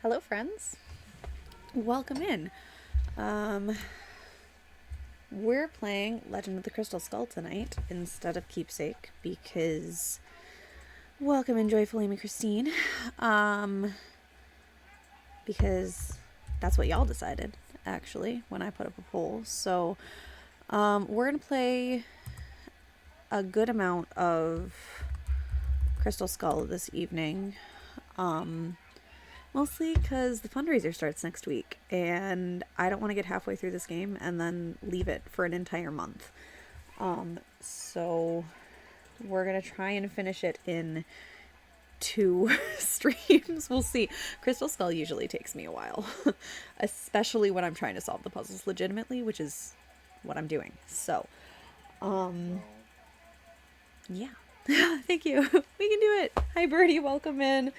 Hello, friends. Welcome in. Um, we're playing Legend of the Crystal Skull tonight instead of Keepsake because welcome in Joyful Amy Christine. Because that's what y'all decided, actually, when I put up a poll. So, we're gonna play a good amount of Crystal Skull this evening. Mostly because the fundraiser starts next week, and I don't want to get halfway through this game and then leave it for an entire month. So we're going to try and finish it in 2 streams. We'll see. Crystal Skull usually takes me a while, especially when I'm trying to solve the puzzles legitimately, which is what I'm doing. So, yeah. Thank you. We can do it. Hi, Birdie. Welcome in.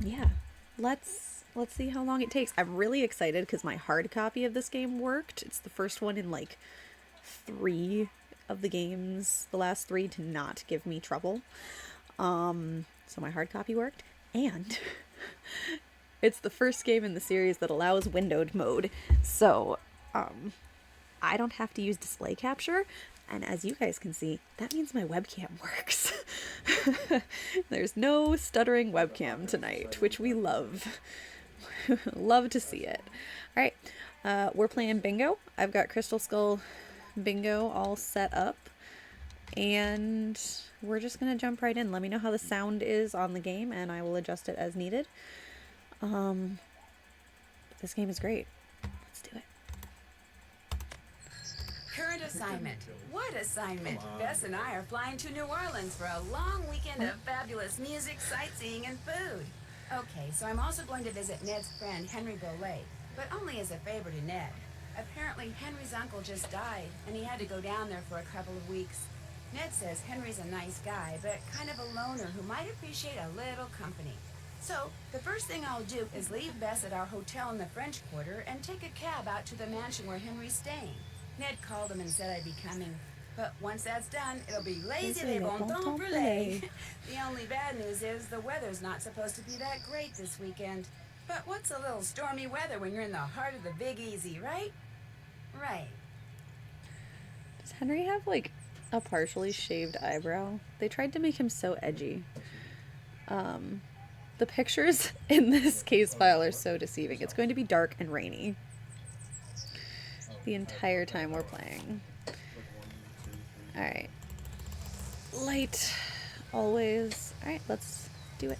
Yeah, let's see how long it takes. I'm really excited because my hard copy of this game worked. It's the first one in like 3 of the games, the last 3 to not give me trouble. So my hard copy worked, and it's the first game in the series that allows windowed mode. So, I don't have to use display capture. And as you guys can see, that means my webcam works. There's no stuttering webcam tonight, which we love. Love to see it. All right, we're playing bingo. I've got Crystal Skull bingo all set up. And we're just going to jump right in. Let me know how the sound is on the game, and I will adjust it as needed. This game is great. Let's do it. Current assignment. What assignment? Bess and I are flying to New Orleans for a long weekend of fabulous music, sightseeing, and food. Okay, so I'm also going to visit Ned's friend, Henry Bollet, but only as a favor to Ned. Apparently, Henry's uncle just died, and he had to go down there for a couple of weeks. Ned says Henry's a nice guy, but kind of a loner who might appreciate a little company. So, the first thing I'll do is leave Bess at our hotel in the French Quarter and take a cab out to the mansion where Henry's staying. Ned called him and said I'd be coming. But once that's done, it'll be lazy les bon temps brûlés. The only bad news is the weather's not supposed to be that great this weekend. But what's a little stormy weather when you're in the heart of the Big Easy, right? Right. Does Henry have like a partially shaved eyebrow? They tried to make him so edgy. The pictures in this case file are so deceiving. It's going to be dark and rainy the entire time we're playing. Alright. Light. Always. Alright, let's do it.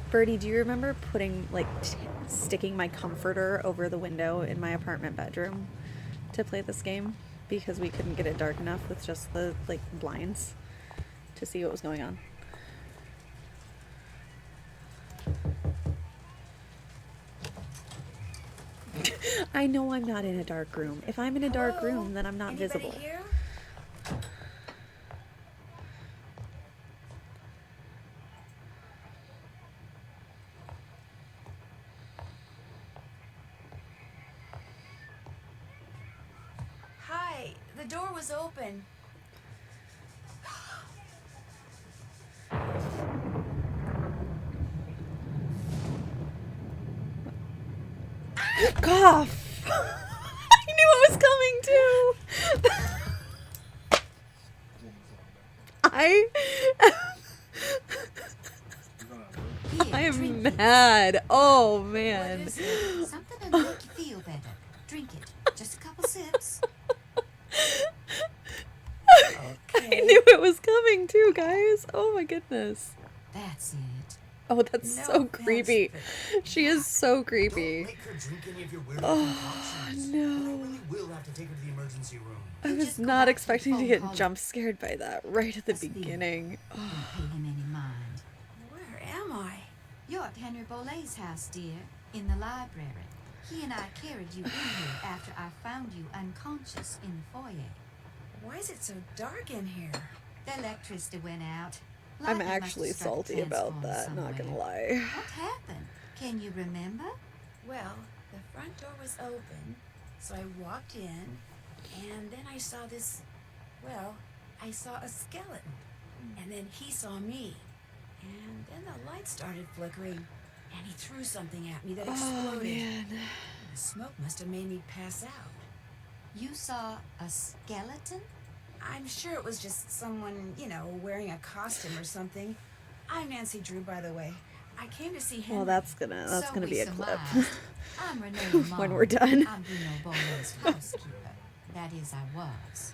Birdie, do you remember putting, like, sticking my comforter over the window in my apartment bedroom to play this game? Because we couldn't get it dark enough with just the, like, blinds to see what was going on. I know I'm not in a dark room. If I'm in a dark room, then I'm not visible. Here? Hi, the door was open. Cough! I knew it was coming too! I am mad. Oh man. Something to make you feel better. Drink it. Just a couple sips. I knew it was coming too, guys. Oh my goodness. That's it. Oh, that's so creepy. She is so creepy. Don't make her drink any of your weird no. concoctions. I really will have to take her to the emergency room. I was not expecting to get jump scared by that right at the beginning. Don't pay him any mind. Where am I? You're at Henry Bollet's house, dear, in the library. He and I carried you in here after I found you unconscious in the foyer. Why is it so dark in here? The electricity went out. I'm Lightning must have actually struck the salty about transformer that, not gonna somewhere. lie. What happened? Can you remember? Well, the front door was open, So I walked in, and then I saw this. Well, I saw a skeleton, and then he saw me, and then the light started flickering, and he threw something at me that Oh, exploded. man. The smoke must have made me pass out. You saw a skeleton? I'm sure it was just someone, wearing a costume or something. I'm Nancy Drew, by the way. I came to see Henry. Well, that's gonna So we be a clip surmised. I'm Renee when Lamar. we're done. I'm Bruno Bole's housekeeper. That is, I was.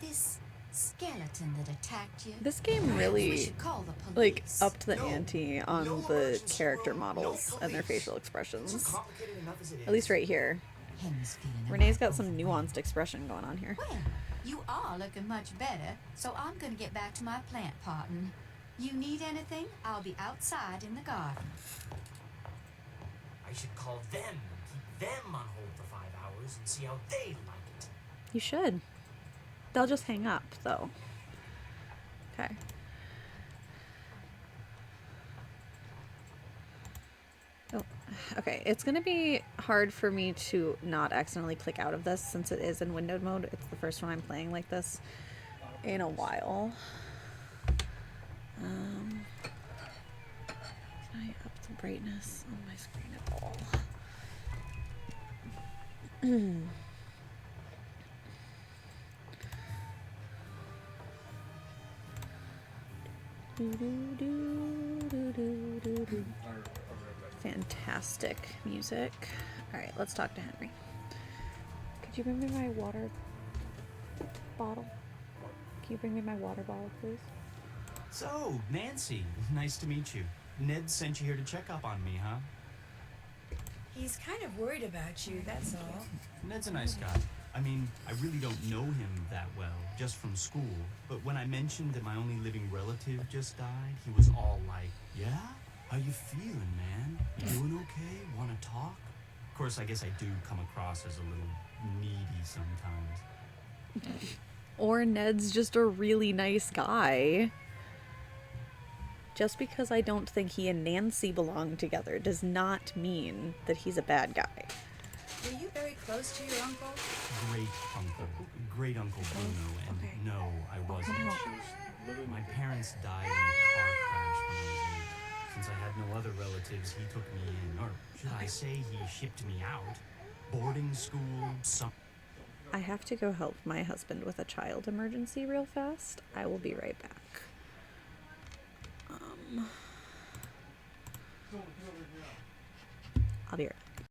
This skeleton that attacked you. This game We really, should call the like, police. upped the No, ante on no the emergency character room, models no and their police. facial It's expressions. complicated enough as it is. At least right here. Henry's feeling Renee's about got some overwhelmed. nuanced expression going on here. Well, you are looking much better, so I'm going to get back to my plant potting. You need anything? I'll be outside in the garden. I should call them and keep them on hold for 5 hours and see how they like it. You should. They'll just hang up, though. Okay. Oh, okay. It's going to be hard for me to not accidentally click out of this since it is in windowed mode. It's the first one I'm playing like this in a while. Can I up the brightness on my screen at all? Fantastic music. Alright, let's talk to Henry. Could you bring me my water bottle? Can you bring me my water bottle, please? So, Nancy, nice to meet you. Ned sent you here to check up on me, huh? He's kind of worried about you, that's all. Ned's a nice guy. I mean, I really don't know him that well, just from school. But when I mentioned that my only living relative just died, he was all like, yeah? How you feeling, man? You doing okay? Wanna talk? Of course, I guess I do come across as a little needy sometimes. Or Ned's just a really nice guy. Just because I don't think he and Nancy belong together does not mean that he's a bad guy. Were you very close to your uncle? Great Uncle Bruno, and Okay. no, I wasn't. My parents died in a car crash when I was 8. Since I had no other relatives, he took me in, or should I say he shipped me out. Boarding school, I have to go help my husband with a child emergency real fast. I will be right back. I'll be right back.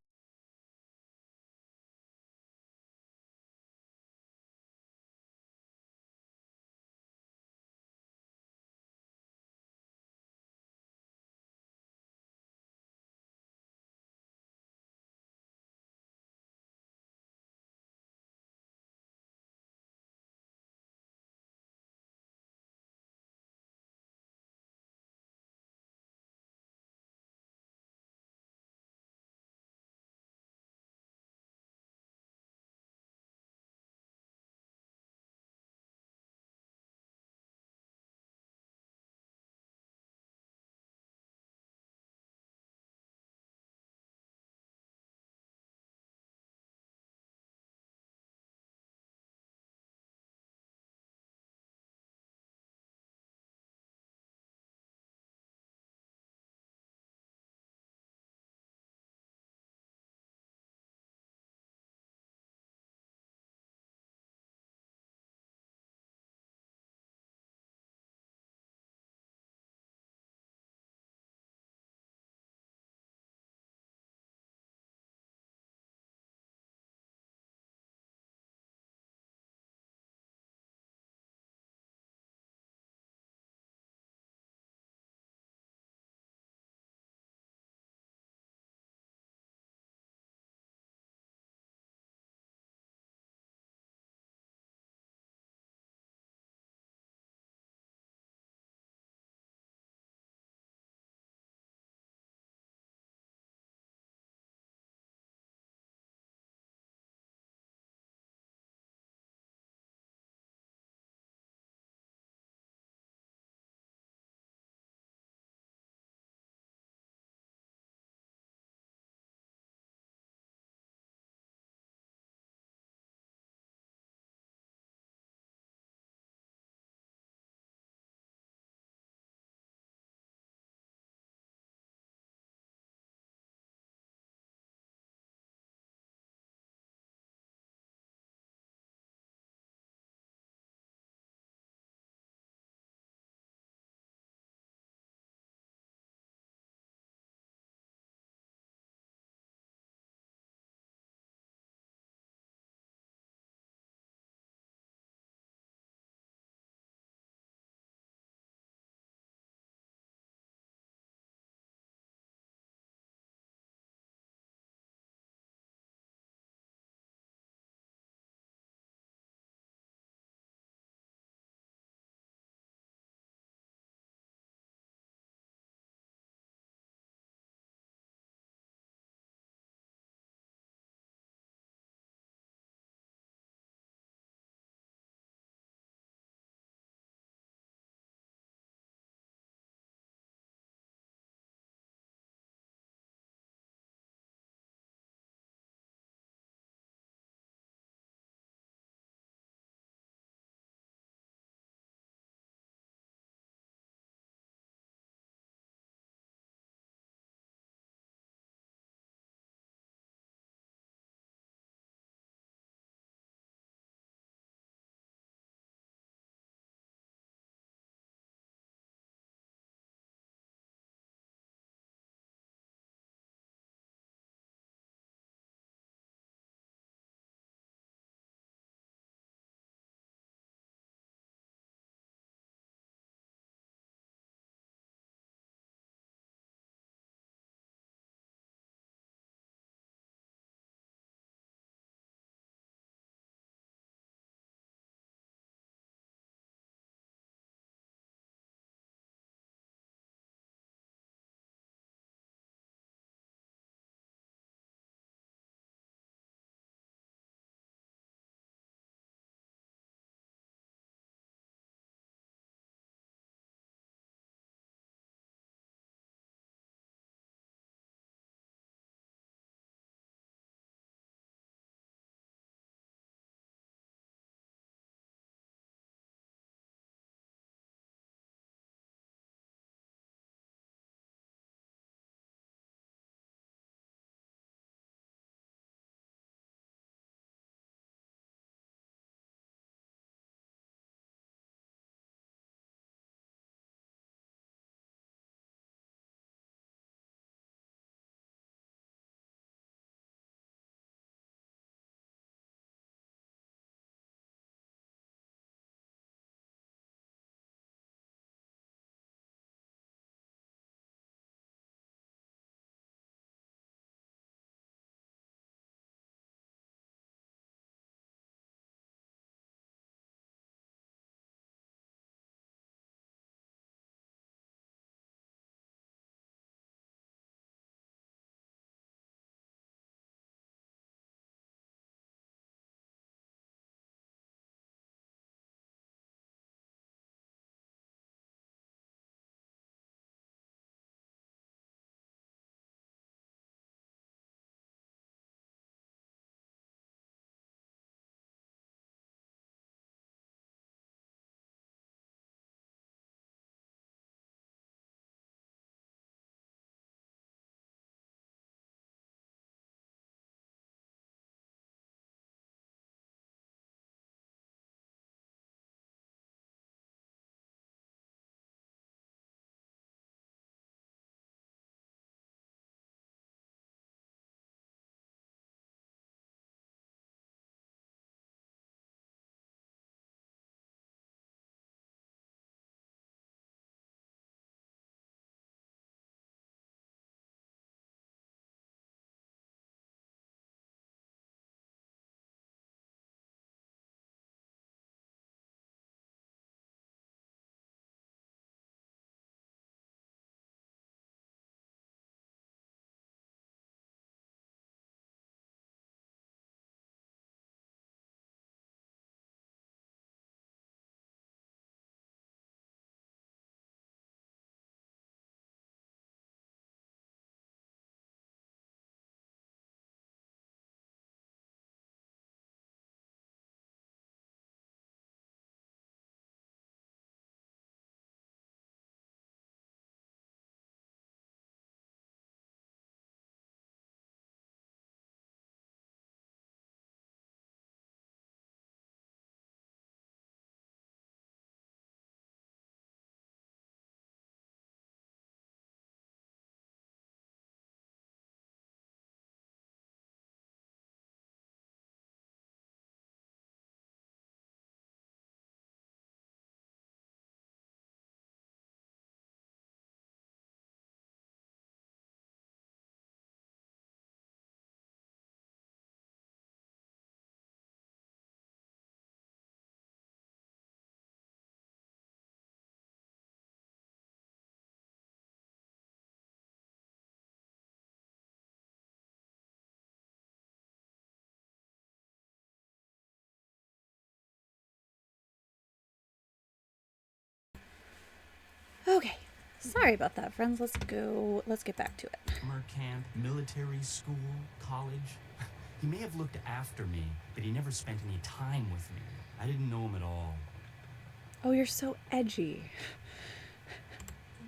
Okay. Sorry about that, friends. Let's get back to it. Summer camp, military school, college. He may have looked after me, but he never spent any time with me. I didn't know him at all. Oh, you're so edgy.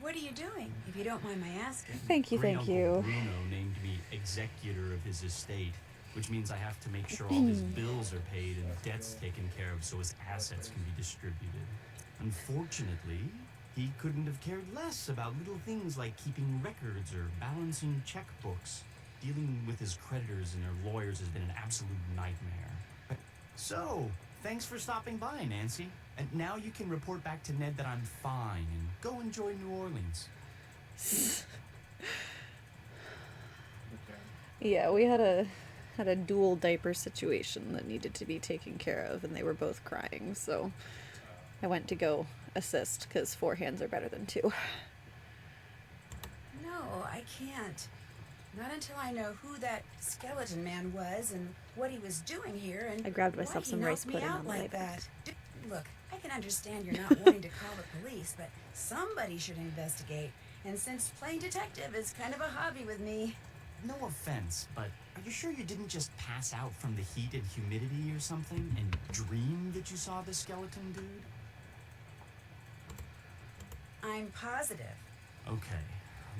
What are you doing, if you don't mind my asking? Thank you, Great thank Uncle you. Bruno named me executor of his estate, which means I have to make sure all his bills are paid and debts taken care of so his assets can be distributed. Unfortunately, he couldn't have cared less about little things like keeping records or balancing checkbooks. Dealing with his creditors and their lawyers has been an absolute nightmare. So, thanks for stopping by, Nancy. And now you can report back to Ned that I'm fine and go enjoy New Orleans. Yeah, we had a dual diaper situation that needed to be taken care of, and they were both crying, so I went to go assist because 4 hands are better than 2. No, I can't. Not until I know who that skeleton man was and what he was doing here and I grabbed why myself he some knocked rice me pudding out on the like way back. that. Look, I can understand you're not wanting to call the police, but somebody should investigate. And since playing detective is kind of a hobby with me, No offense, but are you sure you didn't just pass out from the heat and humidity or something and dream that you saw the skeleton dude? I'm positive. Okay,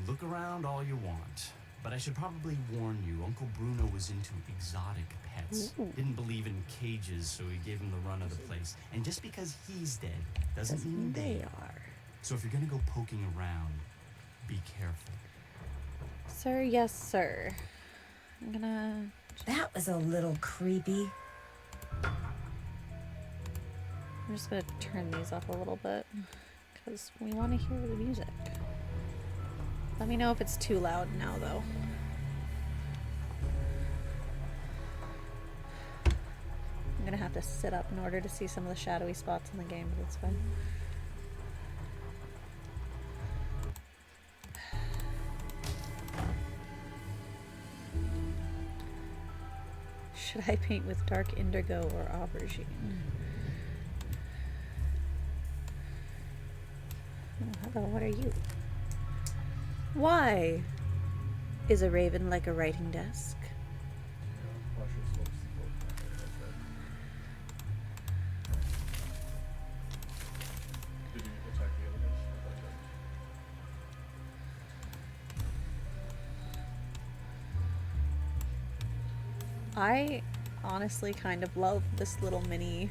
look around all you want. But I should probably warn you, Uncle Bruno was into exotic pets. Ooh. Didn't believe in cages, so he gave him the run of the place. And just because he's dead doesn't mean they are. So if you're gonna go poking around, be careful. Sir, yes, sir. I'm gonna... That was a little creepy. I'm just gonna turn these up a little bit because we want to hear the music. Let me know if it's too loud now, though. I'm gonna have to sit up in order to see some of the shadowy spots in the game, but that's fine. Should I paint with dark indigo or aubergine? Oh, hello, what are you? Why is a raven like a writing desk? I honestly kind of love this little mini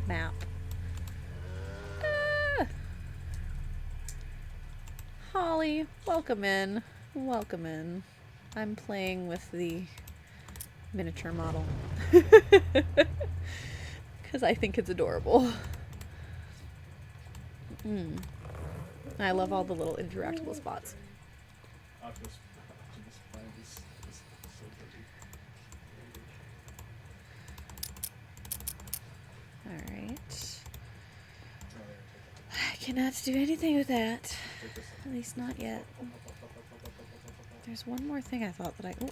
map. Ah! Holly, welcome in. Welcome in. I'm playing with the miniature model. Because I think it's adorable. I love all the little interactable spots. Alright. I cannot do anything with that. At least not yet. There's one more thing I thought that I... Oh,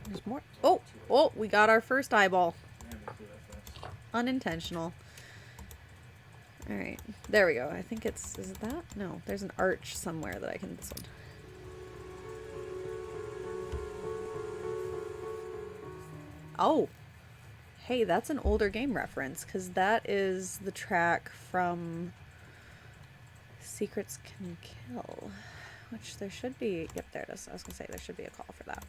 there's more. Oh! Oh, we got our first eyeball. Unintentional. Alright. There we go. I think it's... Is it that? No. There's an arch somewhere that I can... This one. Oh! Hey, that's an older game reference, because that is the track from Secrets Can Kill, which there should be... Yep, there it is. I was going to say there should be a call for that.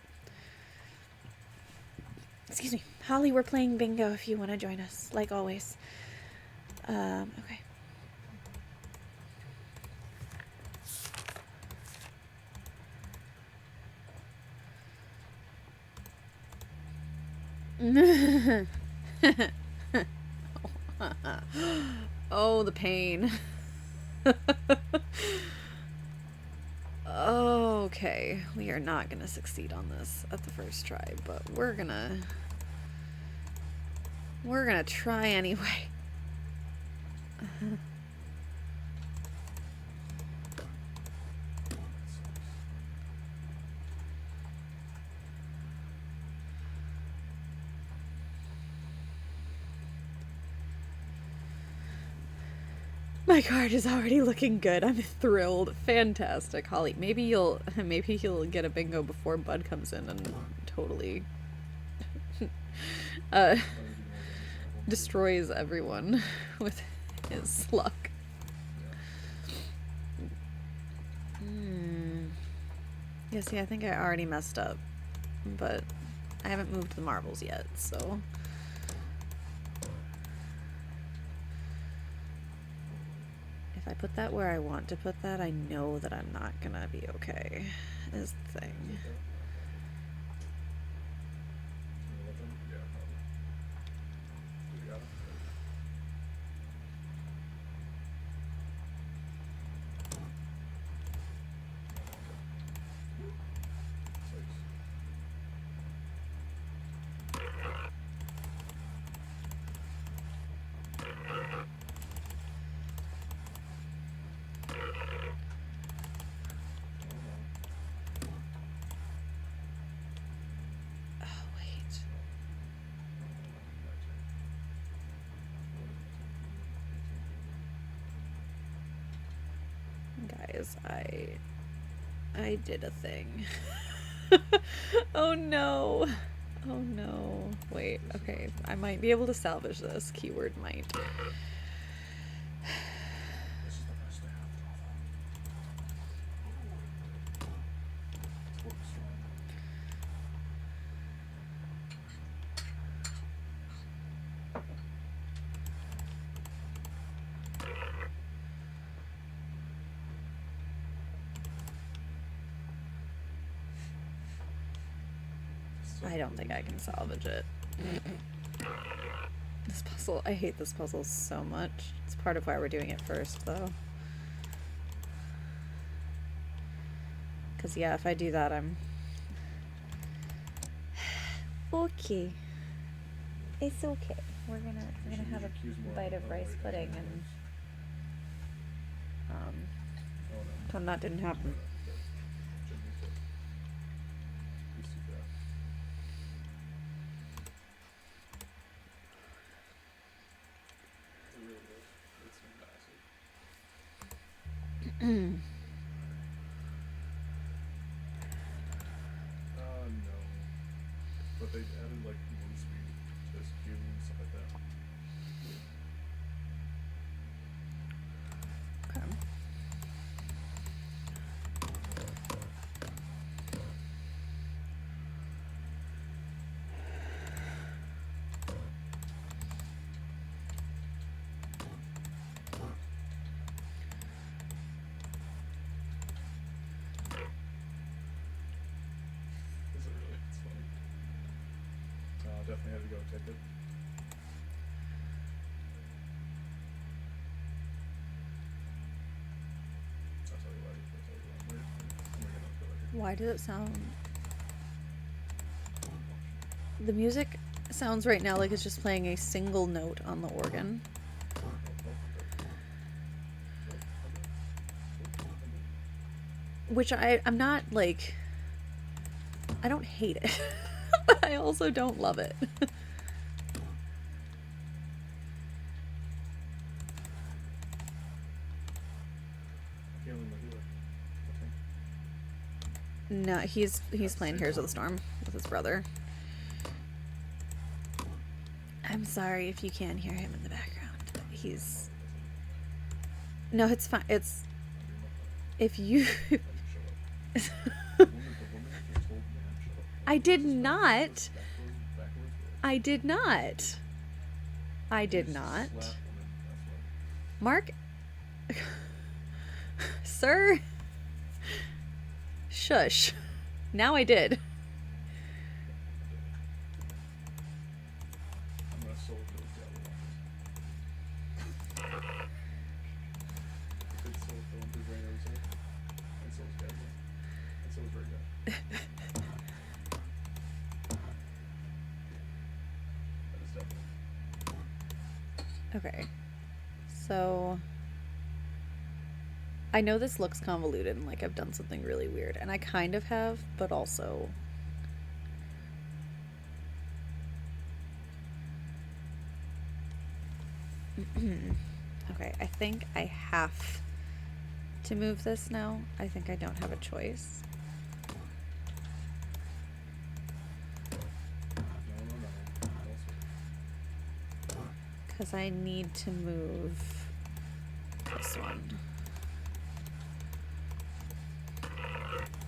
Excuse me. Holly, we're playing bingo if you want to join us, like always. Okay. Oh, the pain. Okay, we are not gonna succeed on this at the first try, but we're gonna try anyway. My card is already looking good. I'm thrilled. Fantastic, Holly. Maybe you'll get a bingo before Bud comes in and totally uh, destroys everyone with his luck. Yeah, see, I think I already messed up, but I haven't moved the marbles yet, so. If I put that where I want to put that, I know that I'm not gonna be okay, is the thing. Guys, I did a thing. Oh no. Oh no. Wait, okay. I might be able to salvage this. Keyword might. I don't think I can salvage it. This puzzle, I hate this puzzle so much. It's part of why we're doing it first, though. Because, yeah, if I do that, I'm... Okay. It's okay. We're gonna have a bite of rice pudding and... Pretend that didn't happen. No. But they've added like move speed to this cube and stuff like that. Okay. Is it really? It's funny. Definitely had to go take it. I'll tell you why. Why does it sound... The music sounds right now like it's just playing a single note on the organ. Which I'm not, like... I don't hate it. But I also don't love it. No, he's playing Heroes of the Storm with his brother. I'm sorry if you can hear him in the background. He's... No, it's fine. It's... If you... I did not. I did not. I did not. Mark? Sir? Shush. Now I did. I'm gonna soul those Galloway. Good soul film through Brain Ocean. And so is Galloway. And so is Ray Guy. That is definitely. Okay. So... I know this looks convoluted and like I've done something really weird, and I kind of have, but also... Okay, I think I have to move this now. I think I don't have a choice. No. Also, Because I need to move this one.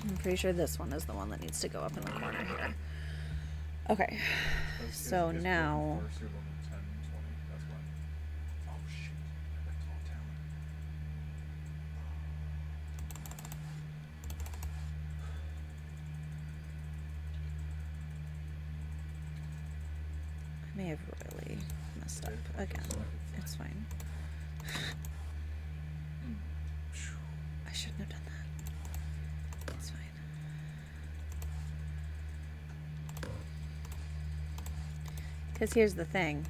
I'm pretty sure this one is the one that needs to go up in the corner here. Okay, so now... That's why. Oh shit, that's all talent. I may have really messed up again. It's fine. I shouldn't have done that. It's fine. Because here's the thing.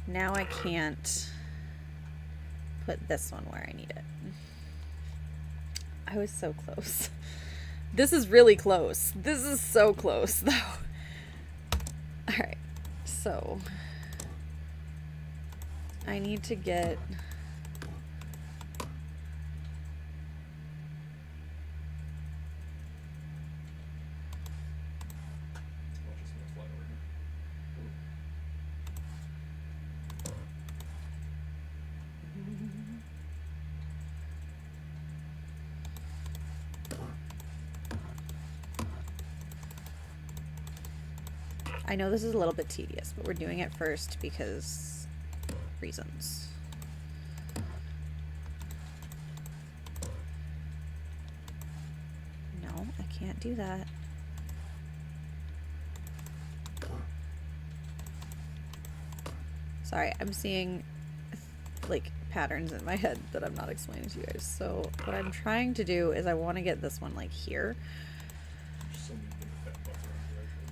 Now I can't put this one where I need it. I was so close. This is really close. This is so close, though. Alright, so I need to get... I'll just gonna fly over here. I know this is a little bit tedious, but we're doing it first because reasons. No, I can't do that. Sorry, I'm seeing like patterns in my head that I'm not explaining to you guys. So what I'm trying to do is I want to get this one like here. There's so many big fat butts around here, actually.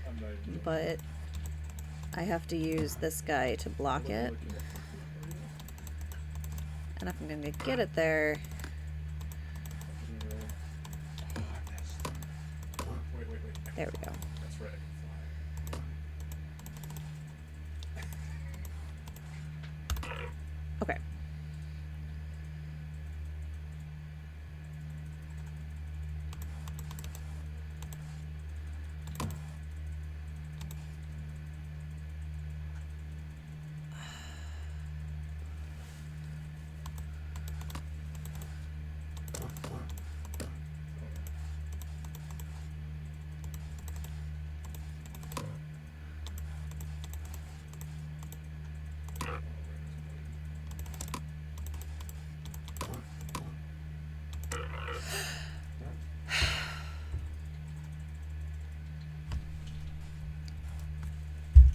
I'm not even joking. But I have to use this guy to block it. And if I'm going to get it there, Wait. there we go. That's right, I can fly. Okay.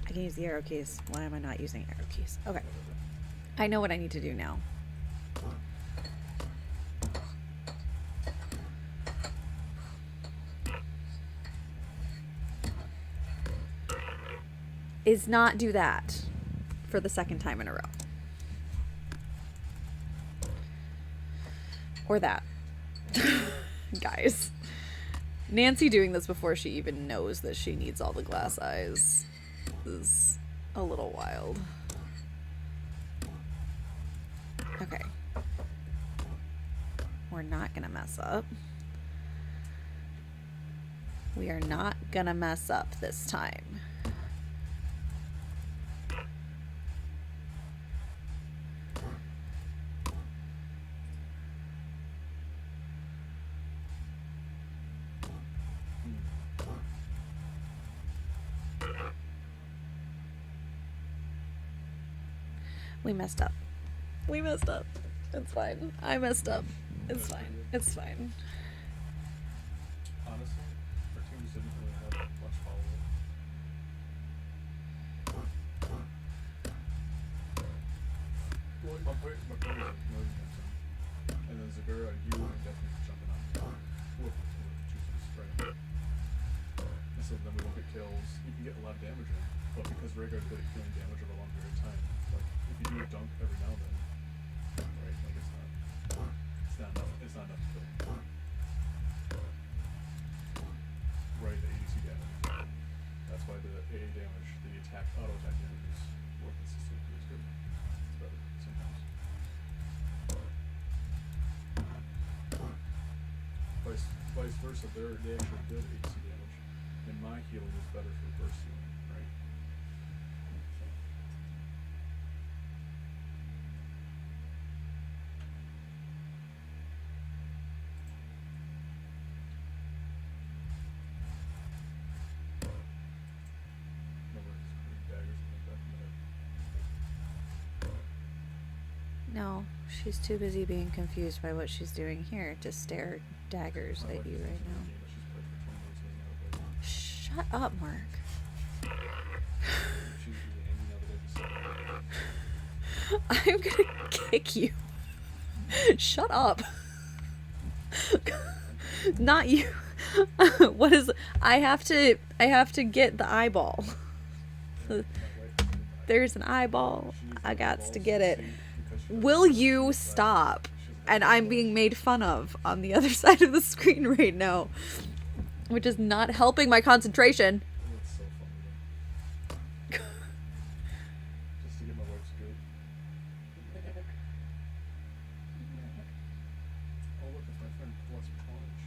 I can use the arrow keys. Why am I not using arrow keys? Okay. I know what I need to do now. Is not do that for the second time in a row. Or that. Guys. Nancy doing this before she even knows that she needs all the glass eyes is a little wild. Okay. We're not gonna mess up. We are not gonna mess up this time. We messed up. We messed up. It's fine. I messed up. It's fine. It's fine. Honestly, our team just didn't really have much follow-up. Well, my point is like, no, and then Zagura, you and definitely jumping on top. Whoop, Jesus, right. And so then we don't get kills. You can get a lot of damage in, but because Rhaegar's good at killing damage over a long period of time, like, if you do a dunk every now and then, right, like, it's not enough to kill. Right, the ADC damage. That's why the AA damage, the auto attack damage is more consistent. vice versa. They actually did AC damage, and my healing is better for burst healing, right? So. Remember, just putting daggers in the back of my head. No, she's too busy being confused by what she's doing here to stare daggers My at wife you is right using now. the game that she's played for 20 minutes and doesn't know how to play it. Shut up, Mark. She's really angry now that I just said I'm gonna kick you. Shut up. Not you. What is I have to get the eyeball. There's an eyeball. I got to get it. Will you stop? And I'm being made fun of on the other side of the screen right now, which is not helping my concentration. It's so funny though. Just to get my wife's good. Oh look, it's my friend Plus Punch.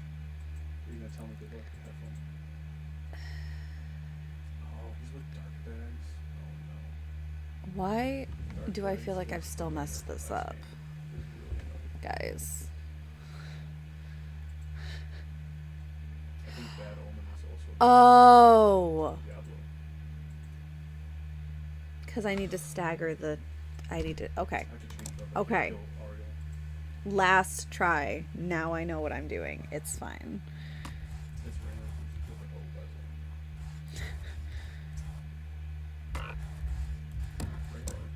Are you gonna tell me good luck? Have fun. Oh, he's with Dark Bags. Oh no. Why Dark do I feel Bags like I've is still the messed this best up? game. It's really annoying. Guys. I think Bad Omen is also Oh. Diablo. Because I need to stagger the... I need to... Okay. I have to change it up. I Okay. can't kill Ariel. Last try. Now I know what I'm doing. It's fine. It's random. It's just like, oh, Bad Omen. Right there.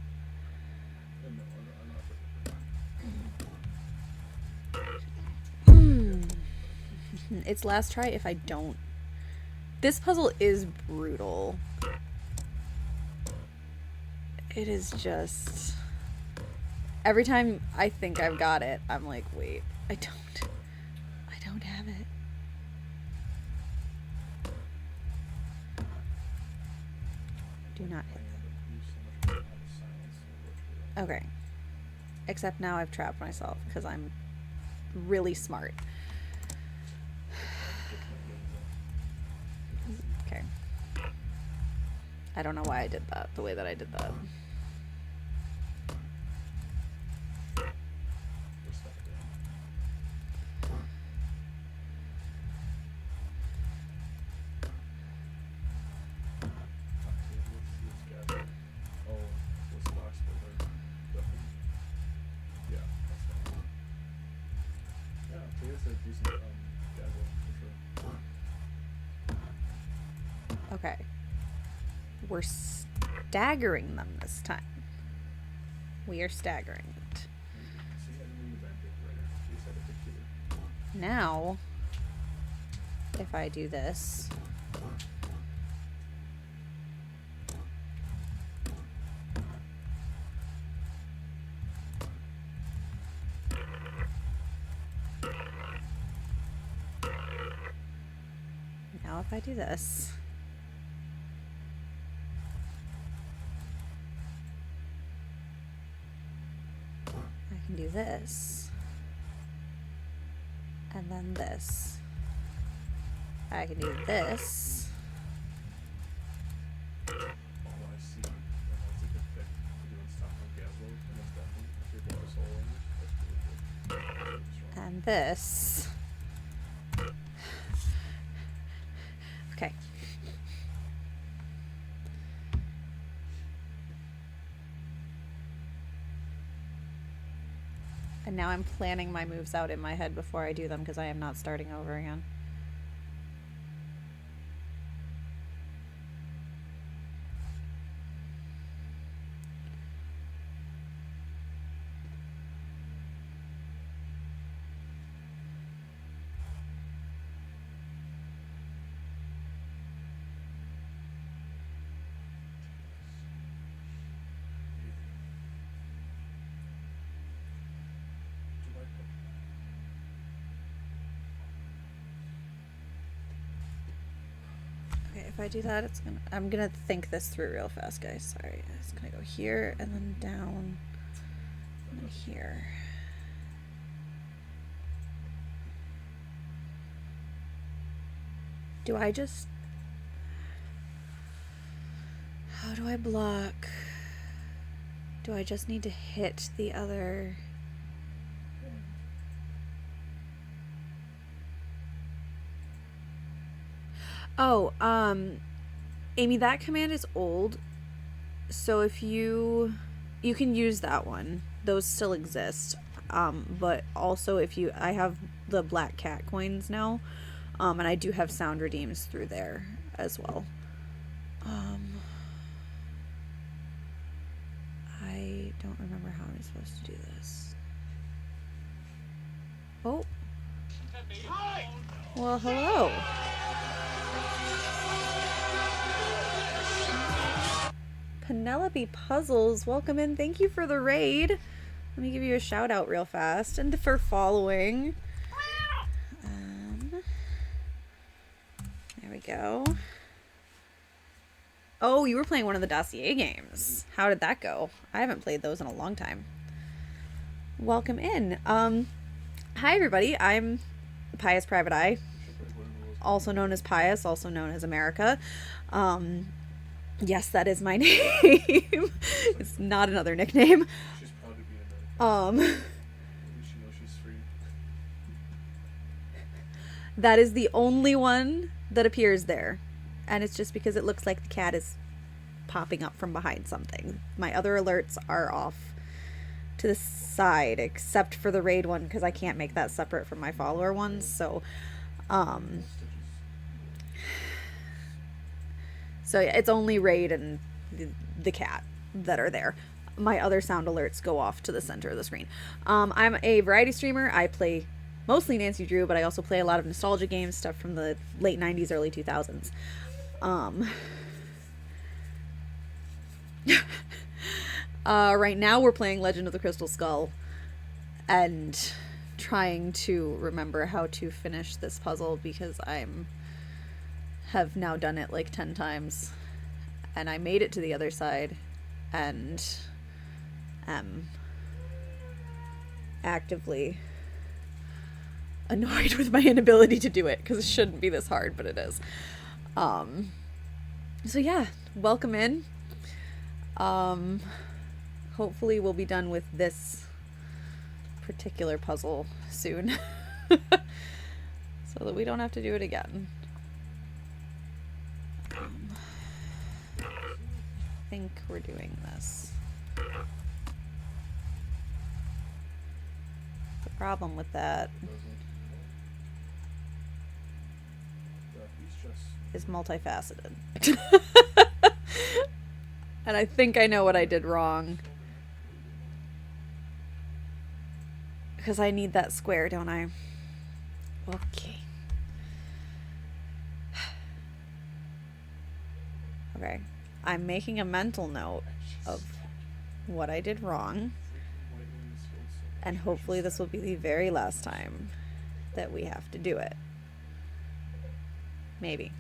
And no, I'm not It's last try if I don't... This puzzle is brutal. It is just... Every time I think I've got it, I'm like, wait, I don't have it. Do not hit that. Okay. Except now I've trapped myself because I'm really smart. Okay. I don't know why I did that the way that I did that. Okay. We're staggering them this time. We are staggering it. Now, if I do this... Now if I do this... I can do this. And then this. I can do this. And this. Okay. And now I'm planning my moves out in my head before I do them because I am not starting over again. Okay, if I do that, it's gonna... I'm gonna think this through real fast, guys. Sorry. It's gonna go here, and then down, and then here. Do I just... How do I block? Do I just need to hit the other... Oh, Amy, that command is old. So if you can use that one. Those still exist. But also if you... I have the black cat coins now. And I do have sound redeems through there as well. I don't remember how I'm supposed to do this. Oh. Well, hello. Penelope Puzzles, welcome in. Thank you for the raid. Let me give you a shout out real fast and for following. There we go. Oh, you were playing one of the dossier games. How did that go? I haven't played those in a long time. Welcome in. Hi everybody. I'm Pious Private Eye, also known as Pious, also known as America. Yes, that is my name. It's not another nickname. She's proud to be American. At least she knows she's free. That is the only one that appears there. And it's just because it looks like the cat is popping up from behind something. My other alerts are off to the side, except for the raid one, because I can't make that separate from my follower ones. So yeah, it's only raid and the cat that are there. My other sound alerts go off to the center of the screen. I'm a variety streamer. I play mostly Nancy Drew, but I also play a lot of nostalgia games, stuff from the late 90s, early 2000s. Right now we're playing Legend of the Crystal Skull and trying to remember how to finish this puzzle because have now done it like 10 times and I made it to the other side and am actively annoyed with my inability to do it because it shouldn't be this hard, but it is. So yeah, welcome in. Hopefully we'll be done with this particular puzzle soon so that we don't have to do it again. I think we're doing this. The problem with that is multifaceted. And I think I know what I did wrong. Because I need that square, don't I? Okay. Okay. I'm making a mental note of what I did wrong. And hopefully this will be the very last time that we have to do it. Maybe.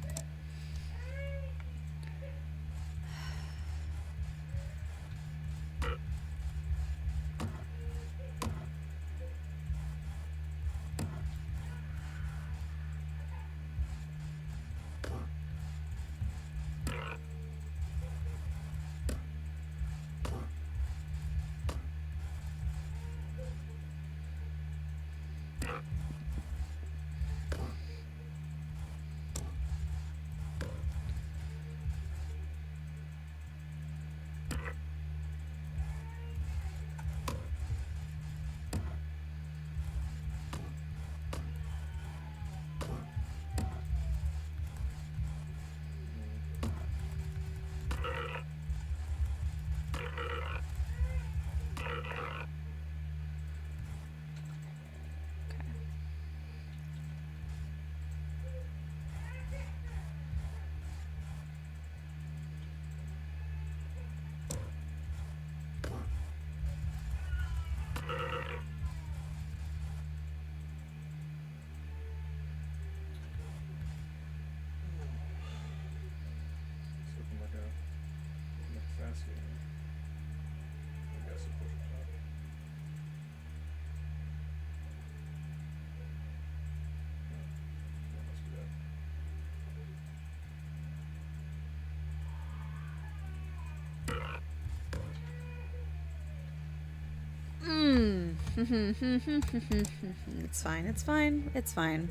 It's fine, it's fine, it's fine.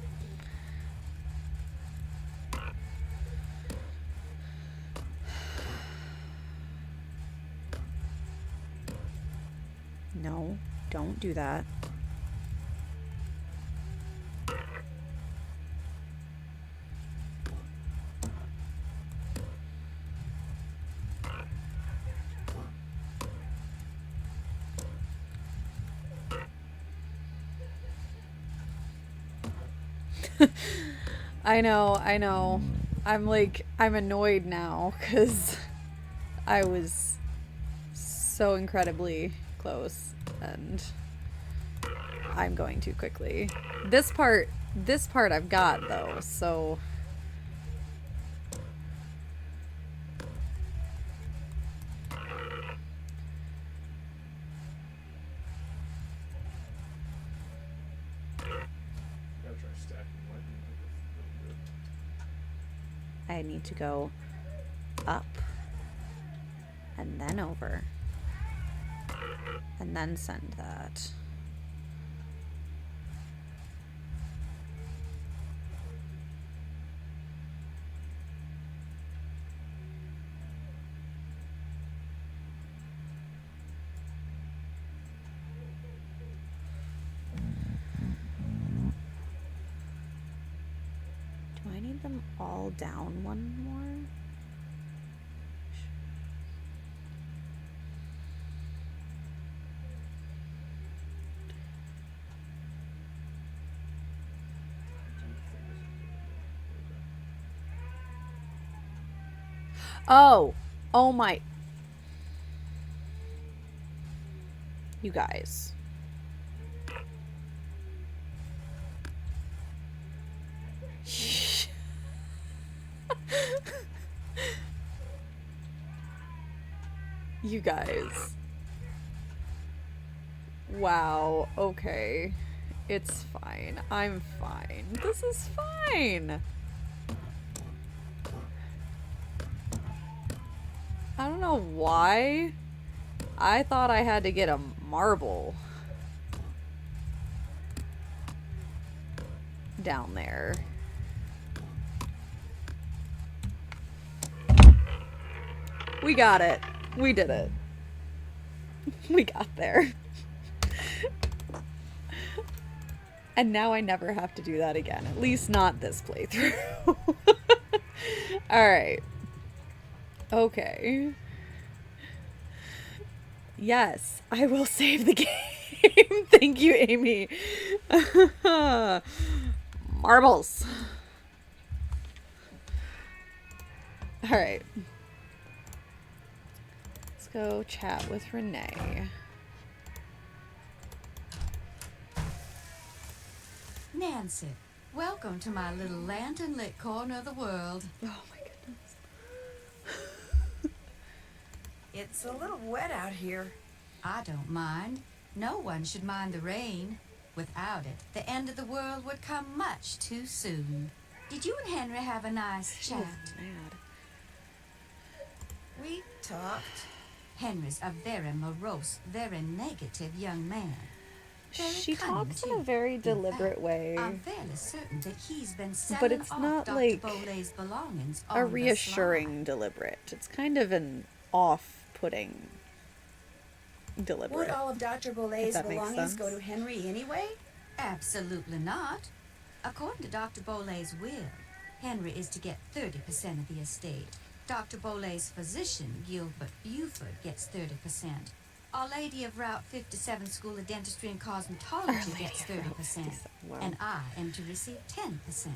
No, don't do that. I know. I'm annoyed now because I was so incredibly close and I'm going too quickly. This part I've got though, so Gotta try stacking lightning. That's really good. I need to go up and then over and then send that. Do I need them all down one more? Oh my. You guys. You guys. Wow, okay. It's fine. I'm fine. This is fine. I don't know why. I thought I had to get a marble down there. We got it. We did it. We got there. And now I never have to do that again. At least not this playthrough. Alright. Okay. Yes, I will save the game. Thank you, Amy. Marbles. Alright. Let's go chat with Renee. Nancy, welcome to my little lantern-lit corner of the world. Oh my goodness. It's a little wet out here. I don't mind. No one should mind the rain. Without it, the end of the world would come much too soon. Did you and Henry have a nice She chat? is mad. We talked. Henry's a very morose, very negative young man. Very She cunning, talks in a too. very In deliberate fact, way. I'm fairly certain that he's been selling it's off not Dr. like Bolay's belongings A on the reassuring deliberate. It's kind of an off-putting Would deliberate. all of Dr. Bolay's that makes belongings go sense. to Henry anyway? slide. Absolutely not. According to Dr. Bolay's will, Henry is to get 30% of the estate. Dr. Bolay's physician, Gilbert Buford, gets 30%. Our Lady of Route 57 School of Dentistry and Our Cosmetology Lady gets of Route 30%. 57, wow. And I am to receive 10%.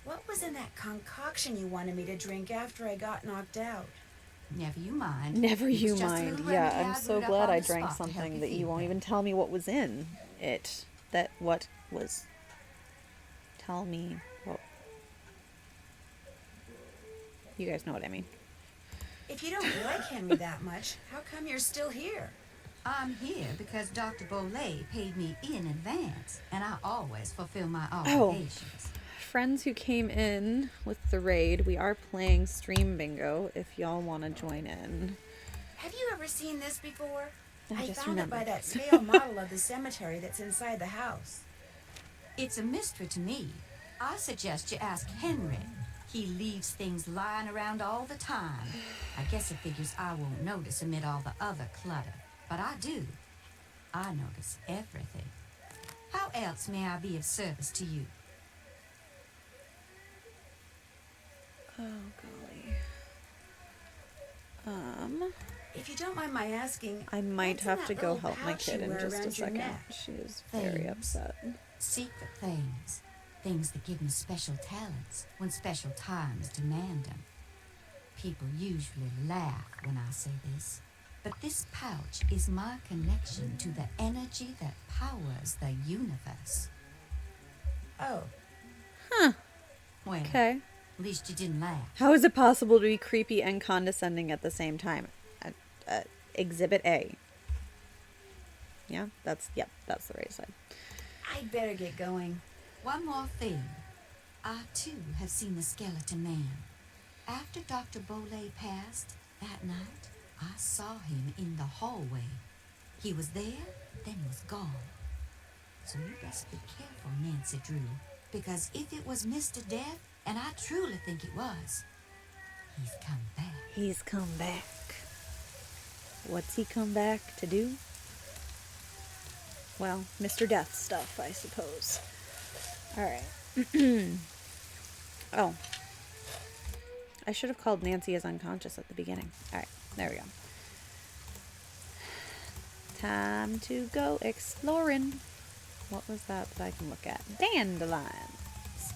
What was in that concoction you wanted me to drink after I got knocked out? Never you mind. Never It was you just a mind. little Yeah, remedy I'm I so brewed up glad on I the drank spot to help something that you feel won't better. even tell me what was in it. That what was. Tell me what. You guys know what I mean. If you don't like Henry that much, how come you're still here? I'm here because Dr. Bolay paid me in advance, and I always fulfill my Oh. obligations. Friends who came in with the raid, we are playing stream bingo if y'all want to join in. Have you ever seen this before? I just found it by remembered. that scale model of the cemetery that's inside the house. It's a mystery to me. I suggest you ask Henry. He leaves things lying around all the time. I guess it figures I won't notice amid all the other clutter. But I do. I notice everything. How else may I be of service to you? Oh, golly. If you don't mind my asking, I might what's in have that to go little help my pouch you kid in wear just a around your second. neck? She is very Things. upset. Secret things. Things that give me special talents when special times demand them. People usually laugh when I say this, but this pouch is my connection to the energy that powers the universe. Oh, Well, Okay. at least you didn't laugh. How is it possible to be creepy and condescending at the same time? Exhibit A. Yeah, that's the right side. I'd better get going. One more thing. I, too, have seen the skeleton man. After Dr. Boley passed that night, I saw him in the hallway. He was there, then he was gone. So you best be careful, Nancy Drew, because if it was Mr. Death, and I truly think it was, he's come back. He's come back. What's he come back to do? Well, Mr. Death stuff, I suppose. Alright. Oh. I should have called Nancy as unconscious at the beginning. Alright, there we go. Time to go exploring. What was that I can look at? Dandelions.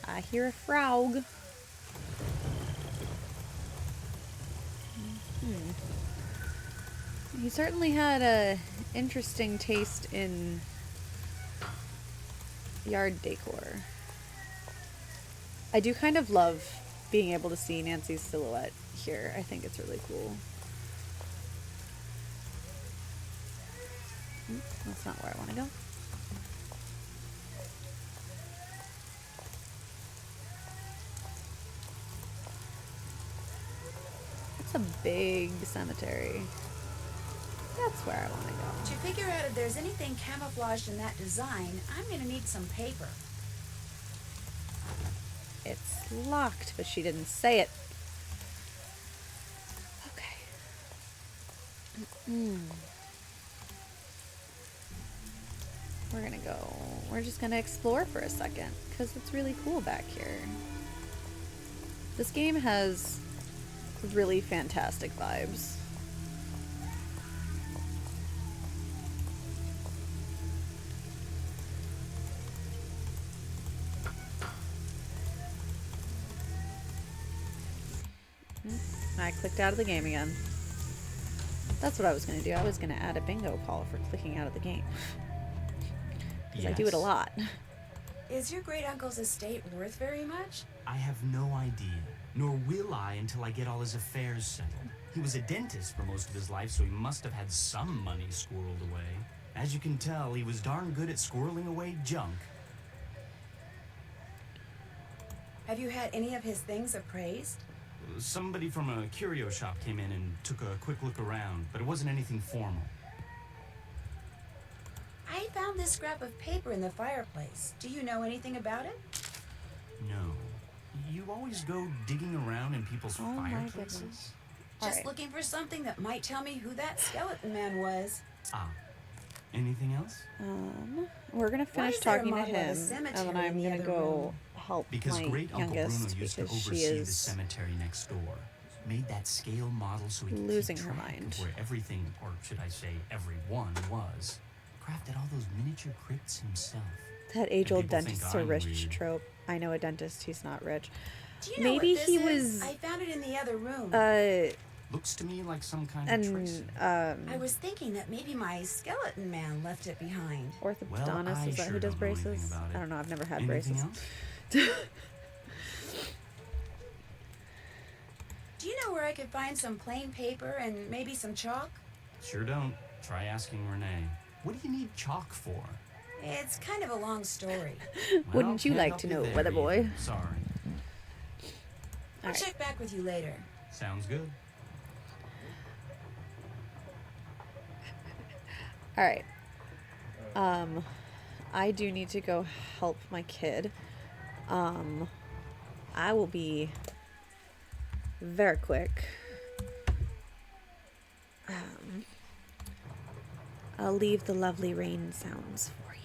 I hear a frog. He certainly had a interesting taste in yard decor. I do kind of love being able to see Nancy's silhouette here. I think it's really cool. That's not where I want to go. It's a big cemetery. That's where I want to go. To figure out if there's anything camouflaged in that design, I'm gonna need some paper. It's locked, but she didn't say it. Okay. We're gonna go. We're just gonna explore for a second, because it's really cool back here. This game has really fantastic vibes. I clicked out of the game again. That's what I was going to do. I was going to add a bingo call for clicking out of the game. Because I do it a lot. Is your great uncle's estate worth very much? I have no idea, nor will I until I get all his affairs settled. He was a dentist for most of his life, so he must have had some money squirreled away. As you can tell, he was darn good at squirreling away junk. Have you had any of his things appraised? Somebody from a curio shop came in and took a quick look around, but it wasn't anything formal. I found this scrap of paper in the fireplace. Do you know anything about it? No. You always go digging around in people's Oh my fireplaces? goodness. Just Alright. looking for something that might tell me who that skeleton man was. Ah. Anything else? We're gonna Why finish is there a talking to model of a him, and cemetery then in I'm the gonna other go room? help Because my great Uncle Bruno youngest used to because she oversee the is cemetery next door. Made that scale model so he could losing keep her track mind. of where everything, or should I say everyone, was. Crafted all those miniature crypts himself. that age-old people think dentists are I'm rich weird. trope. I know a dentist who's not rich. Do you know Maybe what this he is? was I found it in the other room. Looks to me like some kind of trace. I was thinking that maybe my skeleton man left it behind. Orthodontist, I is that sure who does don't know anything braces? about it. I don't know, I've never had Anything braces. else? Do you know where I could find some plain paper and maybe some chalk? Sure don't. Try asking Renee. What do you need chalk for? It's kind of a long story. Wouldn't you can't like help to you know, there weather either. boy? Sorry. I'll Alright. check back with you later. Sounds good. All right. I do need to go help my kid. I will be very quick. I'll leave the lovely rain sounds for you.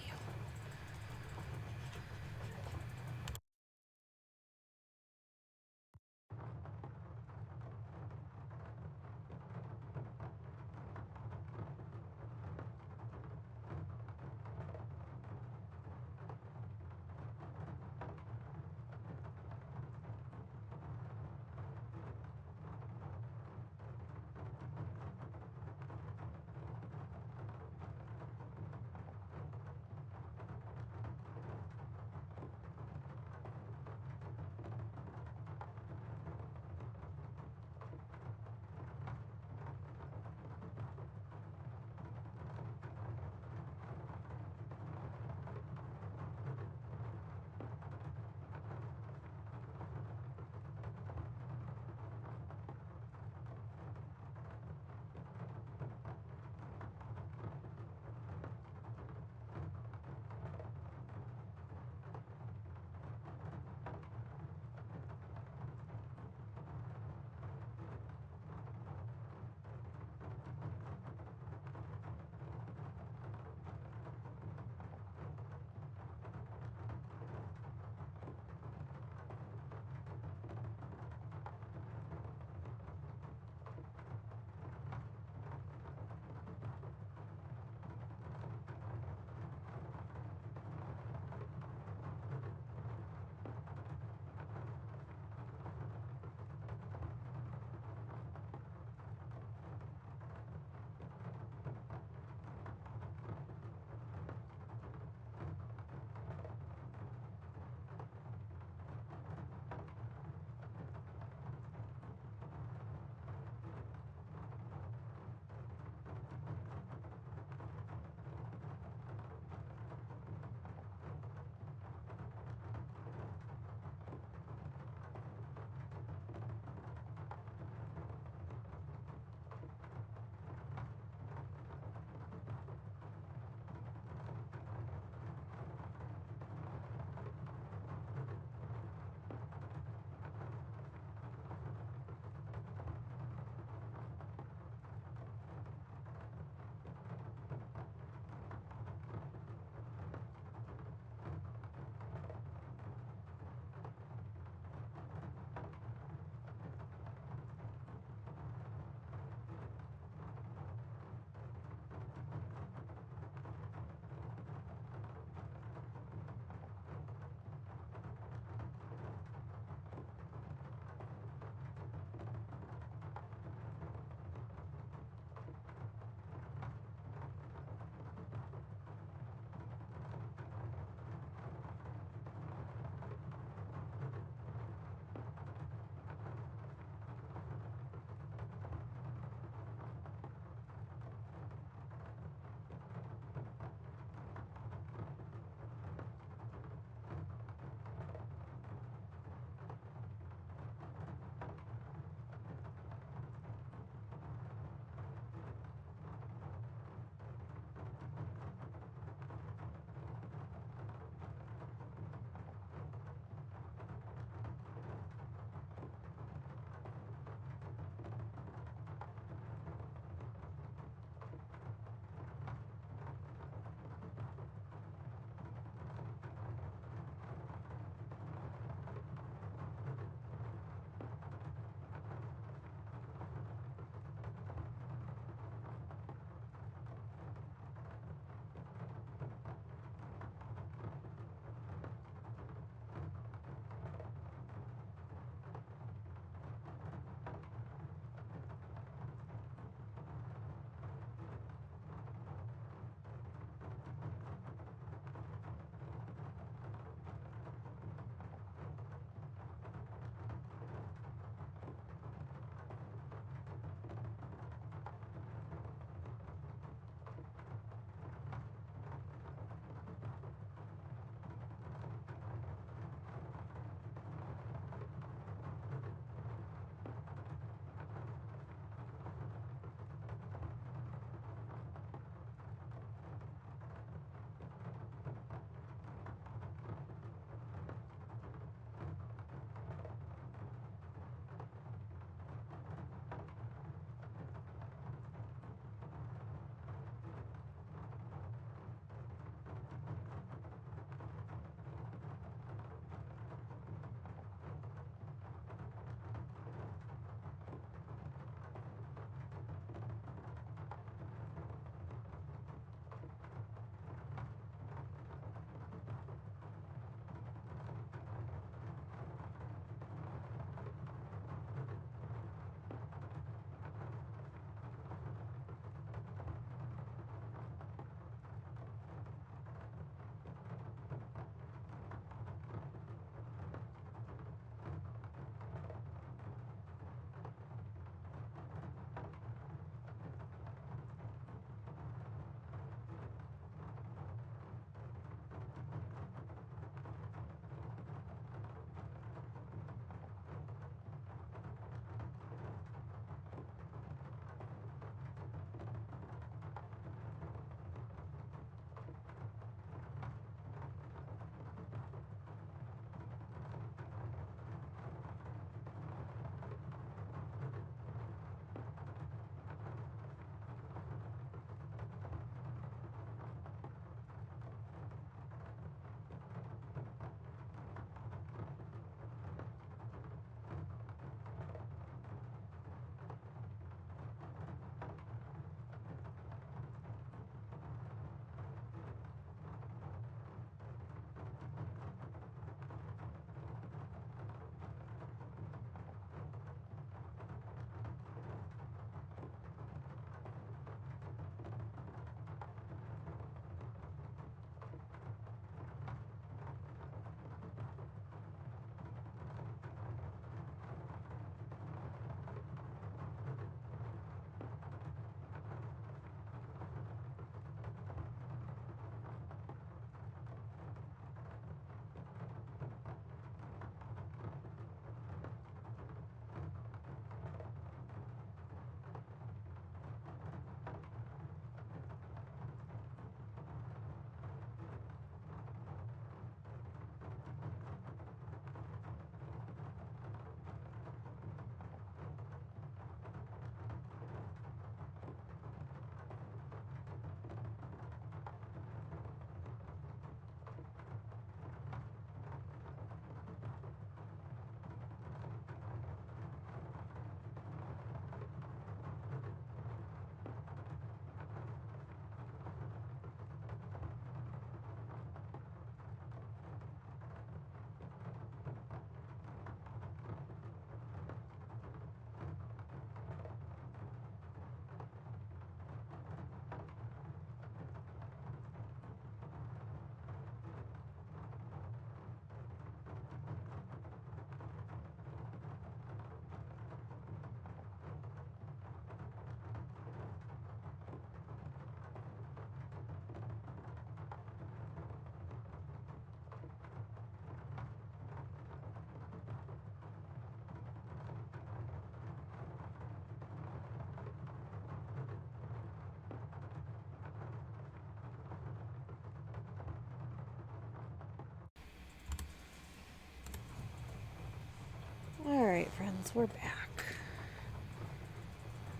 Girls, we're back.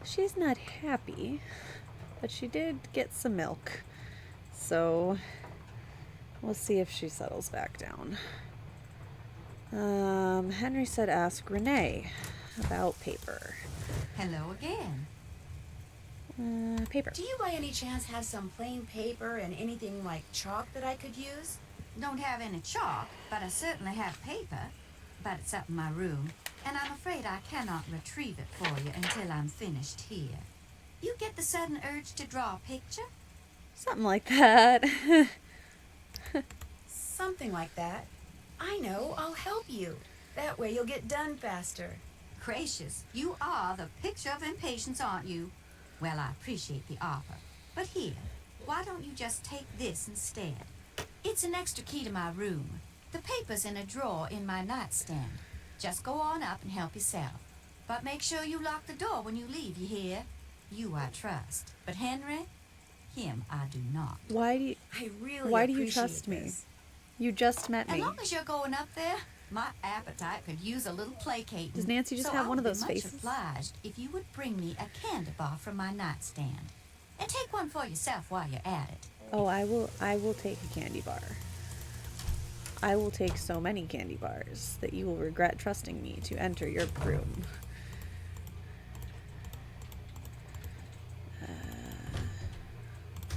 She's not happy, but she did get some milk. So we'll see if she settles back down. Henry said ask Renee about paper. Hello again. Paper. Do you by any chance have some plain paper and anything like chalk that I could use? Don't have any chalk, but I certainly have paper. But it's up in my room, and I'm afraid I cannot retrieve it for you until I'm finished here. You get the sudden urge to draw a picture? Something like that. Something like that. I know, I'll help you. That way you'll get done faster. Gracious, you are the picture of impatience, aren't you? Well, I appreciate the offer. But here, why don't you just take this instead? It's an extra key to my room. The paper's in a drawer in my nightstand. Just go on up and help yourself. But make sure you lock the door when you leave, you hear? You I trust. But Henry, him I do not. Why do you... I really Why do you appreciate trust me? this. You just met As me. long as you're going up there, my appetite could use a little placating. Does Nancy just so have I one of would those be faces? much obliged if you would bring me a candy bar from my nightstand. And take one for yourself while you're at it. Oh, I will take a candy bar. I will take so many candy bars that you will regret trusting me to enter your room.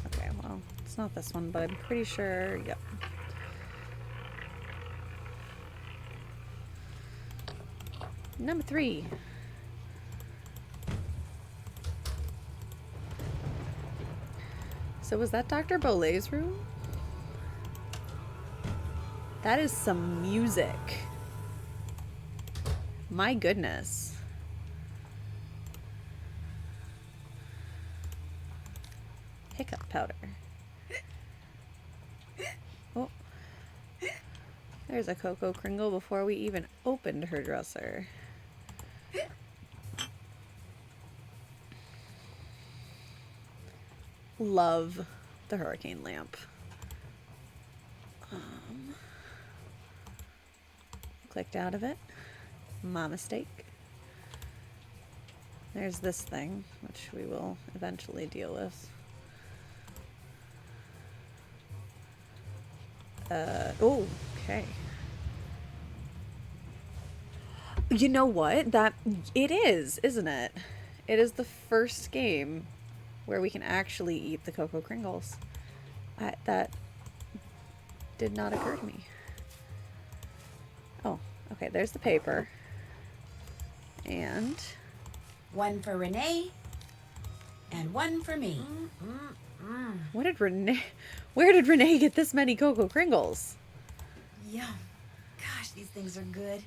Okay, well, it's not this one, but I'm pretty sure, yep. Number 3. So was that Dr. Bolet's room? That is some music. My goodness. Hiccup powder. Oh. There's a Cocoa Kringle before we even opened her dresser. Love the hurricane lamp. Clicked out of it. My mistake. There's this thing, which we will eventually deal with. Oh, okay. You know what? It is, isn't it? It is the first game where we can actually eat the Cocoa Kringles. That did not occur to me. Oh, okay, there's the paper. And One for Renee, and one for me. where did Renee get this many Cocoa Kringles? Yum. Gosh, these things are good.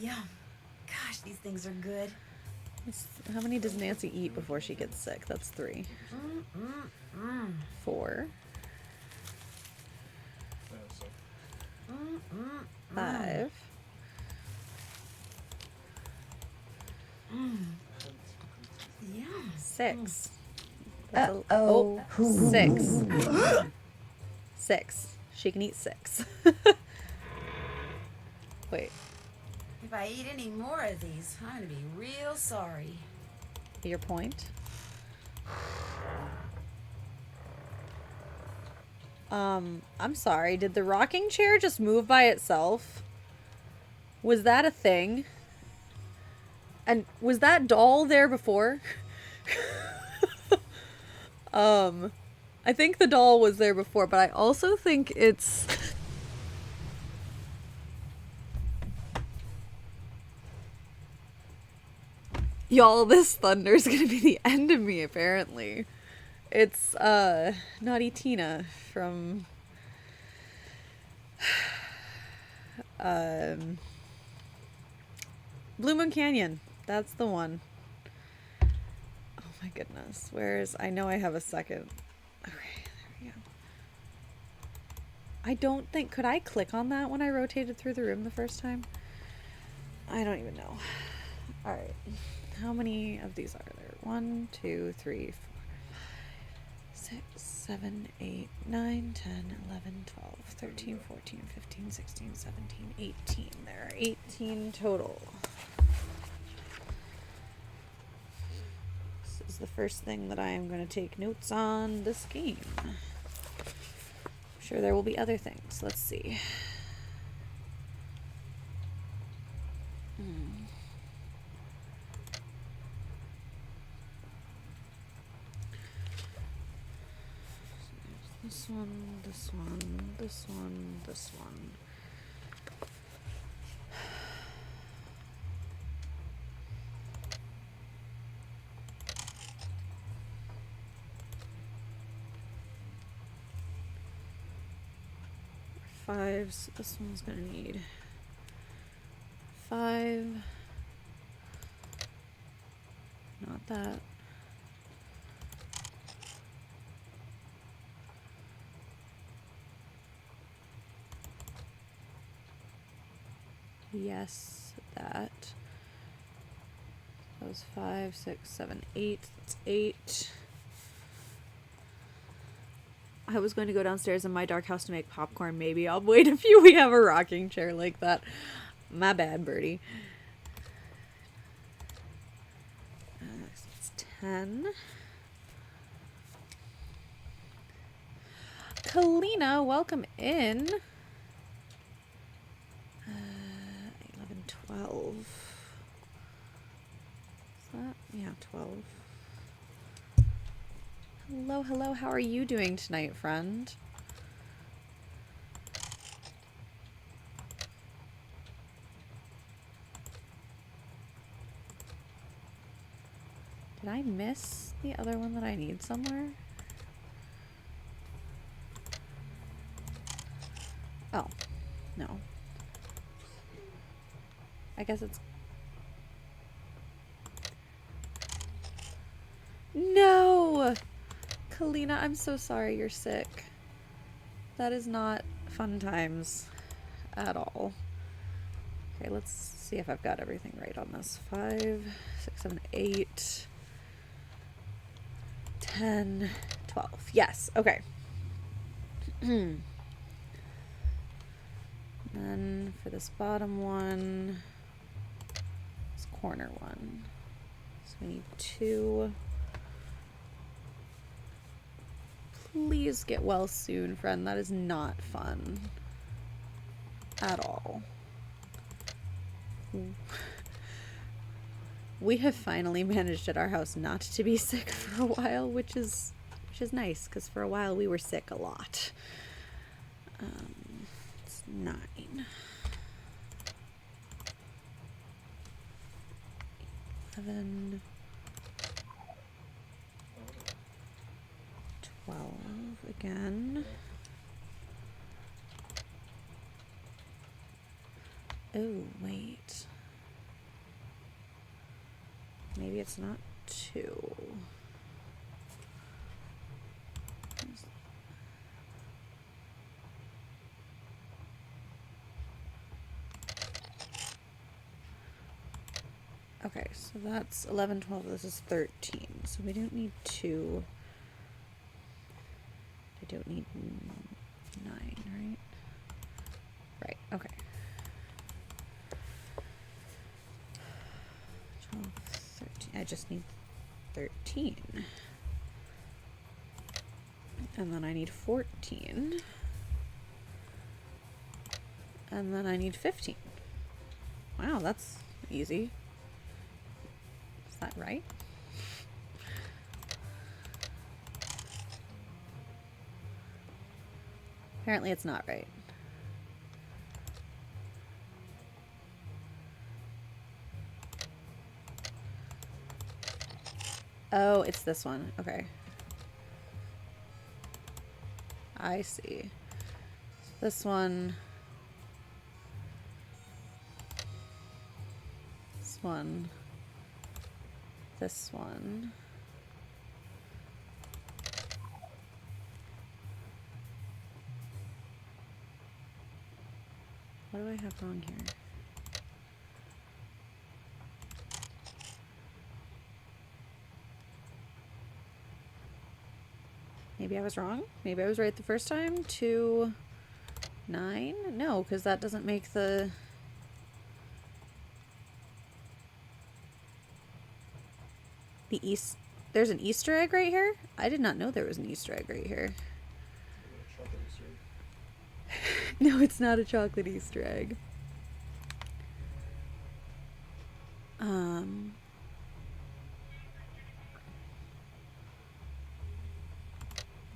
Yum. Gosh, these things are good. How many does Nancy eat before she gets sick? That's 3. 4. Yeah, so 5. Yum. 6. Oh, 6. 6. She can eat 6. Wait, If I eat any more of these, I'm gonna be real sorry. your point? I'm sorry. Did the rocking chair just move by itself? Was that a thing? And was that doll there before? I think the doll was there before, but I also think it's... Y'all, this thunder's gonna be the end of me, apparently. It's, Naughty Tina from... Blue Moon Canyon. That's the one. Oh my goodness. I know I have a second. Okay, there we go. I don't think... Could I click on that when I rotated through the room the first time? I don't even know. Alright. How many of these are there? 1, 2, 3, 4, 5, 6, 7, 8, 9, 10, 11, 12, 13, 14, 15, 16, 17, 18. There are 18 total. This is the first thing that I am going to take notes on this game. I'm sure there will be other things. Let's see. This one, this one, this one, this one. Fives. This one's gonna need 5. Not that. Yes, that. That was 5, 6, 7, 8. That's 8. I was going to go downstairs in my dark house to make popcorn. Maybe I'll wait a few. We have a rocking chair like that. My bad, birdie. So it's 10. Kalina, welcome in. 11, 12. Is that? Yeah, 12. Hello, hello. How are you doing tonight, friend? Did I miss the other one that I need somewhere? Oh, no. I guess it's... No! Kalina, I'm so sorry you're sick. That is not fun times at all. Okay, let's see if I've got everything right on this. 5, 6, 7, 8, 10, 12. Yes, okay. Then for this bottom one, this corner one. So we need 2. Please get well soon, friend. That is not fun at all. We have finally managed at our house not to be sick for a while, which is nice, because for a while we were sick a lot. It's 9. 11, 12 again. Oh, wait. Maybe it's not 2. Okay, so that's 11, 12. This is 13. So we don't need 2. I don't need 9, right? Right, okay. 12, 13. I just need 13. And then I need 14. And then I need 15. Wow, that's easy. Is that right? Apparently it's not right. Oh, it's this one. Okay. I see. This one. This one. This one. What do I have wrong here? Maybe I was wrong. Maybe I was right the first time. 2, 9? No, because that doesn't make the... There's an Easter egg right here? I did not know there was an Easter egg right here. Chocolate Easter egg. No, it's not a chocolate Easter egg.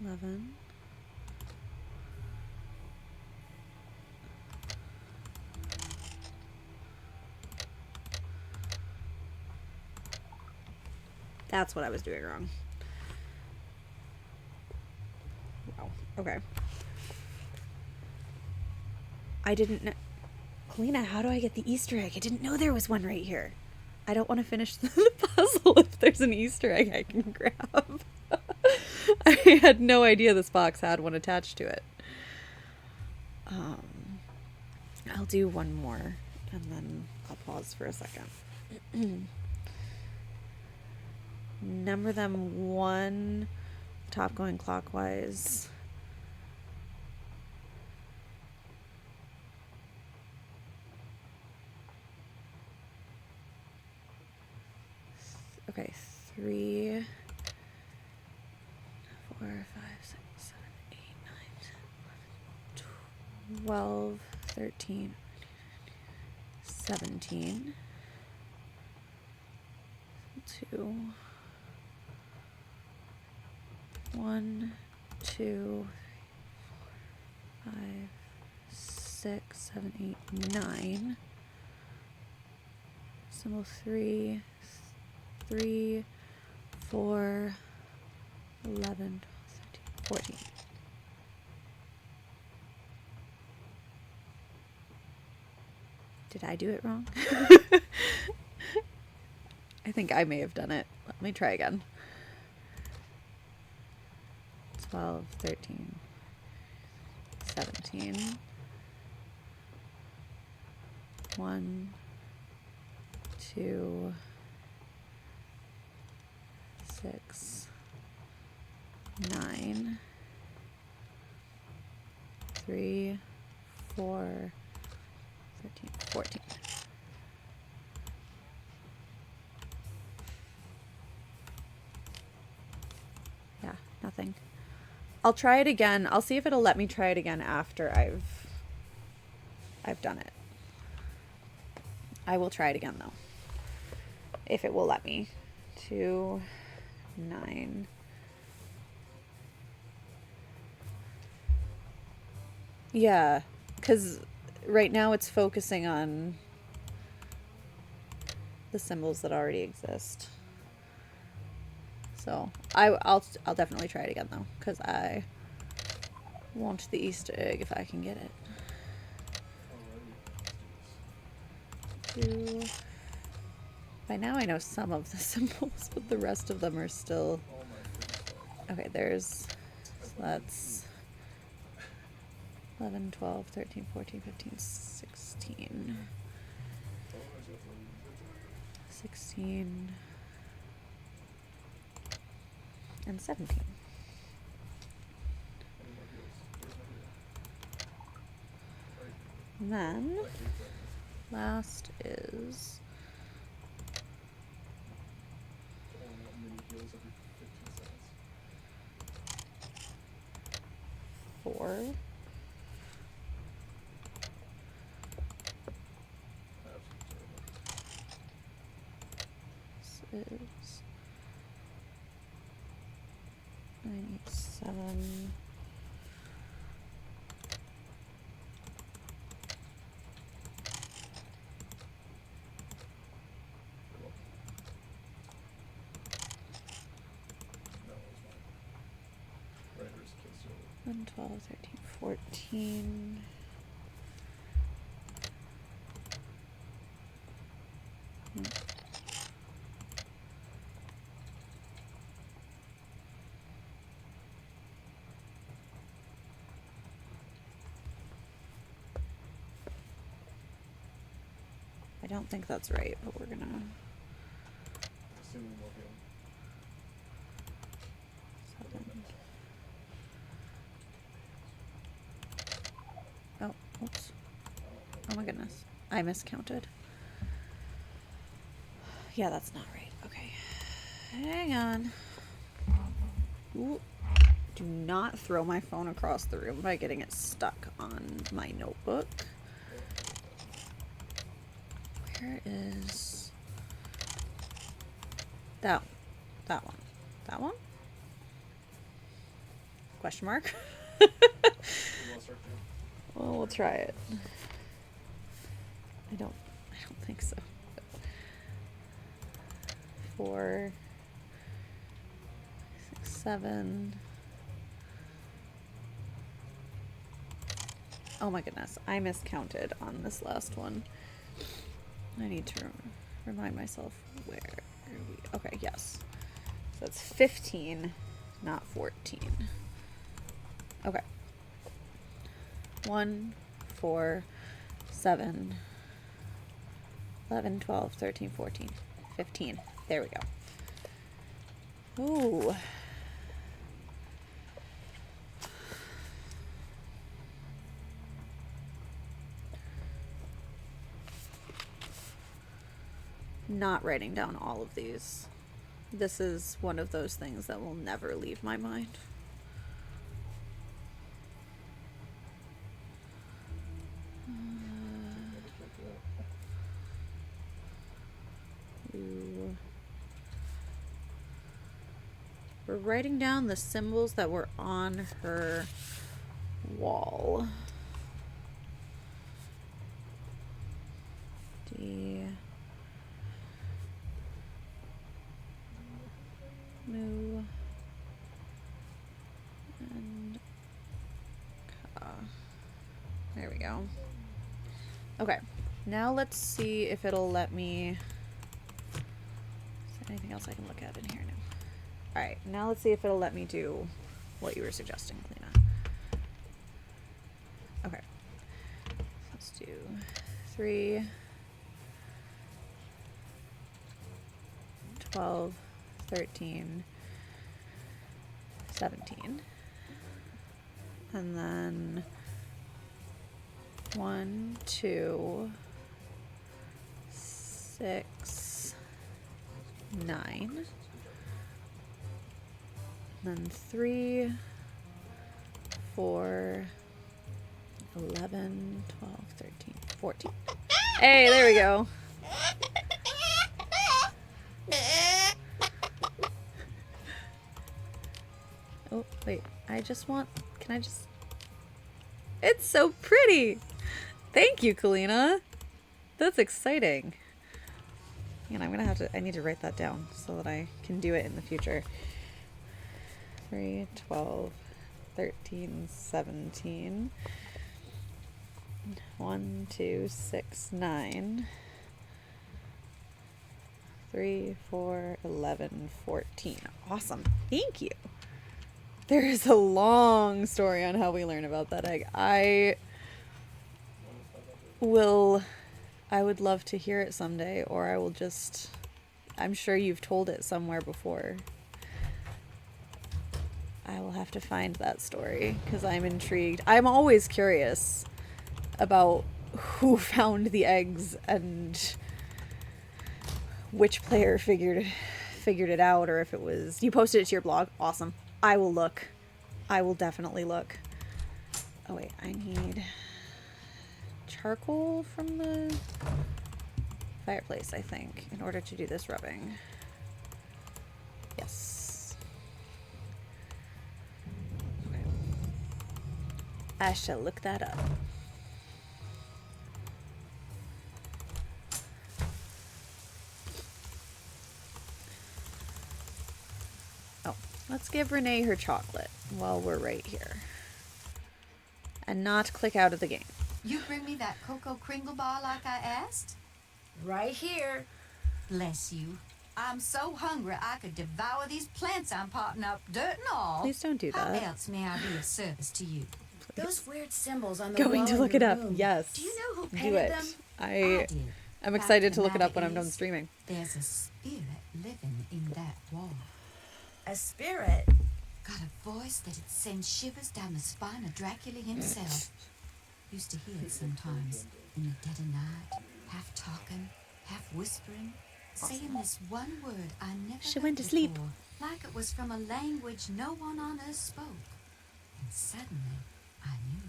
11. That's what I was doing wrong. Wow. Okay. I didn't know. Kalina, how do I get the Easter egg? I didn't know there was one right here. I don't want to finish the puzzle if there's an Easter egg I can grab. I had no idea this box had one attached to it. I'll do one more and then I'll pause for a second. Number them 1, top going clockwise. Okay, 3, 4, 5, 6, 7, 8, 9, 10, 11, 12, 13, 17, 2, 1, 2, 3, 4, 5, 6, 7, 8, 9. Symbol 3, 3, 4, 11, 12, 13, 14. Did I do it wrong? I think I may have done it. Let me try again. 12, 13, 17. 1, 2, 6, 9, 3, 4, 13, 14. Yeah, nothing. I'll try it again. I'll see if it'll let me try it again after I've done it. I will try it again though. If it will let me. 2, 9. Yeah, because right now it's focusing on the symbols that already exist. So I'll definitely try it again though, because I want the Easter egg if I can get it. Alrighty, 2. By now I know some of the symbols, but the rest of them are still... oh my goodness. Okay, there's... So that's 11, 12, 13, 14, 15, 16. 16 and 17. And then last is 4. This is 97. And 12, 13, 14. I don't think that's right, but we're gonna... Assuming we'll be 7, Oops. Oh my goodness. I miscounted. Yeah, that's not right. Okay. Hang on. Ooh. Do not throw my phone across the room by getting it stuck on my notebook. Where is that one? That one? Question mark? Well, we'll try it. I don't think so. 4, 6, 7. Oh my goodness, I miscounted on this last one. I need to remind myself where are we. Okay, yes. So it's 15, not 14. Okay. 1, 4, 7, 11, 12, 13, 14, 15. There we go. Ooh. Not writing down all of these. This is one of those things that will never leave my mind. We're writing down the symbols that were on her wall. D. Mu. And Ka. There we go. Okay. Now let's see if it'll let me... Is there anything else I can look at in here now? Alright, now let's see if it'll let me do what you were suggesting, Lena. Okay. Let's do 3, 12, 13, 17. And then 1, 2, 6, 9. Then 3, 4, 11, 12, 13, 14. Hey, there we go. Oh, wait. Can I just... It's so pretty! Thank you, Kalina. That's exciting. And I need to write that down so that I can do it in the future. 3, 12, 13, 17. 1, 2, 6, 9. 3, 4, 11, 14. Awesome. Thank you. There is a long story on how we learn about that egg. I would love to hear it someday, or I will just... I'm sure you've told it somewhere before. I will have to find that story, because I'm intrigued. I'm always curious about who found the eggs and which player figured it out, or if it was... You posted it to your blog? Awesome. I will look. I will definitely look. Oh wait, I need charcoal from the fireplace, I think, in order to do this rubbing. Yes. Okay. I shall look that up. Oh, let's give Renee her chocolate while we're right here. And not click out of the game. You bring me that cocoa kringle bar like I asked? Right here. Bless you. I'm so hungry I could devour these plants I'm potting up, dirt and all. Please don't do How that. else may I be of service to you? Those weird symbols on the Going wall to in look your it up. room. Yes. Do you know who Do painted it. them? I did. I'm Fact excited of to look it the up when I'm matter done is, streaming. There's a spirit living in that wall. A spirit? Got a voice that'd send shivers down the spine of Dracula himself. Used to hear it sometimes, in the dead of night, half talking, half whispering, saying this one word I never She heard went to sleep. before, like it was from a language no one on earth spoke. And suddenly, I knew.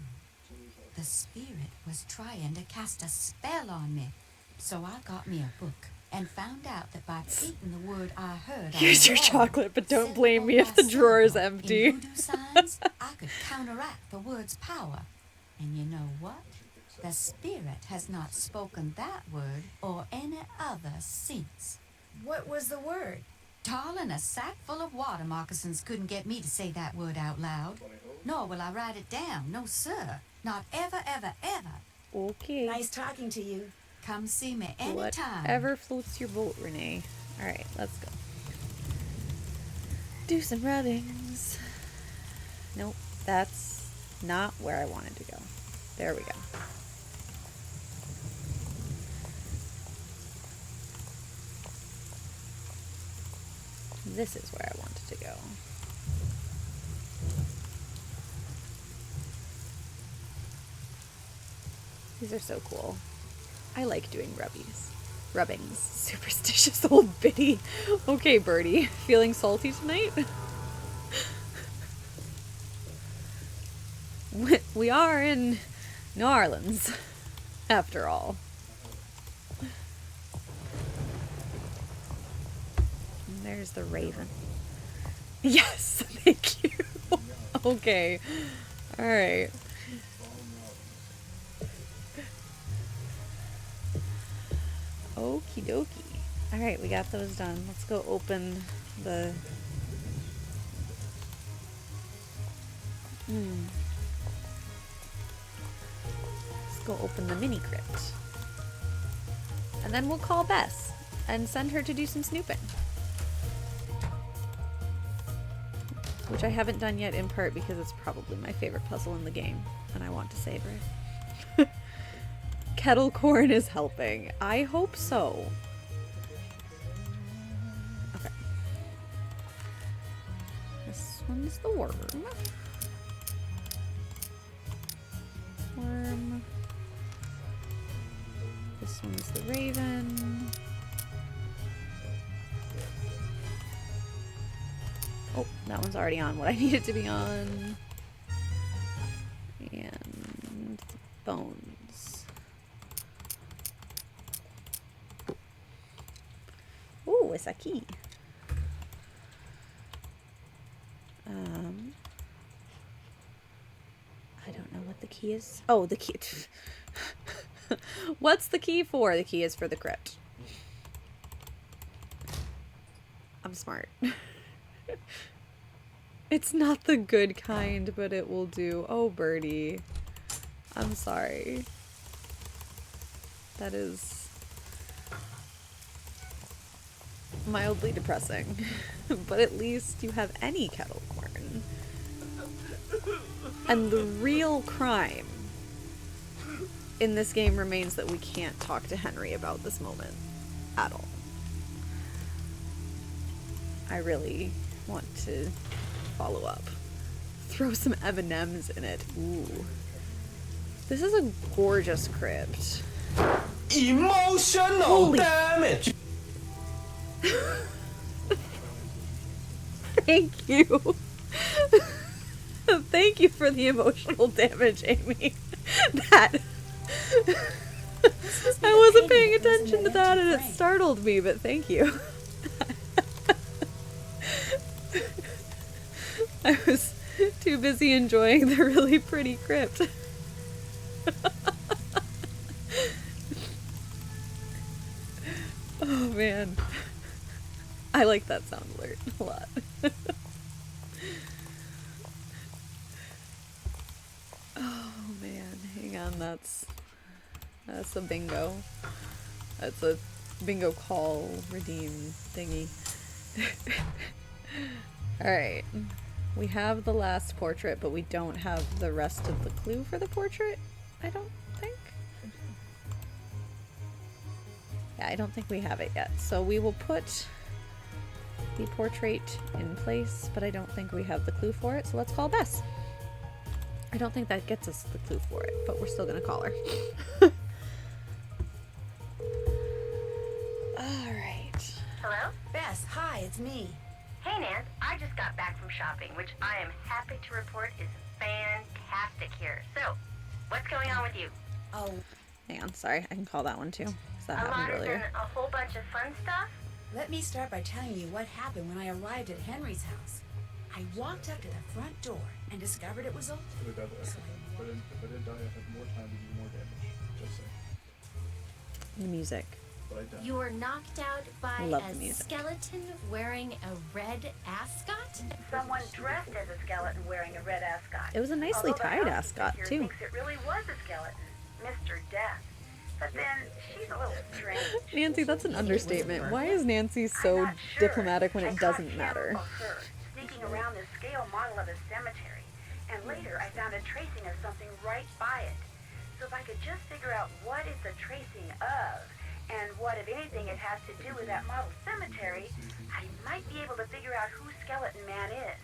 The spirit was trying to cast a spell on me. So I got me a book and found out that by repeating the word I heard Here's on the your wall, chocolate, but don't syllable blame me if by the drawer is syllable, empty. in voodoo signs, I could counteract the word's power. And you know what? The spirit has not spoken that word or any other since. What was the word? Darling, a sack full of water moccasins couldn't get me to say that word out loud. Nor will I write it down. No, sir. Not ever, ever, ever. Okay. Nice talking to you. Come see me anytime. Whatever floats your boat, Renee. Alright, let's go. Do some rubbings. Nope, that's not where I wanted to go. There we go. This is where I wanted to go. These are so cool. I like doing rubbings. Superstitious old biddy. Okay, Birdie. Feeling salty tonight? We are in New Orleans, after all. And there's the raven. Yes, thank you. Okay. Alright. Okie dokie. Alright, we got those done. Let's go open the... Let's go open the mini crypt. And then we'll call Bess and send her to do some snooping. Which I haven't done yet, in part because it's probably my favorite puzzle in the game, and I want to savor it. Kettle corn is helping. I hope so. Okay. This one's the worm. Worm. This one's the raven. Oh, that one's already on what I need it to be on. And bones. Oh, it's a key. I don't know what the key is. Oh, the key. What's the key for? The key is for the crypt. I'm smart. It's not the good kind, but it will do. Oh, Birdie. I'm sorry. That is mildly depressing. But at least you have any kettle corn. And the real crime in this game remains that we can't talk to Henry about this moment at all. I really want to follow up. Throw some M&Ms in it. Ooh. This is a gorgeous crypt. Emotional Holy damage. Thank you. Thank you for the emotional damage, Amy. That I wasn't paying attention to that and it startled me, but thank you. I was too busy enjoying the really pretty crypt. Oh man. I like that sound alert a lot. Oh man, hang on, that's a bingo. That's a bingo call redeem thingy. Alright. We have the last portrait, but we don't have the rest of the clue for the portrait, I don't think. Yeah, I don't think we have it yet. So we will put the portrait in place, but I don't think we have the clue for it, so let's call Bess. I don't think that gets us the clue for it, but we're still gonna call her. Alright. Hello? Bess, hi, it's me. Hey, Nance. I just got back from shopping, which I am happy to report is fantastic here. So, what's going on with you? Oh, Hang on, sorry, I can call that one too. 'Cause that A lot happened as in earlier. a whole bunch of fun stuff? let me start by telling you what happened when I arrived at Henry's house. I walked up to the front door and discovered it was open. If I died, if I didn't die, I had more time to do more damage. Just saying. The music. But I died. You were knocked out by Love a the music. skeleton wearing a red ascot? Someone dressed as a skeleton wearing a red ascot. It was a nicely Although the tied housekeeper ascot here too. thinks it really was a skeleton, Mr. Death. But then she's a little strange. Nancy, that's an understatement. Why is Nancy so I'm not sure. diplomatic when I it caught doesn't him matter? or her sneaking around the scale model of a cemetery, and later I found a tracing of something right by it. So if I could just figure out what it's a tracing of, and what, if anything, it has to do with that model cemetery, I might be able to figure out who Skeleton Man is.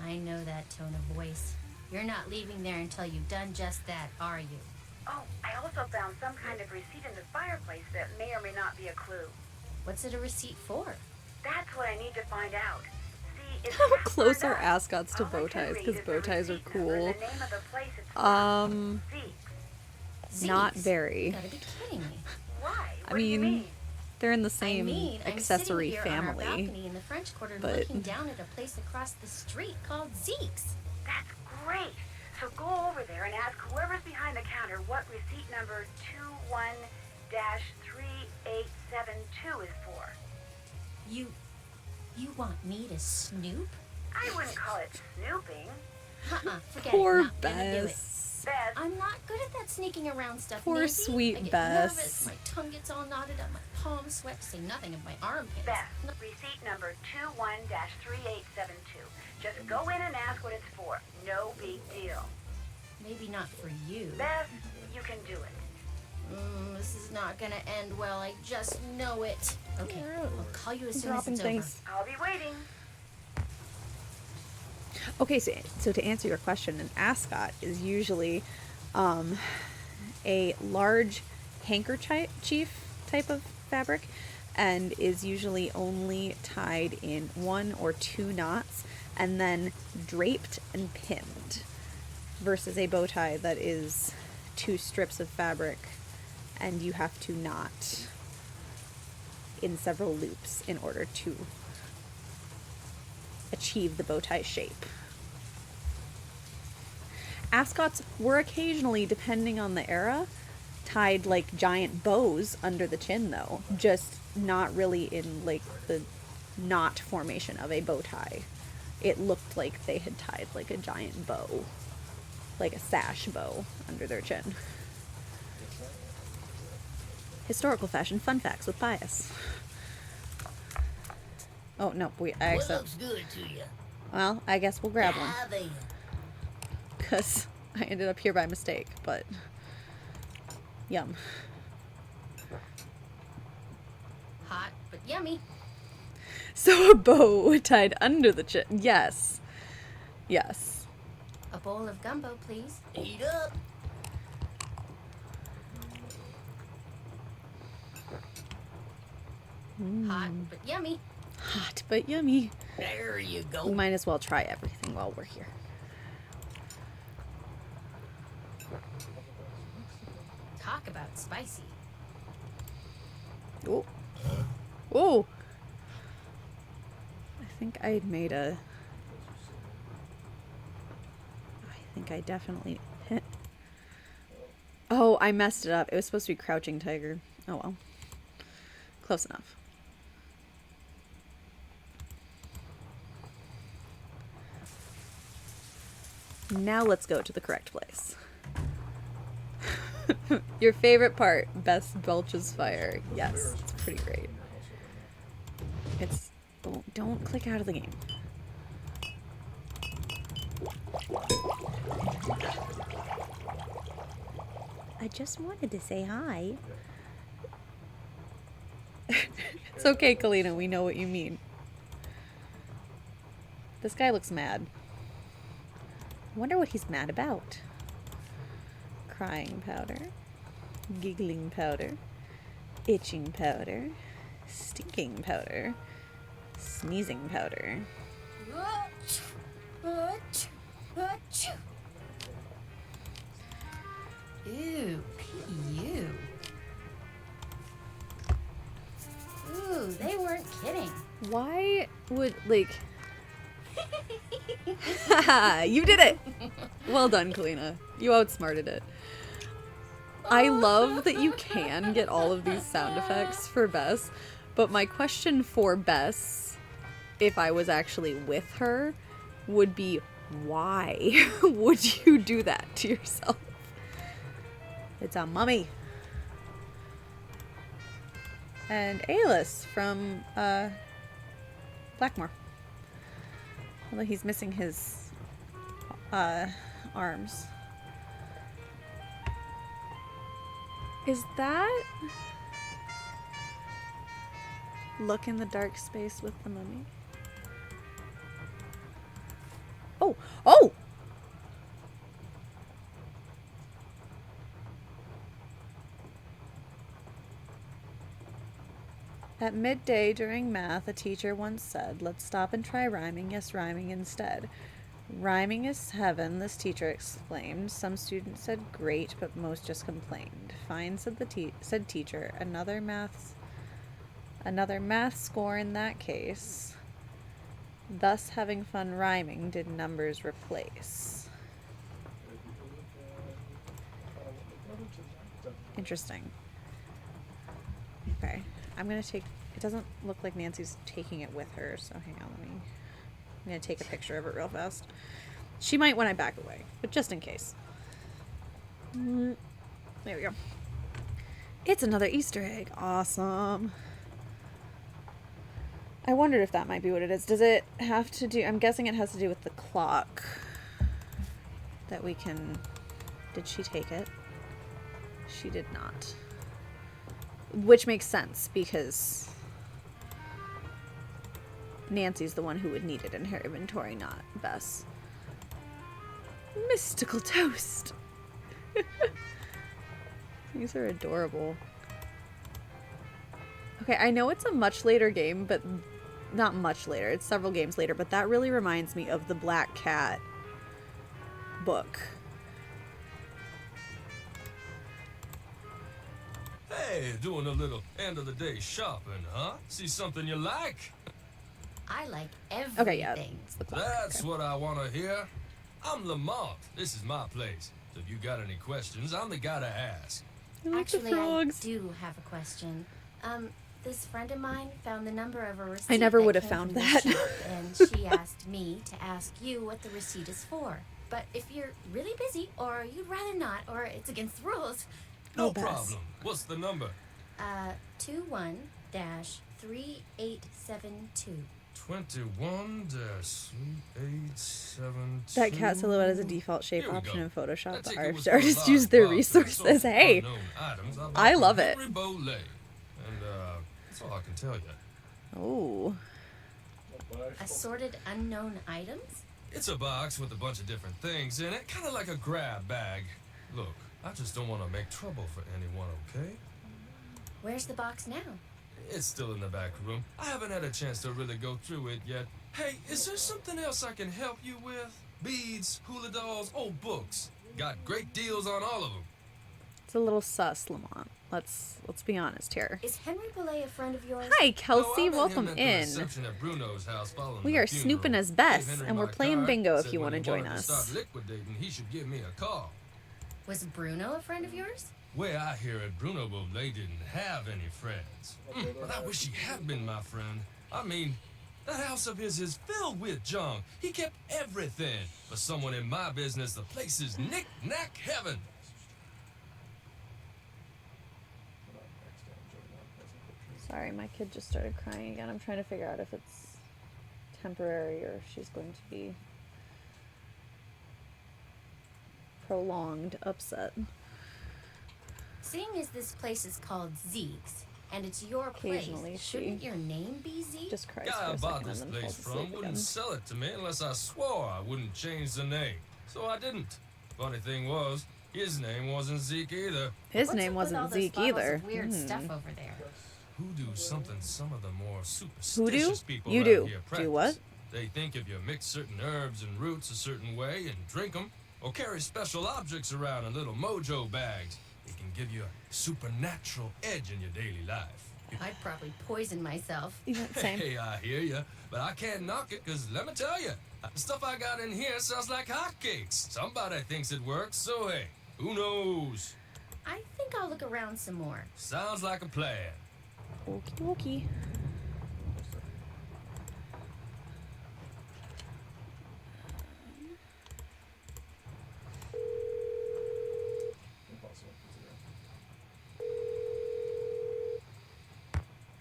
I know that tone of voice. You're not leaving there until you've done just that, are you? Oh, I also found some kind of receipt in the fireplace that may or may not be a clue. What's it a receipt for? That's what I need to find out. See, it's How not close burned are up. ascots to All I bow can ties? read Because is bow the ties are receipt number and cool. the name of the place it's from. Zeke's. Not Zeke's? very. You gotta be kidding me. Why? I What do you mean, mean? they're in the I same mean, accessory I'm sitting here on our family. balcony in the French Quarter but- looking down at a place across the street called Zeke's. That's great. So go over there and ask whoever's behind the counter what receipt number 21-3872 is for. You want me to snoop? I wouldn't call it snooping. Forget Poor it. Not gonna do it. Bess. Beth, I'm not good at that sneaking around stuff. Poor Nancy. sweet I get Bess. nervous, my tongue gets all knotted up, my palms sweat, to say nothing of my armpits. Beth, receipt number 21-3872. Just go in and ask what it's for. No big deal. Maybe not for you. Beth, you can do it. This is not gonna end well. I just know it. Okay, I'll call you as soon as Dropping it's things. I'll be waiting. Okay, so to answer your question, an ascot is usually a large handkerchief type of fabric and is usually only tied in 1 or 2 knots and then draped and pinned versus a bow tie that is 2 strips of fabric and you have to knot in several loops in order to achieve the bow tie shape. Ascots were occasionally, depending on the era, tied like giant bows under the chin though, just not really in like the knot formation of a bow tie. It looked like they had tied like a giant bow, like a sash bow under their chin. Historical fashion fun facts with Pious. Oh no, I What accidentally. looks good to you? Well, I guess we'll grab one. Dive in. Because I ended up here by mistake, but yum. Hot, but yummy. So a bow tied under the chin. Yes. Yes. A bowl of gumbo, please. Eat up. Hot, but yummy. Hot but yummy. There you We go. might as well try everything while we're here. Talk about spicy. Oh. Oh. I think I made a... I think I definitely hit... Oh, I messed it up. It was supposed to be Crouching Tiger. Oh well. Close enough. Now let's go to the correct place. Your favorite part, Best belches fire. Yes, it's pretty great. It's don't click out of the game. I just wanted to say hi. It's okay, Kalina, we know what you mean. This guy looks mad. I wonder what he's mad about. Crying powder. Giggling powder. Itching powder. Stinking powder. Sneezing powder. Ooh, P.U. Ooh, they weren't kidding. Why would, like... Haha, you did it! Well done, Kalina. You outsmarted it. I love that you can get all of these sound effects for Bess, but my question for Bess, if I was actually with her, would be, why would you do that to yourself? It's a mummy. And Alis from Blackmore. Although he's missing his arms. Is that look in the dark space with the mummy? Oh! Oh! At midday during math, a teacher once said, "Let's stop and try rhyming. Yes, rhyming instead." "Rhyming is heaven," this teacher exclaimed. Some students said great, but most just complained. "Fine," said the said teacher. Another math score in that case. Thus having fun rhyming did numbers replace. Interesting. Okay. I'm gonna take, it doesn't look like Nancy's taking it with her, so hang on, I'm gonna take a picture of it real fast. She might when I back away, but just in case. There we go. It's another Easter egg. Awesome. I wondered if that might be what it is. Does it have to do, I'm guessing it has to do with the clock that we can, did she take it? She did not. Which makes sense, because Nancy's the one who would need it in her inventory, not Bess. Mystical toast! These are adorable. Okay, I know it's a much later game, but not much later. It's several games later, but that really reminds me of the Black Cat book. Hey, doing a little end of the day shopping, huh? See something you like? I like everything. Okay, yeah. It's the clock. That's Okay. what I want to hear. I'm Lamont. This is my place. So if you got any questions, I'm the guy to ask. I like the Actually, frogs. I do have a question. This friend of mine found the number of a receipt. I never that would have came found from the that. shop, and she asked me to ask you what the receipt is for. But if you're really busy, or you'd rather not, or it's against the rules, No Bess. problem. What's the number? 21-3872. 21-3872. That cat silhouette is a default shape Here we option go. in Photoshop. That The ticket was artists for a use large their box of resources. sold Hey, unknown items bought I from love it. Henry Bolay. And that's all I can tell you. Oh. Assorted unknown items? It's a box with a bunch of different things in it, kind of like a grab bag. Look, I just don't want to make trouble for anyone, okay? Where's the box now? It's still in the back room. I haven't had a chance to really go through it yet. Hey, is there something else I can help you with? Beads, hula dolls, old books. Got great deals on all of them. It's a little sus, Lamont. Let's be honest here. Is Henry Bolay a friend of yours? Hi, No, Kelsey. I met Welcome him at the in. reception at Bruno's house following We the are funeral. snooping as Gave Bess, Henry and we're my playing card, bingo if said you when want to he join wanted to us. start liquidating, he should give me a call. Was Bruno a friend of yours? Way I hear it, Bruno Bolay didn't have any friends. But I wish he had been my friend. I mean, that house of his is filled with junk. He kept everything. For someone in my business, the place is knick-knack heaven. Sorry, my kid just started crying again. I'm trying to figure out if it's temporary or if she's going to be prolonged upset. Seeing as this place is called Zeke's, and it's your place, Occasionally shouldn't she your name be Zeke? Just cries Guy for I a bought second this and then place falls from asleep wouldn't again. sell it to me unless I swore I wouldn't change the name. so I didn't. Funny thing was, his name wasn't Zeke either. His What's name up with all wasn't those Zeke bottles either. of weird stuff over there? Hoodoo something some of the more Hoodoo? superstitious people You around do. here Do practice. what? They think if you mix certain herbs and roots a certain way and drink them, or carry special objects around in little mojo bags, it can give you a supernatural edge in your daily life. I'd probably poison myself. Yeah, same. Hey, I hear you, but I can't knock it, because let me tell you, the stuff I got in here sounds like hotcakes. Somebody thinks it works, so hey, who knows? I think I'll look around some more. Sounds like a plan. Okie dokie. Impossible.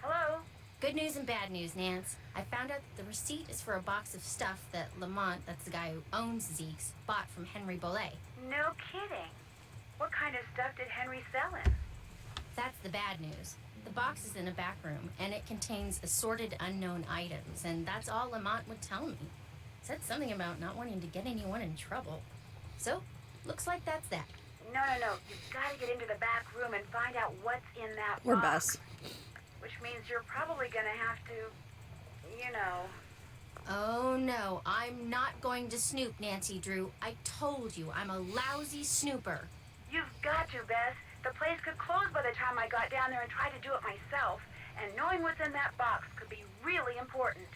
Hello? Good news and bad news, Nance. I found out that the receipt is for a box of stuff that Lamont, that's the guy who owns Zeke's, bought from Henry Bollet. No kidding. What kind of stuff did Henry sell him? That's the bad news. The box is in a back room, and it contains assorted unknown items, and that's all Lamont would tell me. Said something about not wanting to get anyone in trouble. So, looks like that's that. No. You've got to get into the back room and find out what's in that Or box. Bess. Which means you're probably going to have to, you know... Oh no, I'm not going to snoop, Nancy Drew. I told you, I'm a lousy snooper. You've got to, Bess. The place could close by the time I got down there and tried to do it myself. And knowing what's in that box could be really important.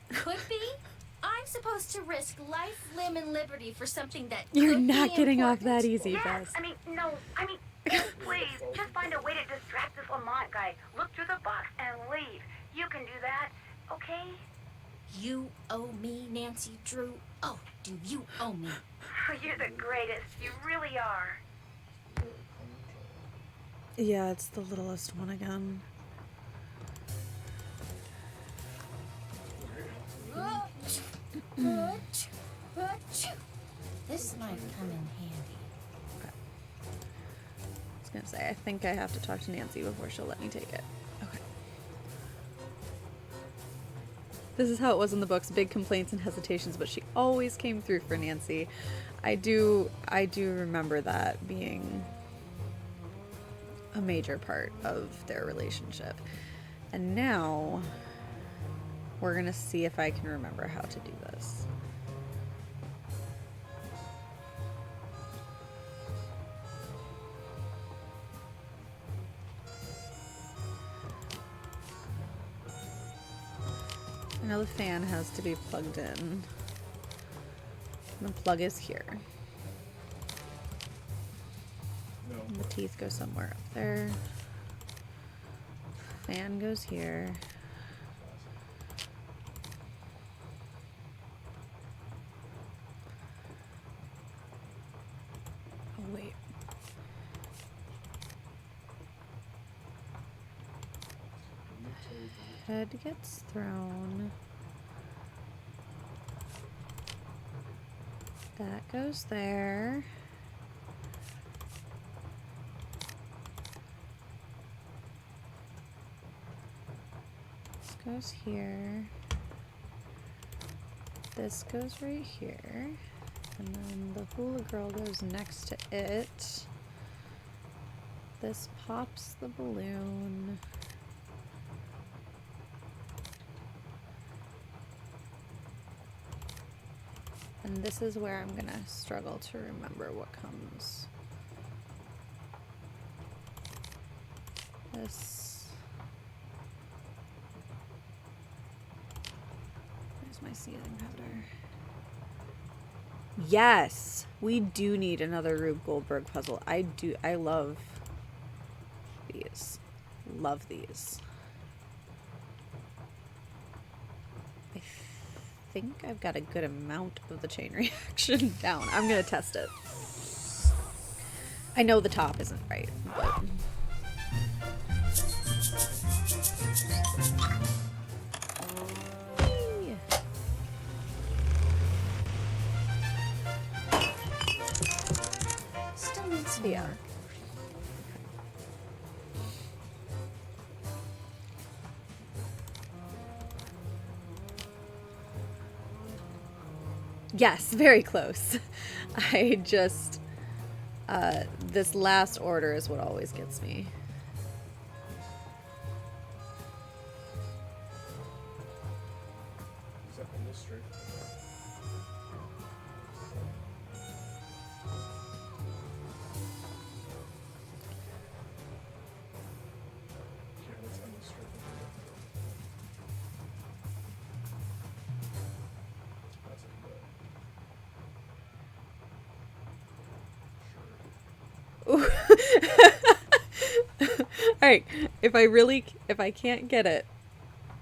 Could be? I'm supposed to risk life, limb, and liberty for something that You're could not be getting off important. that easy, Yes, Bess. Please, just find a way to distract this Lamont guy. Look through the box and leave. You can do that, okay? You owe me, Nancy Drew. Oh, do you owe me? You're the greatest. You really are. Yeah, it's the littlest one again. This might come in handy. I was gonna say, I think I have to talk to Nancy before she'll let me take it. Okay. This is how it was in the books, big complaints and hesitations, but she always came through for Nancy. I do remember that being a major part of their relationship. And now we're gonna see if I can remember how to do this. I know the fan has to be plugged in. The plug is here. No. And the teeth go somewhere up there. Fan goes here. Oh, wait. Head gets thrown. That goes there. This goes here. This goes right here. And then the hula girl goes next to it. This pops the balloon. And this is where I'm gonna struggle to remember what comes. This. Where's my ceiling powder? Yes! We do need another Rube Goldberg puzzle. I love these. Love these. I think I've got a good amount of the chain reaction down. I'm gonna test it. I know the top isn't right, but... Still need some Yeah. work. Yes, very close. I just... this last order is what always gets me. Is that on this straight? Okay, let's end this straight. That's it, but... Alright, if I can't get it,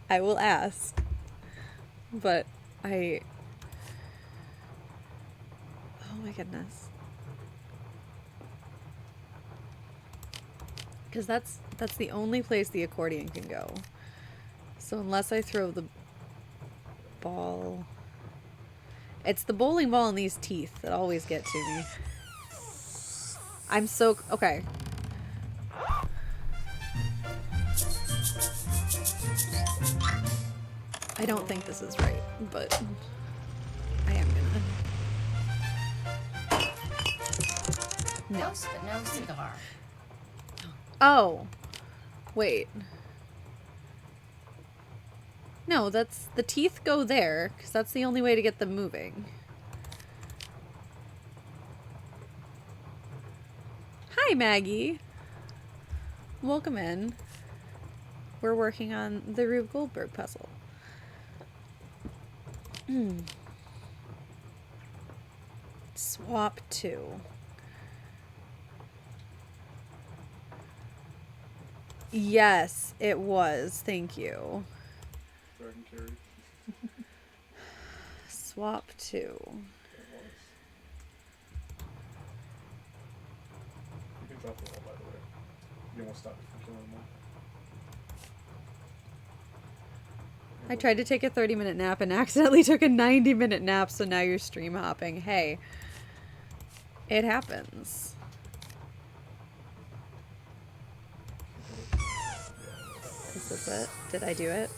I will ask. But oh my goodness. Because that's the only place the accordion can go. So unless I throw the ball... It's the bowling ball and these teeth that always get to me. I'm so... Okay. I don't think this is right, but I am gonna... No. Close, but no cigar. Oh. Wait. No, that's... The teeth go there, because that's the only way to get them moving. Hi, Maggie. Welcome in. We're working on the Rube Goldberg puzzle. Swap 2. Yes, it was. Thank you. Dragon carry. Swap 2. You can drop the wall, by the way. You won't stop me from killing them all. I tried to take a 30-minute nap and accidentally took a 90-minute nap, so now you're stream hopping. Hey. It happens. Is this it? Did I do it?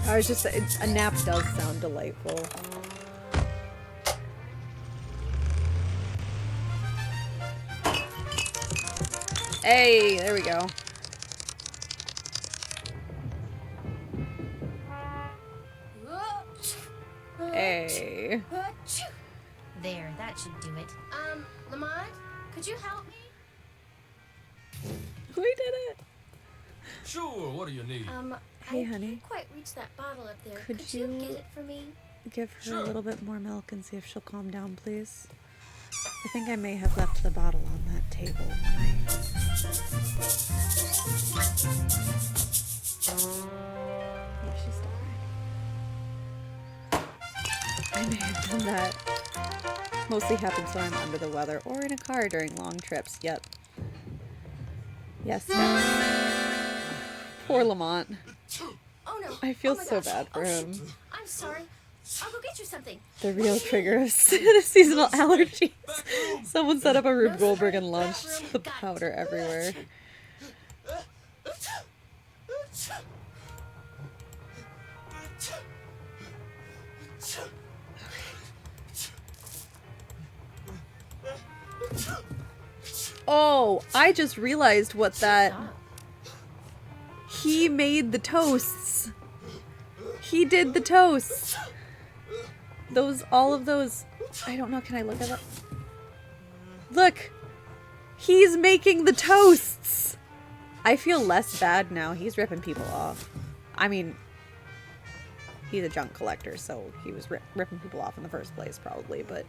I was just... a nap does sound delightful. Hey, there we go. Hey. There, that should do it. Lamont, could you help me? We did it. Sure, what do you need? Hey, I honey. can't quite reach that bottle up there. Could Could you you- get it for me? Give her Sure. a little bit more milk and see if she'll calm down, please. I think I may have left the bottle on that table when Yeah, she's still crying. I may have done that. Mostly happens when I'm under the weather or in a car during long trips. Yep. Yes, yes. Poor Lamont. Oh no. I feel Oh my so gosh. bad for him. Shoot. I'm sorry. I'll go get you something. The real trigger of seasonal allergies. Someone set up a Rube Goldberg and launched the powder everywhere. Oh, I just realized what that... He made the toasts. He did the toasts. All of those... I don't know, can I look at it? Look! He's making the toasts! I feel less bad now. He's ripping people off. I mean, he's a junk collector, so he was ripping people off in the first place, probably, but...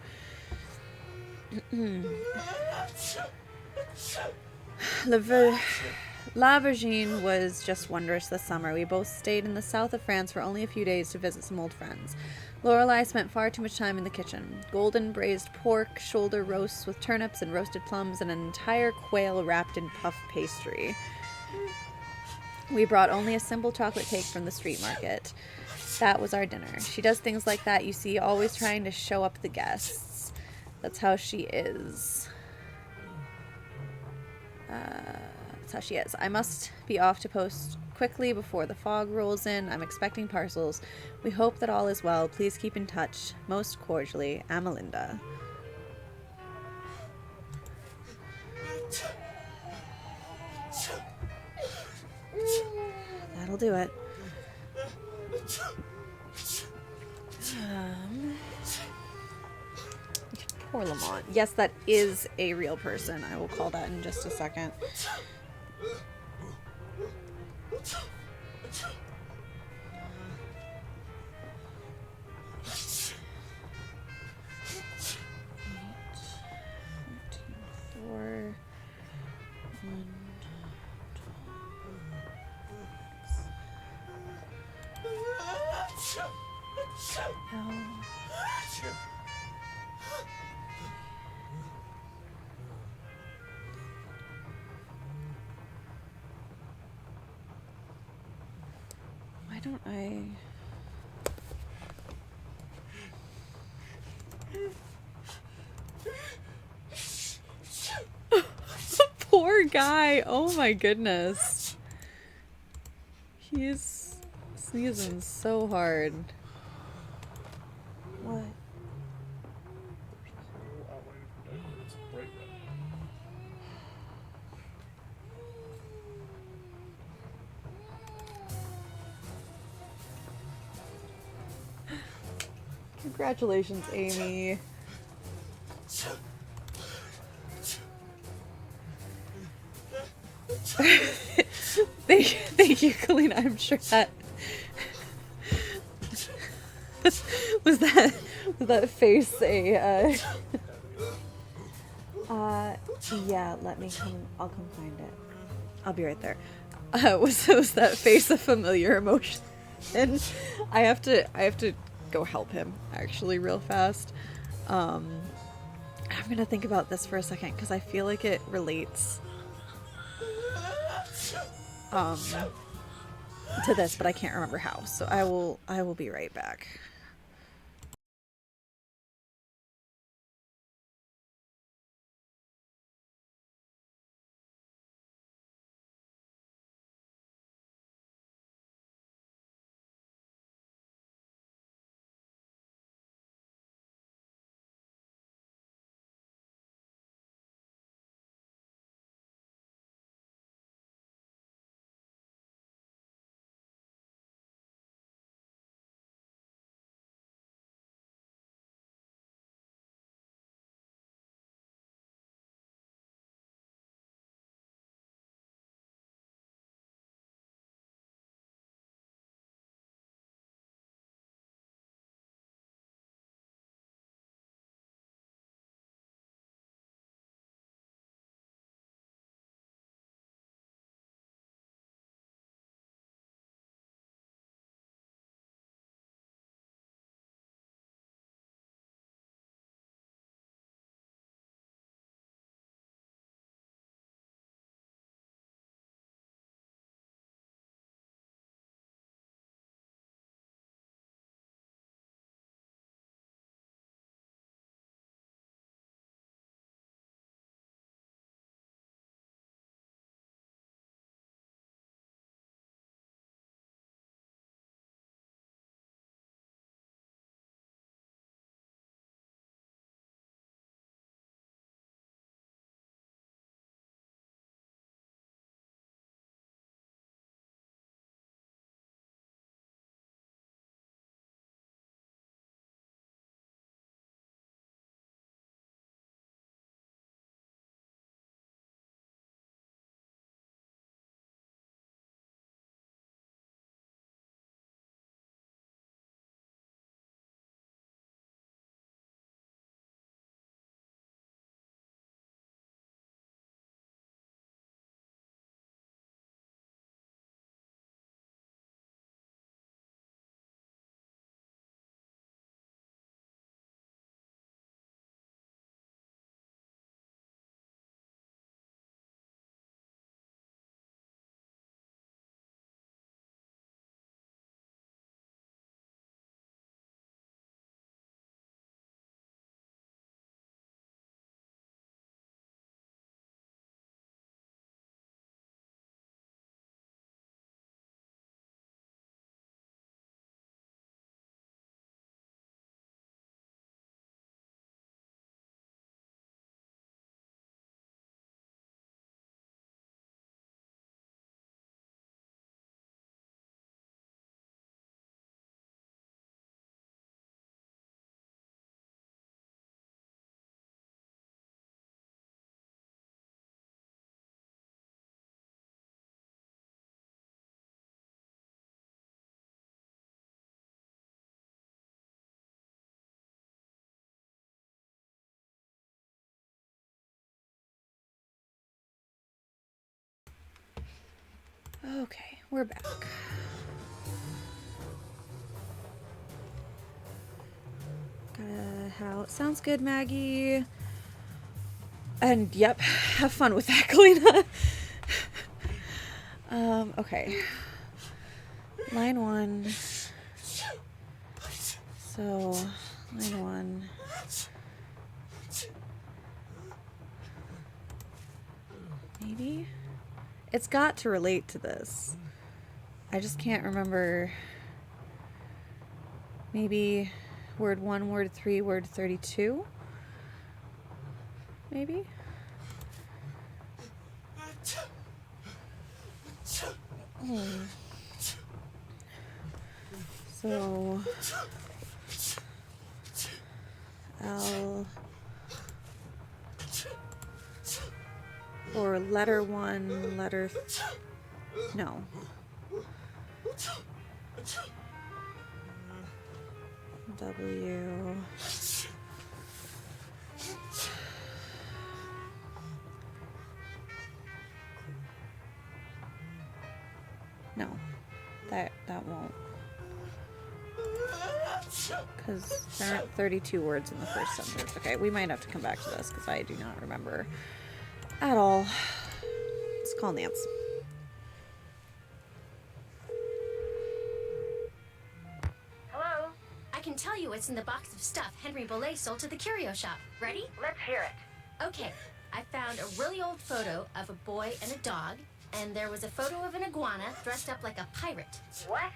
La Virgin was just wondrous this summer. We both stayed in the south of France for only a few days to visit some old friends. Lorelei spent far too much time in the kitchen. Golden braised pork, shoulder roasts with turnips and roasted plums, and an entire quail wrapped in puff pastry. We brought only a simple chocolate cake from the street market. That was our dinner. She does things like that, you see, always trying to show up the guests. That's how she is. That's how she is. I must be off to post quickly before the fog rolls in. I'm expecting parcels. We hope that all is well. Please keep in touch. Most cordially, Amalinda. That'll do it. Poor Lamont. Yes, that is a real person. I will call that in just a second. Four, one, why don't I... Poor guy. Oh my goodness. He's sneezing so hard. What? It's bright red. Congratulations, Amy. Thank you, Kalina. I'm sure that was that face a yeah, let me come. I'll come find it. I'll be right there. Was that face a familiar emotion? And I have to go help him actually real fast. I'm gonna think about this for a second because I feel like it relates to this, but I can't remember how. So I will be right back. Okay, we're back. How sounds good, Maggie. And yep, have fun with that, Kalina. Okay. Line 1. So, line 1. Maybe? It's got to relate to this. I just can't remember. Maybe word 1, word 3, word 32? Maybe? So L or letter 1, letter no. W. No, that won't. Because there aren't 32 words in the first sentence. Okay, we might have to come back to this because I do not remember at all. Let's call Nance. Hello? I can tell you what's in the box of stuff Henry Bolet sold to the curio shop. Ready? Let's hear it. Okay, I found a really old photo of a boy and a dog, and there was a photo of an iguana dressed up like a pirate. What?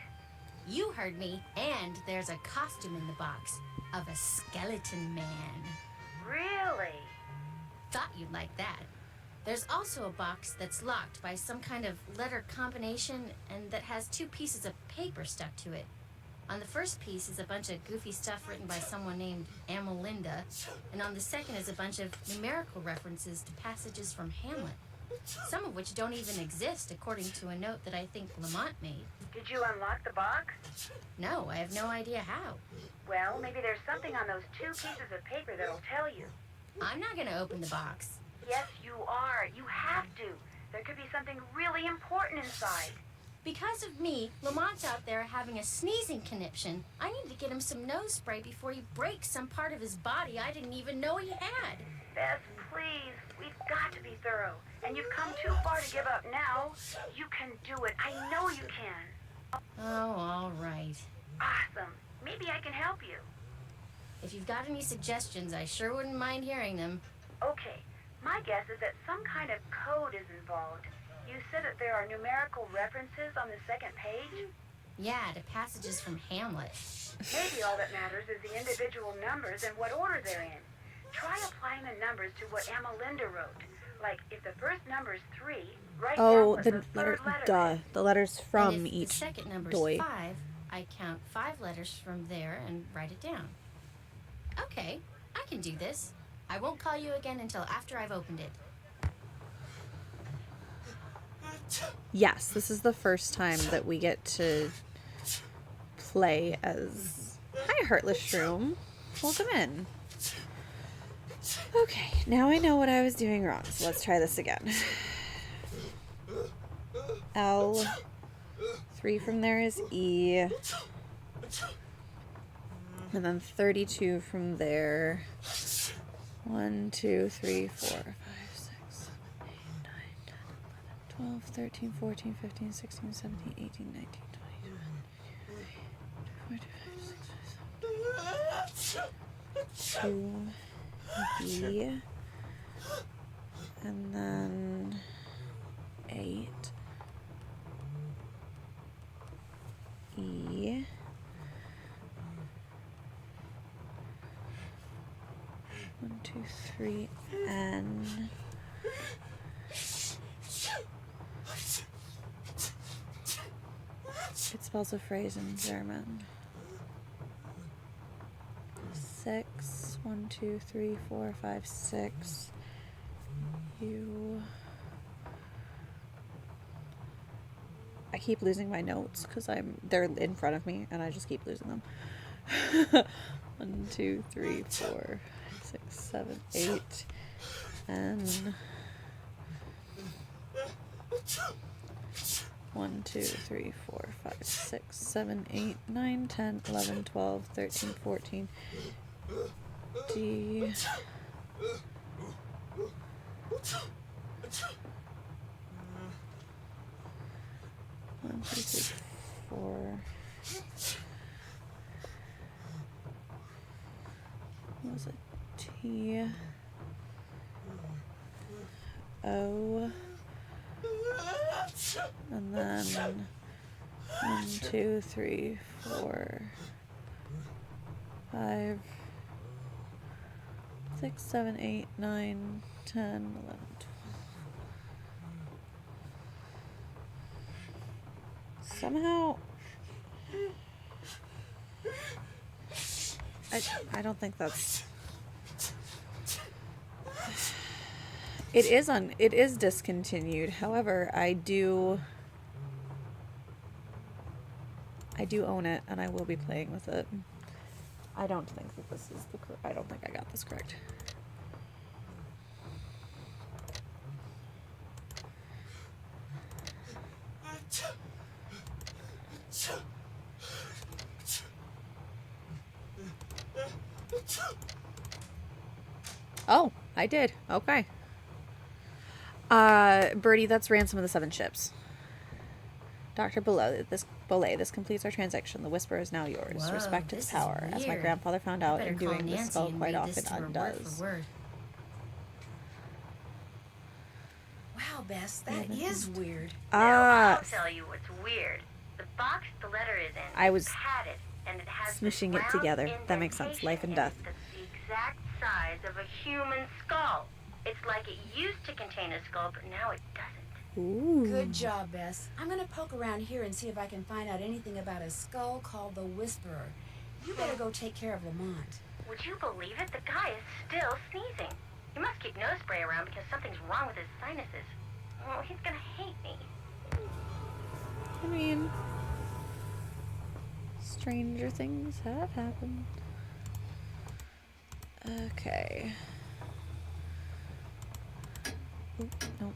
You heard me, and there's a costume in the box of a skeleton man. Really? Thought you'd like that. There's also a box that's locked by some kind of letter combination and that has 2 pieces of paper stuck to it. On the first piece is a bunch of goofy stuff written by someone named Amelinda, and on the second is a bunch of numerical references to passages from Hamlet, some of which don't even exist according to a note that I think Lamont made. Did you unlock the box? No, I have no idea how. Well, maybe there's something on those 2 pieces of paper that'll tell you. I'm not going to open the box. Yes, you are. You have to. There could be something really important inside. Because of me, Lamont's out there having a sneezing conniption. I need to get him some nose spray before he breaks some part of his body I didn't even know he had. Bess, please. We've got to be thorough. And you've come too far to give up now. You can do it. I know you can. Oh, all right. Awesome. Maybe I can help you. If you've got any suggestions, I sure wouldn't mind hearing them. Okay. My guess is that some kind of code is involved. You said that there are numerical references on the second page? Yeah, to passages from Hamlet. Maybe all that matters is the individual numbers and what order they're in. Try applying the numbers to what Amelinda wrote. Like, if the first number is 3, write down Oh, what the third letter duh. is. The letters from and if each the second number's doy. 5, I count 5 letters from there and write it down. Okay, I can do this. I won't call you again until after I've opened it. Yes, this is the first time that we get to play as... Hi, Heartless Shroom. Welcome in. Okay, now I know what I was doing wrong, so let's try this again. L. 3 from there is E. And then 32 from there. 1, 2, 3, 4, 5, 6, 7, 8, 9, 10, 11, 12, 13, 14, 15, 16, 17, 18, 19, 20, 21, 2, B, and then 8, E, 1, 2, 3, N. It spells a phrase in German. 6, 1, 2, 3, 4, 5, 6. U. I keep losing my notes because they're in front of me and I just keep losing them. 1, 2, 3, 4, 6, 7, 8, and 1, 2, 3, 4, 5, 6, 7, 8, 9, 10, 11, 12, 13, 14. D. 1, 2, 3, 4. What was it? T. O. And then 1, 2, 3, 4, 5, 6, 7, 8, 9, 10, 11, 12. Somehow, I don't think that's. It is discontinued. However, I do own it, and I will be playing with it. I don't think that this is I don't think I got this correct. Oh, I did. Okay. Birdie, that's Ransom of the Seven Ships. Dr. Belay, this completes our transaction. The Whisper is now yours. Whoa, Respect its this is power, as my weird. grandfather found You out better in call doing this Nancy spell and quite read this often to her word undoes. for word. Wow, Bess, that is weird. Now, I'll tell you what's weird. The box the letter is in I was is padded, and it has smooshing this it together. round That makes sense. Life and indentation death. in it that's the exact size of a human skull. It's like it used to contain a skull, but now it doesn't. Ooh. Good job, Bess. I'm gonna poke around here and see if I can find out anything about a skull called the Whisperer. You better go take care of Lamont. Would you believe it? The guy is still sneezing. He must keep nose spray around because something's wrong with his sinuses. Oh, he's gonna hate me. I mean, stranger things have happened. Okay. Oop, nope.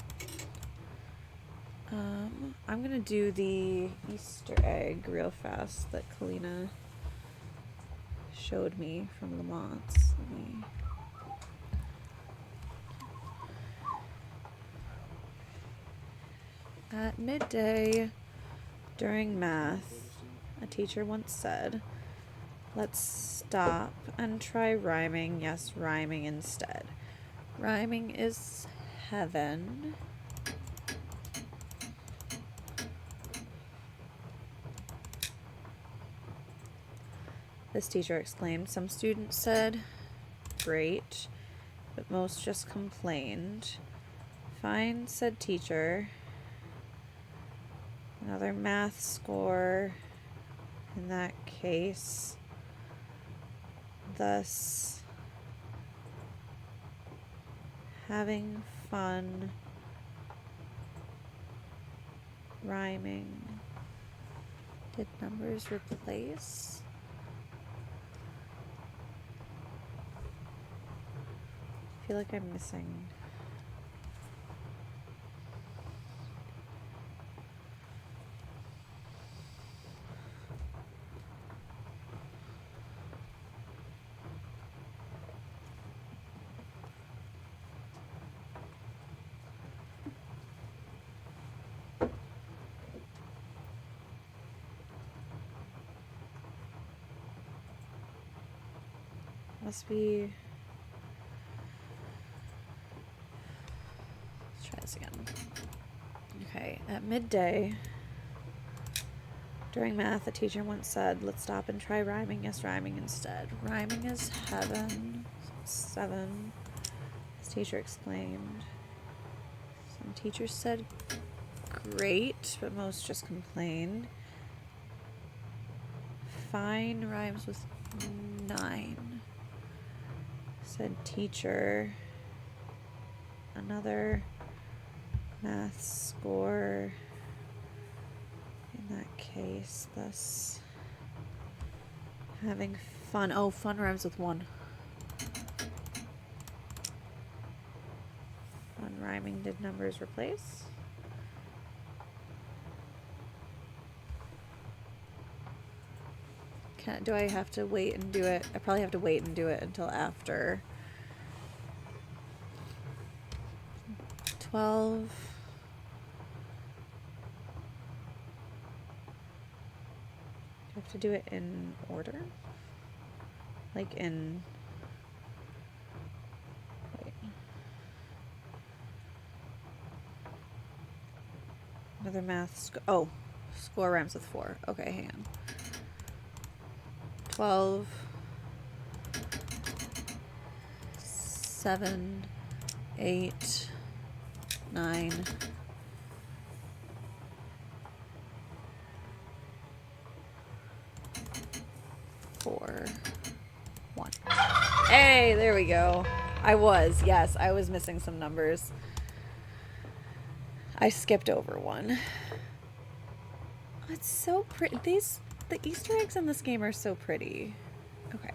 I'm gonna do the Easter egg real fast that Kalina showed me from Lamont's. Let me. At midday, during math, a teacher once said, "Let's stop and try rhyming. Yes, rhyming instead. Rhyming is heaven." This teacher exclaimed. Some students said, "Great," but most just complained. "Fine," said teacher. Another math score in that case. Thus, having fun rhyming. Did numbers replace? I feel like I'm missing. Must be. Let's try this again. Okay, at midday, during math, a teacher once said, "Let's stop and try rhyming. Yes, rhyming instead. Rhyming is heaven." 7. This teacher exclaimed. Some teachers said, "Great," but most just complained. Fine rhymes with 9. Said teacher. Another math score in that case. Thus, having fun. Oh, fun rhymes with 1. Fun rhyming. Did numbers replace? Do I have to wait and do it? I probably have to wait and do it until after 12. Do I have to do it in order? Like in... Wait. Another math... Oh, score rhymes with 4. Okay, hang on. 12, 7, 8, 9, 4, 1. Hey, there we go. I was missing some numbers. I skipped over one. It's so pretty. The Easter eggs in this game are so pretty. Okay.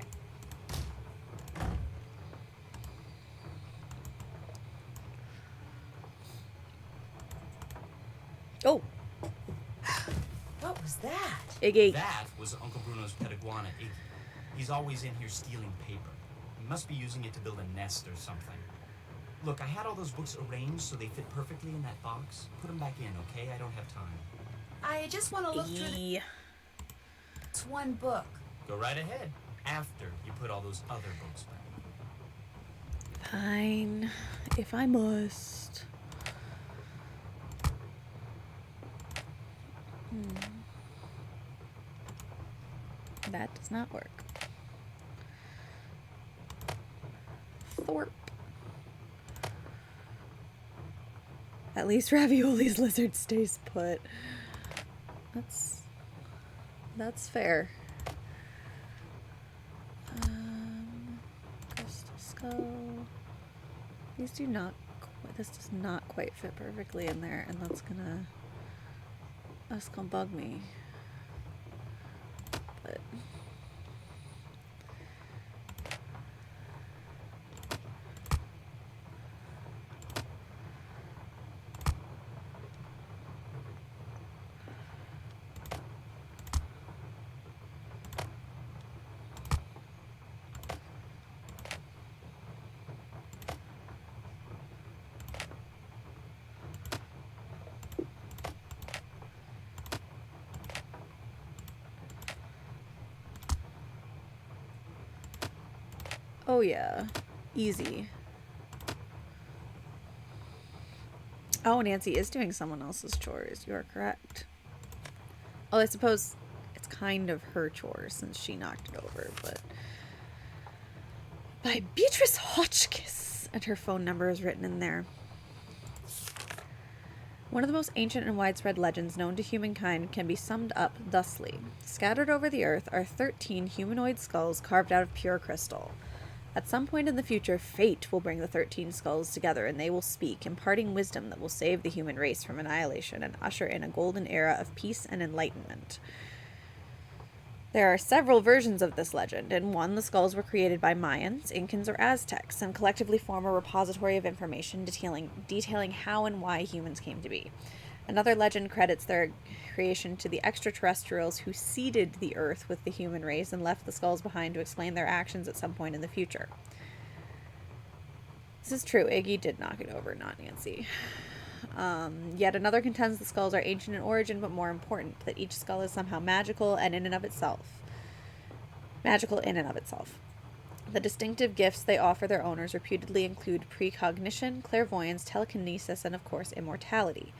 Oh. What was that? Iggy. That was Uncle Bruno's pet iguana, Iggy. He's always in here stealing paper. He must be using it to build a nest or something. Look, I had all those books arranged so they fit perfectly in that box. Put them back in, okay? I don't have time. I just want to look through the... It's one book. Go right ahead. After you put all those other books back. Fine. If I must. That does not work. Thorpe. At least Ravioli's lizard stays put. That's fair. Crystal skull. These do not. This does not quite fit perfectly in there, and that's gonna bug me. But. Oh yeah, easy. Oh, Nancy is doing someone else's chores. You are correct. Oh, I suppose it's kind of her chore since she knocked it over, but... By Beatrice Hotchkiss! And her phone number is written in there. One of the most ancient and widespread legends known to humankind can be summed up thusly. Scattered over the earth are 13 humanoid skulls carved out of pure crystal. At some point in the future, fate will bring the 13 skulls together, and they will speak, imparting wisdom that will save the human race from annihilation and usher in a golden era of peace and enlightenment. There are several versions of this legend. In one, the skulls were created by Mayans, Incans, or Aztecs, and collectively form a repository of information detailing how and why humans came to be. Another legend credits their creation to the extraterrestrials who seeded the Earth with the human race and left the skulls behind to explain their actions at some point in the future. This is true. Iggy did knock it over, not Nancy. Yet another contends the skulls are ancient in origin, but more important, that each skull is somehow magical in and of itself. The distinctive gifts they offer their owners reputedly include precognition, clairvoyance, telekinesis, and of course immortality.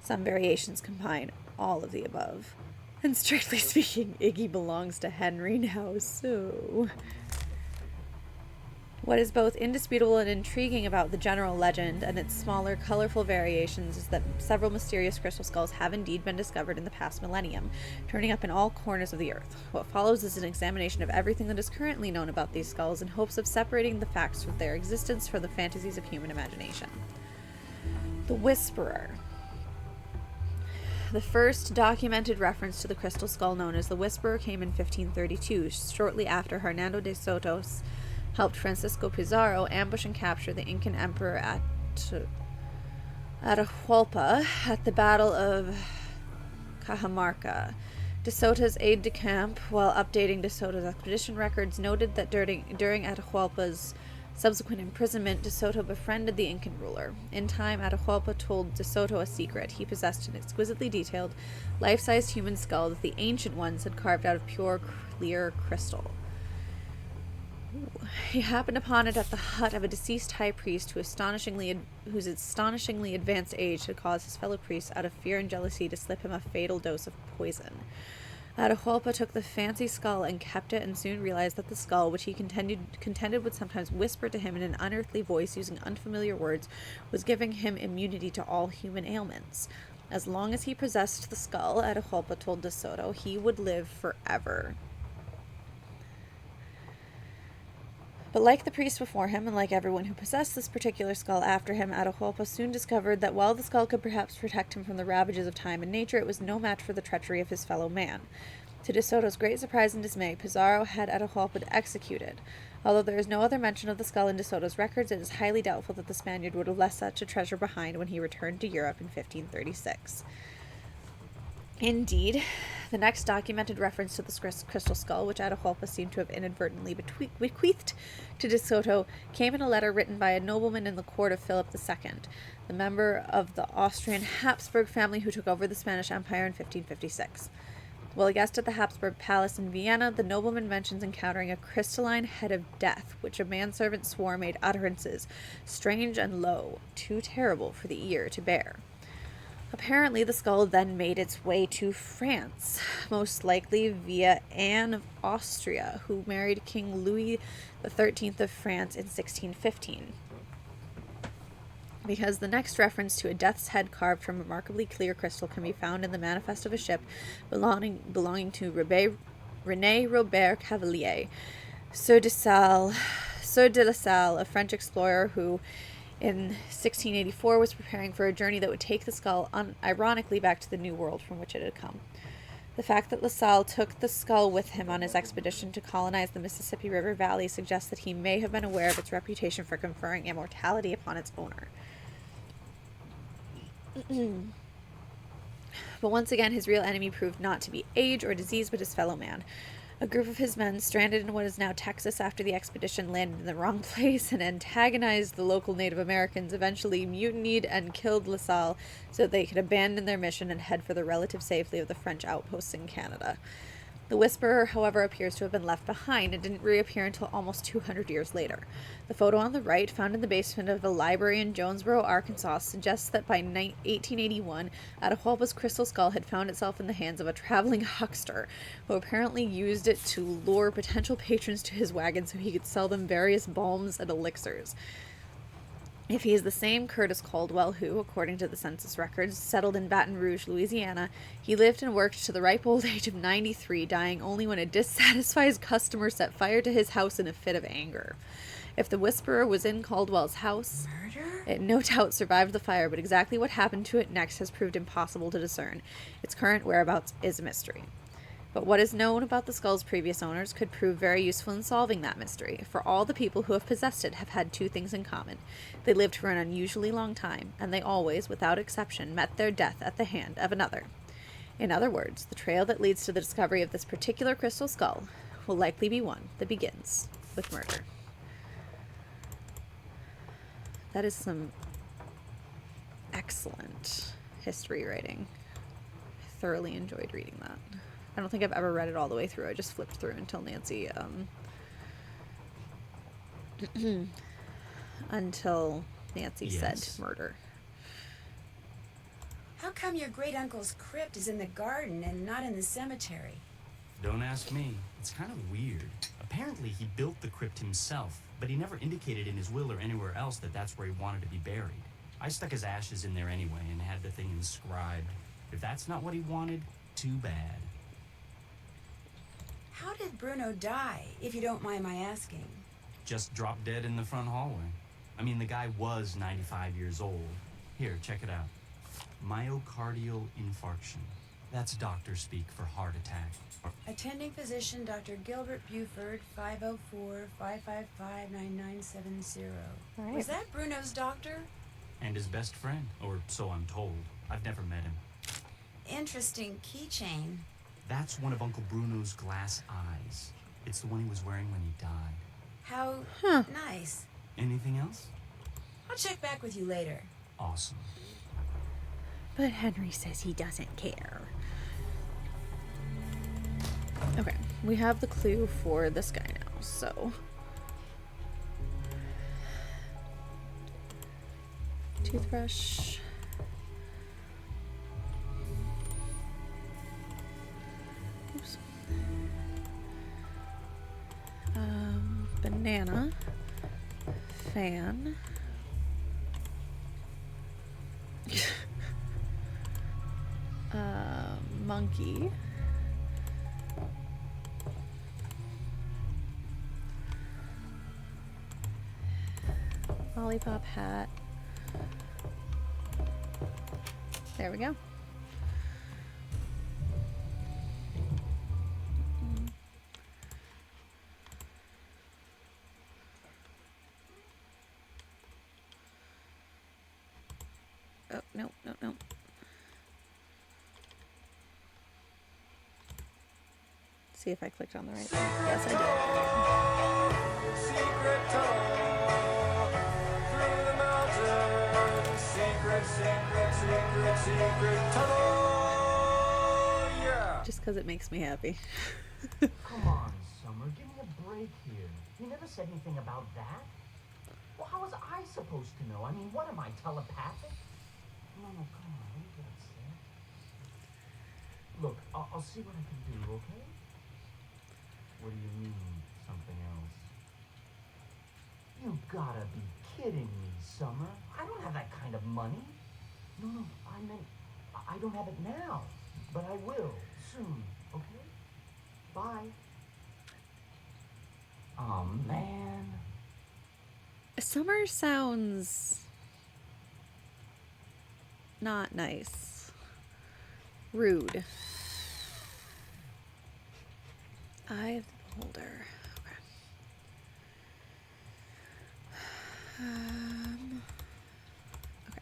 Some variations combine all of the above. And strictly speaking, Iggy belongs to Henry now, so... What is both indisputable and intriguing about the general legend and its smaller, colorful variations is that several mysterious crystal skulls have indeed been discovered in the past millennium, turning up in all corners of the earth. What follows is an examination of everything that is currently known about these skulls in hopes of separating the facts of their existence from the fantasies of human imagination. The Whisperer. The first documented reference to the crystal skull known as the Whisperer came in 1532, shortly after Hernando de Sotos helped Francisco Pizarro ambush and capture the Incan emperor at Atahualpa at the Battle of Cajamarca. DeSoto's aide-de-camp, while updating DeSoto's expedition records, noted that during Atahualpa's subsequent imprisonment, DeSoto befriended the Incan ruler. In time, Atahualpa told DeSoto a secret. He possessed an exquisitely detailed, life-sized human skull that the Ancient Ones had carved out of pure, clear crystal. He happened upon it at the hut of a deceased high priest whose astonishingly advanced age had caused his fellow priests, out of fear and jealousy, to slip him a fatal dose of poison. Atahualpa took the fancy skull and kept it, and soon realized that the skull, which he contended would sometimes whisper to him in an unearthly voice using unfamiliar words, was giving him immunity to all human ailments. As long as he possessed the skull, Atahualpa told DeSoto, he would live forever. But like the priest before him, and like everyone who possessed this particular skull after him, Atahualpa soon discovered that while the skull could perhaps protect him from the ravages of time and nature, it was no match for the treachery of his fellow man. To DeSoto's great surprise and dismay, Pizarro had Atahualpa executed. Although there is no other mention of the skull in DeSoto's records, it is highly doubtful that the Spaniard would have left such a treasure behind when he returned to Europe in 1536. Indeed, the next documented reference to the crystal skull, which Atahualpa seemed to have inadvertently bequeathed to DeSoto, came in a letter written by a nobleman in the court of Philip II, the member of the Austrian Habsburg family who took over the Spanish Empire in 1556. While a guest at the Habsburg Palace in Vienna, the nobleman mentions encountering a crystalline head of death, which a manservant swore made utterances, strange and low, too terrible for the ear to bear. Apparently, the skull then made its way to France, most likely via Anne of Austria, who married King Louis XIII of France in 1615. Because the next reference to a death's head carved from remarkably clear crystal can be found in the manifest of a ship belonging to René Robert Cavelier, Sieur de la Salle, a French explorer who, in 1684, was preparing for a journey that would take the skull ironically back to the New World from which it had come. The fact that La Salle took the skull with him on his expedition to colonize the Mississippi River Valley suggests that he may have been aware of its reputation for conferring immortality upon its owner. But once again, his real enemy proved not to be age or disease, but his fellow man. A group of his men, stranded in what is now Texas after the expedition, landed in the wrong place and antagonized the local Native Americans, eventually mutinied and killed La Salle so that they could abandon their mission and head for the relative safety of the French outposts in Canada. The Whisperer, however, appears to have been left behind and didn't reappear until almost 200 years later. The photo on the right, found in the basement of a library in Jonesboro, Arkansas, suggests that by 1881, Atahualpa's crystal skull had found itself in the hands of a traveling huckster, who apparently used it to lure potential patrons to his wagon so he could sell them various balms and elixirs. If he is the same Curtis Caldwell who, according to the census records, settled in Baton Rouge, Louisiana, he lived and worked to the ripe old age of 93, dying only when a dissatisfied customer set fire to his house in a fit of anger. If the Whisperer was in Caldwell's house, it no doubt survived the fire, but exactly what happened to it next has proved impossible to discern. Its current whereabouts is a mystery. But what is known about the skull's previous owners could prove very useful in solving that mystery, for all the people who have possessed it have had two things in common. They lived for an unusually long time, and they always, without exception, met their death at the hand of another. In other words, the trail that leads to the discovery of this particular crystal skull will likely be one that begins with murder. That is some excellent history writing. I thoroughly enjoyed reading that. I don't think I've ever read it all the way through. I just flipped through until Nancy, said murder. How come your great-uncle's crypt is in the garden and not in the cemetery? Don't ask me. It's kind of weird. Apparently he built the crypt himself, but he never indicated in his will or anywhere else that that's where he wanted to be buried. I stuck his ashes in there anyway and had the thing inscribed. If that's not what he wanted, too bad. How did Bruno die, if you don't mind my asking? Just dropped dead in the front hallway. I mean, the guy was 95 years old. Here, check it out. Myocardial infarction. That's doctor speak for heart attack. Attending physician Dr. Gilbert Buford, 504-555-9970. Right. Was that Bruno's doctor? And his best friend, or so I'm told. I've never met him. Interesting keychain. That's one of Uncle Bruno's glass eyes. It's the one he was wearing when he died. How Huh. nice. Anything else? I'll check back with you later. Awesome. But Henry says he doesn't care. Okay, we have the clue for this guy now, so... Toothbrush. Oops. Banana. Fan. Monkey. Lollipop hat. There we go. Oh, no, no, no. See if I clicked on the right thing. Yes, I did. Secret tunnel through the mountains. Secret tunnel. Yeah. Just because it makes me happy. Come on, Summer, give me a break here. You never said anything about that. Well, how was I supposed to know? I mean, what am I, telepathic? No, come on, don't get upset. Look, I'll see what I can do, okay? What do you mean, something else? You gotta be kidding me, Summer. I don't have that kind of money. No, I meant, I don't have it now. But I will, soon, okay? Bye. Oh, man. Summer sounds not nice. Rude. Eye of the Beholder. Okay. Okay.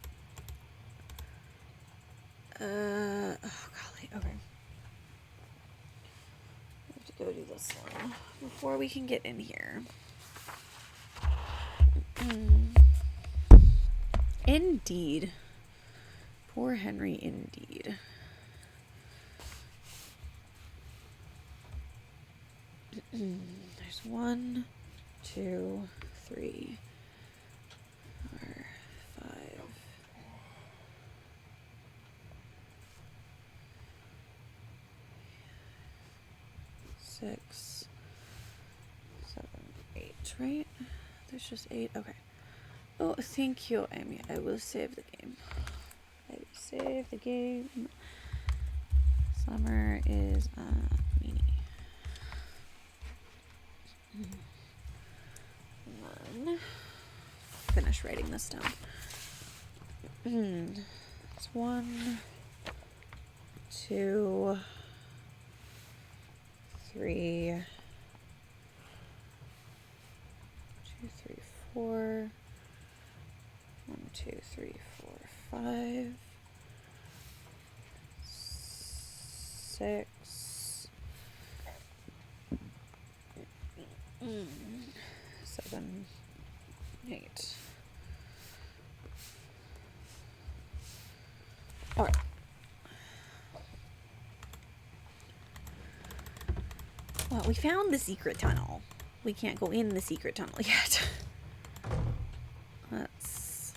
Oh golly. Okay. We have to go do this one before we can get in here. Indeed. Poor Henry, indeed. There's 1, 2, 3, 4, 5. 6, 7, 8, right? There's just 8. Okay. Oh, thank you, Amy. I will save the game. I will save the game. Summer is a meanie. And then finish writing this down. It's 1, 2, 3, 2, 3, 4. 1, 2, 3, 4, 5, 6, 7, 8. All right. Well, we found the secret tunnel. We can't go in the secret tunnel yet. Let's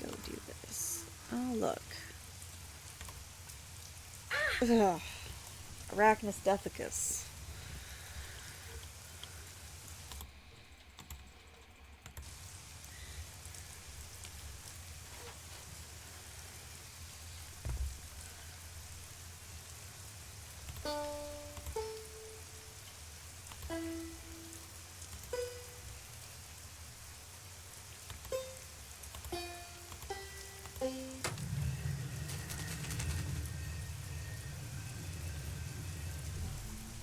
go do this. Oh, look. Ugh. Arachnus Dethicus.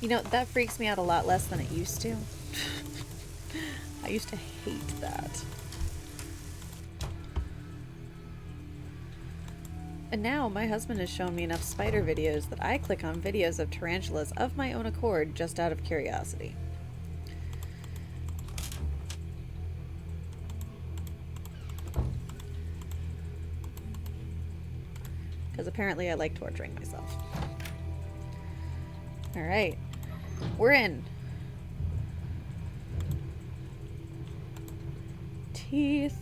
You know, that freaks me out a lot less than it used to. I used to hate that. And now my husband has shown me enough spider videos that I click on videos of tarantulas of my own accord just out of curiosity. Because apparently I like torturing myself. Alright. We're in. Teeth.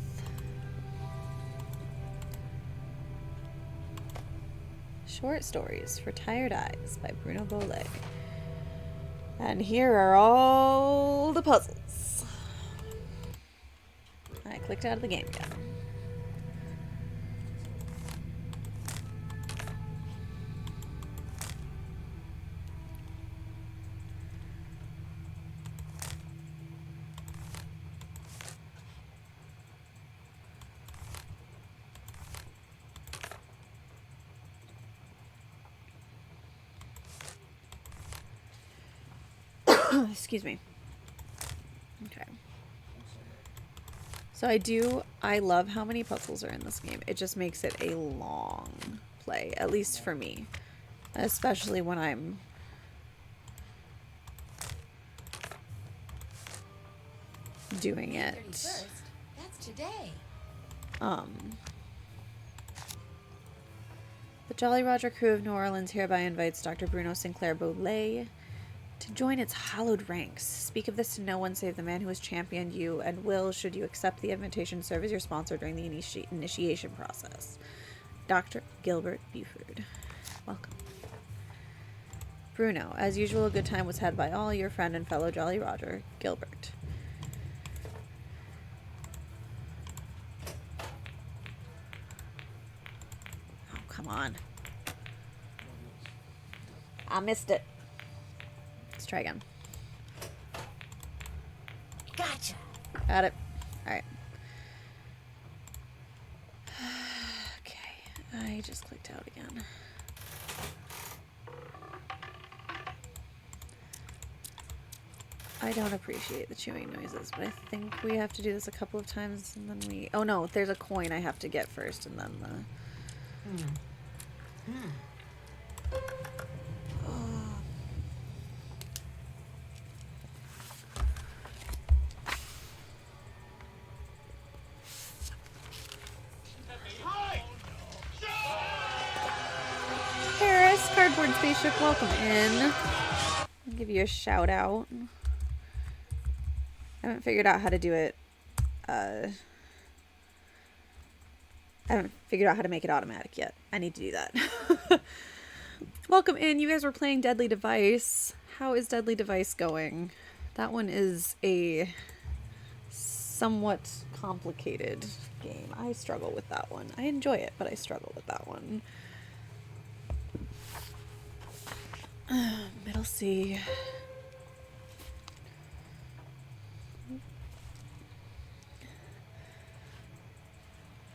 Short Stories for Tired Eyes by Bruno Bolet. And here are all the puzzles. I clicked out of the game again. Excuse me. Okay. So I love how many puzzles are in this game. It just makes it a long play, at least for me. Especially when I'm doing it. 31st. That's today. The Jolly Roger crew of New Orleans hereby invites Dr. Bruno Sinclair Bolet to join its hallowed ranks. Speak of this to no one save the man who has championed you and will, should you accept the invitation, serve as your sponsor during the initiation process. Dr. Gilbert Buford. Welcome. Bruno, as usual, a good time was had by all, your friend and fellow Jolly Roger, Gilbert. Oh, come on. I missed it. Let's try again. Gotcha. Got it. Alright. Okay. I just clicked out again. I don't appreciate the chewing noises, but I think we have to do this a couple of times and then we... Oh no, there's a coin I have to get first and then the... Paris, Cardboard Spaceship, welcome in. I'll give you a shout out. I haven't figured out how to do it. I haven't figured out how to make it automatic yet. I need to do that. Welcome in. You guys were playing Deadly Device. How is Deadly Device going? That one is a somewhat complicated game. I struggle with that one. I enjoy it, but I struggle with that one. Middle C.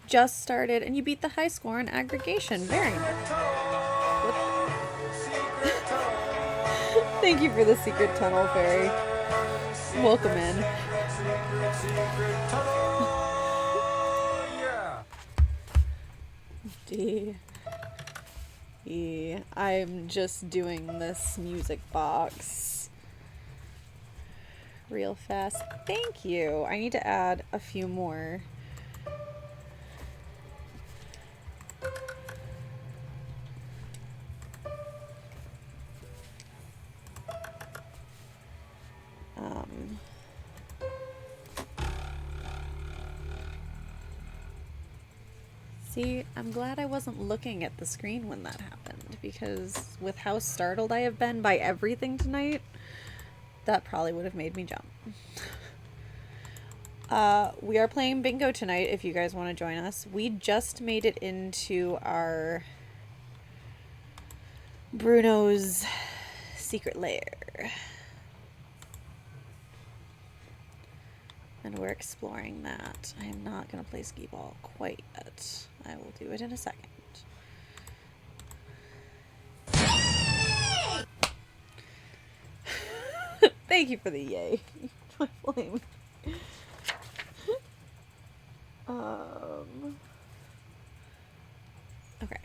Just started, and you beat the high score in aggregation. Very nice. Thank you for the secret tunnel, Fairy. Welcome in. D. E. I'm just doing this music box real fast. Thank you. I need to add a few more. See, I'm glad I wasn't looking at the screen when that happened, because with how startled I have been by everything tonight, that probably would have made me jump. We are playing bingo tonight if you guys want to join us. We just made it into our Bruno's secret lair. And we're exploring that. I am not going to play skee ball quite yet. I will do it in a second. Thank you for the yay. My flame. Okay.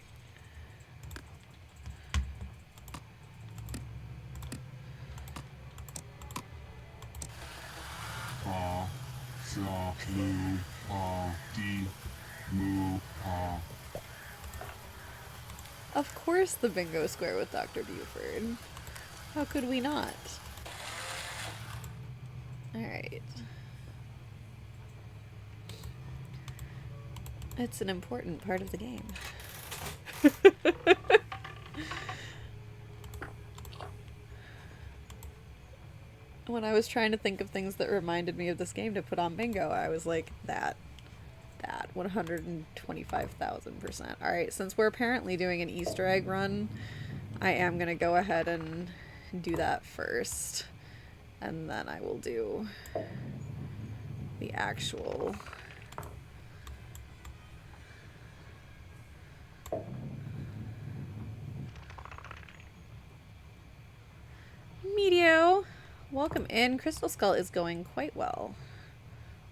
Sha, Lu, Pa, Di, Mu, Pa. Of course the bingo square with Dr. Buford. How could we not? Alright. It's an important part of the game. When I was trying to think of things that reminded me of this game to put on bingo, I was like, that 125,000%. Alright, since we're apparently doing an Easter egg run, I am going to go ahead and do that first. And then I will do the actual... Medio! Welcome in. Crystal Skull is going quite well.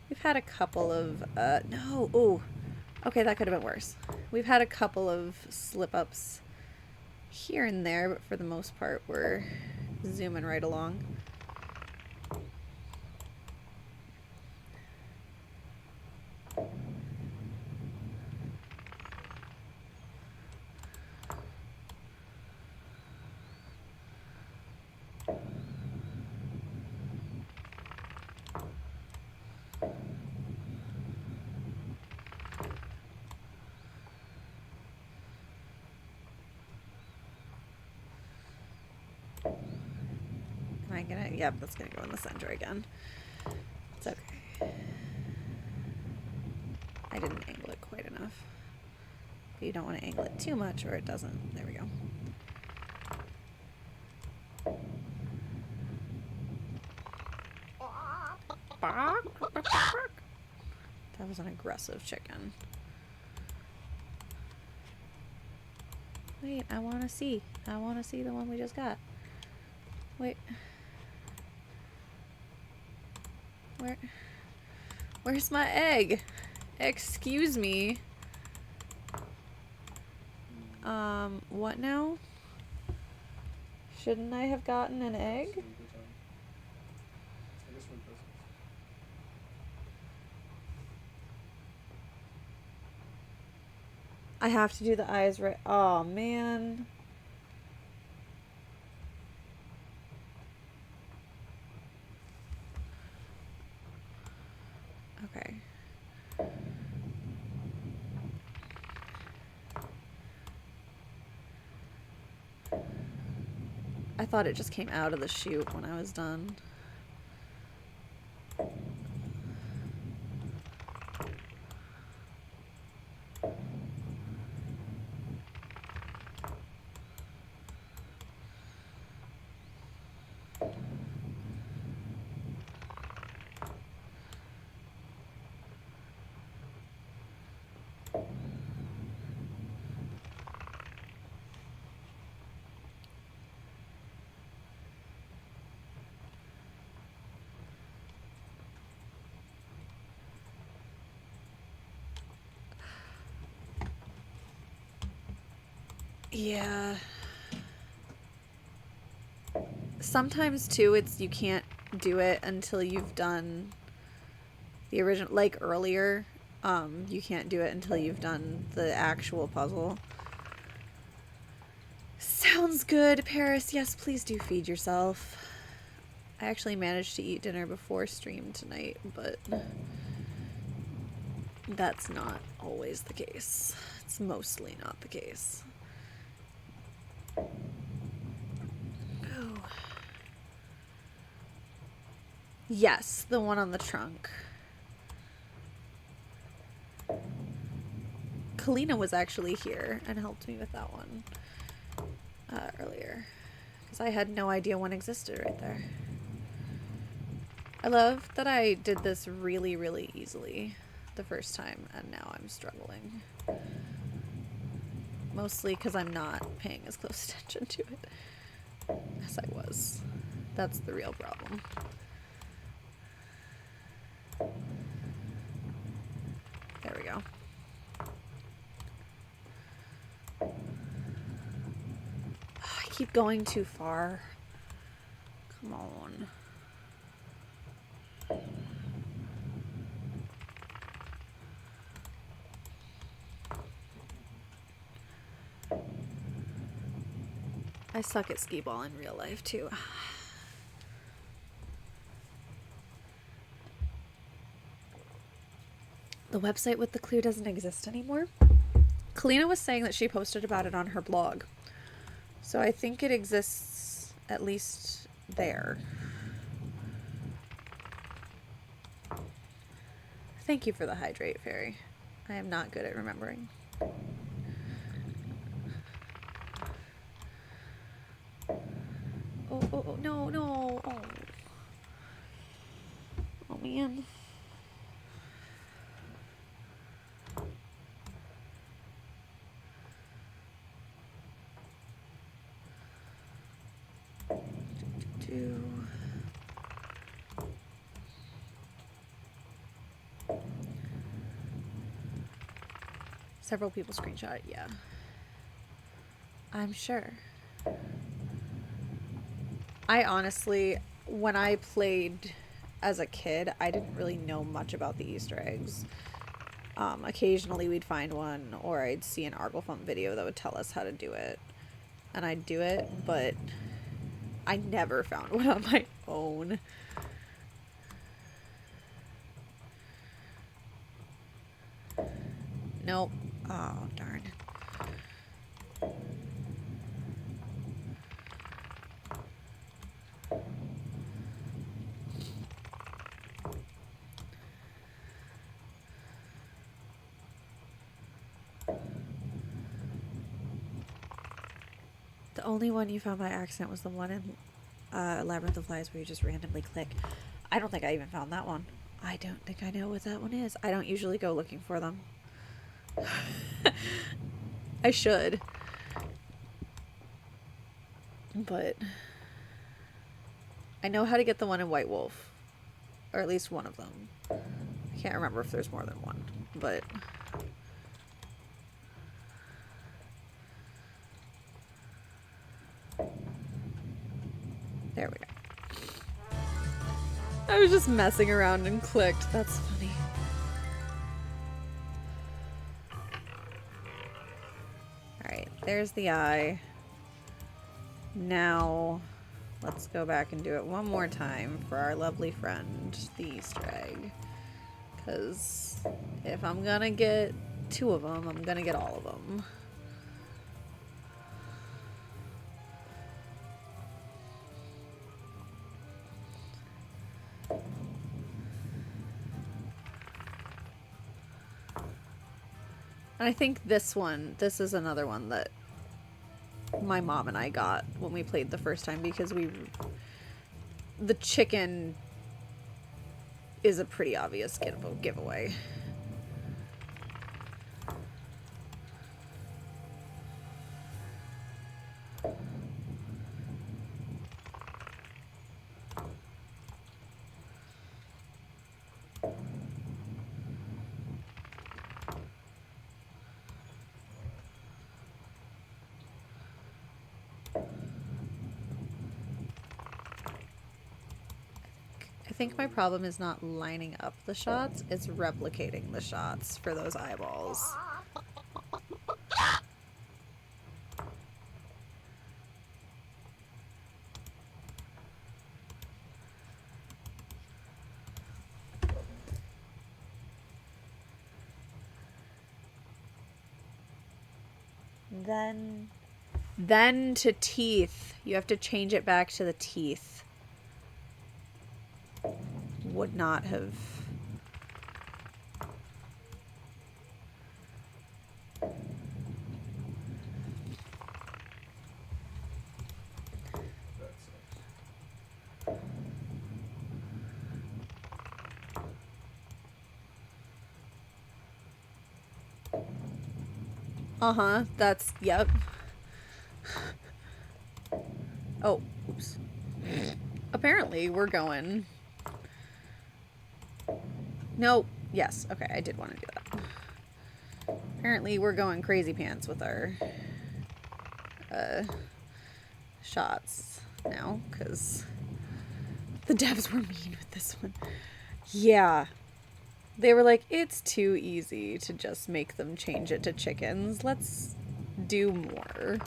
We've had a couple of, no, ooh. Okay, that could have been worse. We've had a couple of slip-ups here and there, but for the most part, we're zooming right along. Am I gonna? Yep, that's gonna go in the center again. It's okay. I didn't angle it quite enough. But you don't want to angle it too much or it doesn't. There we go. That was an aggressive chicken. Wait, I want to see. I want to see the one we just got. Wait. Where's my egg? Excuse me. What now? Shouldn't I have gotten an egg? I guess we're Christmas. I have to do the eyes right. Oh, man. Okay. I thought it just came out of the chute when I was done. Yeah. Sometimes too, it's you can't do it until you've done the original, like earlier. You can't do it until you've done the actual puzzle. Sounds good, Paris. Yes, please do feed yourself. I actually managed to eat dinner before stream tonight, but that's not always the case. It's mostly not the case. Oh. Yes, the one on the trunk. Kalina was actually here and helped me with that one earlier, because I had no idea one existed right there. I love that I did this really, really easily the first time, and now I'm struggling. Mostly because I'm not paying as close attention to it as I was. That's the real problem. There we go. Oh, I keep going too far. Come on. I suck at skee ball in real life too. The website with the clue doesn't exist anymore. Kalina was saying that she posted about it on her blog. So I think it exists at least there. Thank you for the hydrate, Fairy. I am not good at remembering. Oh, no, no. Oh, man. Several people screenshot it, yeah. I'm sure. I honestly, when I played as a kid, I didn't really know much about the Easter eggs. Occasionally we'd find one, or I'd see an Arglefump video that would tell us how to do it. And I'd do it, but I never found one on my own. Nope. Oh, darn. The only one you found by accident was the one in Labyrinth of Lies where you just randomly click. I don't think I even found that one. I don't think I know what that one is. I don't usually go looking for them. I should. But I know how to get the one in White Wolf. Or at least one of them. I can't remember if there's more than one. But there we go. I was just messing around and clicked. That's funny. Alright, there's the eye. Now, let's go back and do it one more time for our lovely friend, the Easter egg. Because if I'm gonna get 2 of them, I'm gonna get all of them. And I think this is another one that my mom and I got when we played the first time, because the chicken is a pretty obvious giveaway. I think my problem is not lining up the shots, it's replicating the shots for those eyeballs. Then to teeth. You have to change it back to the teeth. Would not have. Uh-huh, that's, yep. Oh, oops. Apparently, we're going... No, yes, okay, I did want to do that. Apparently, we're going crazy pants with our, shots now, because the devs were mean with this one. Yeah. They were like, it's too easy to just make them change it to chickens. Let's do more.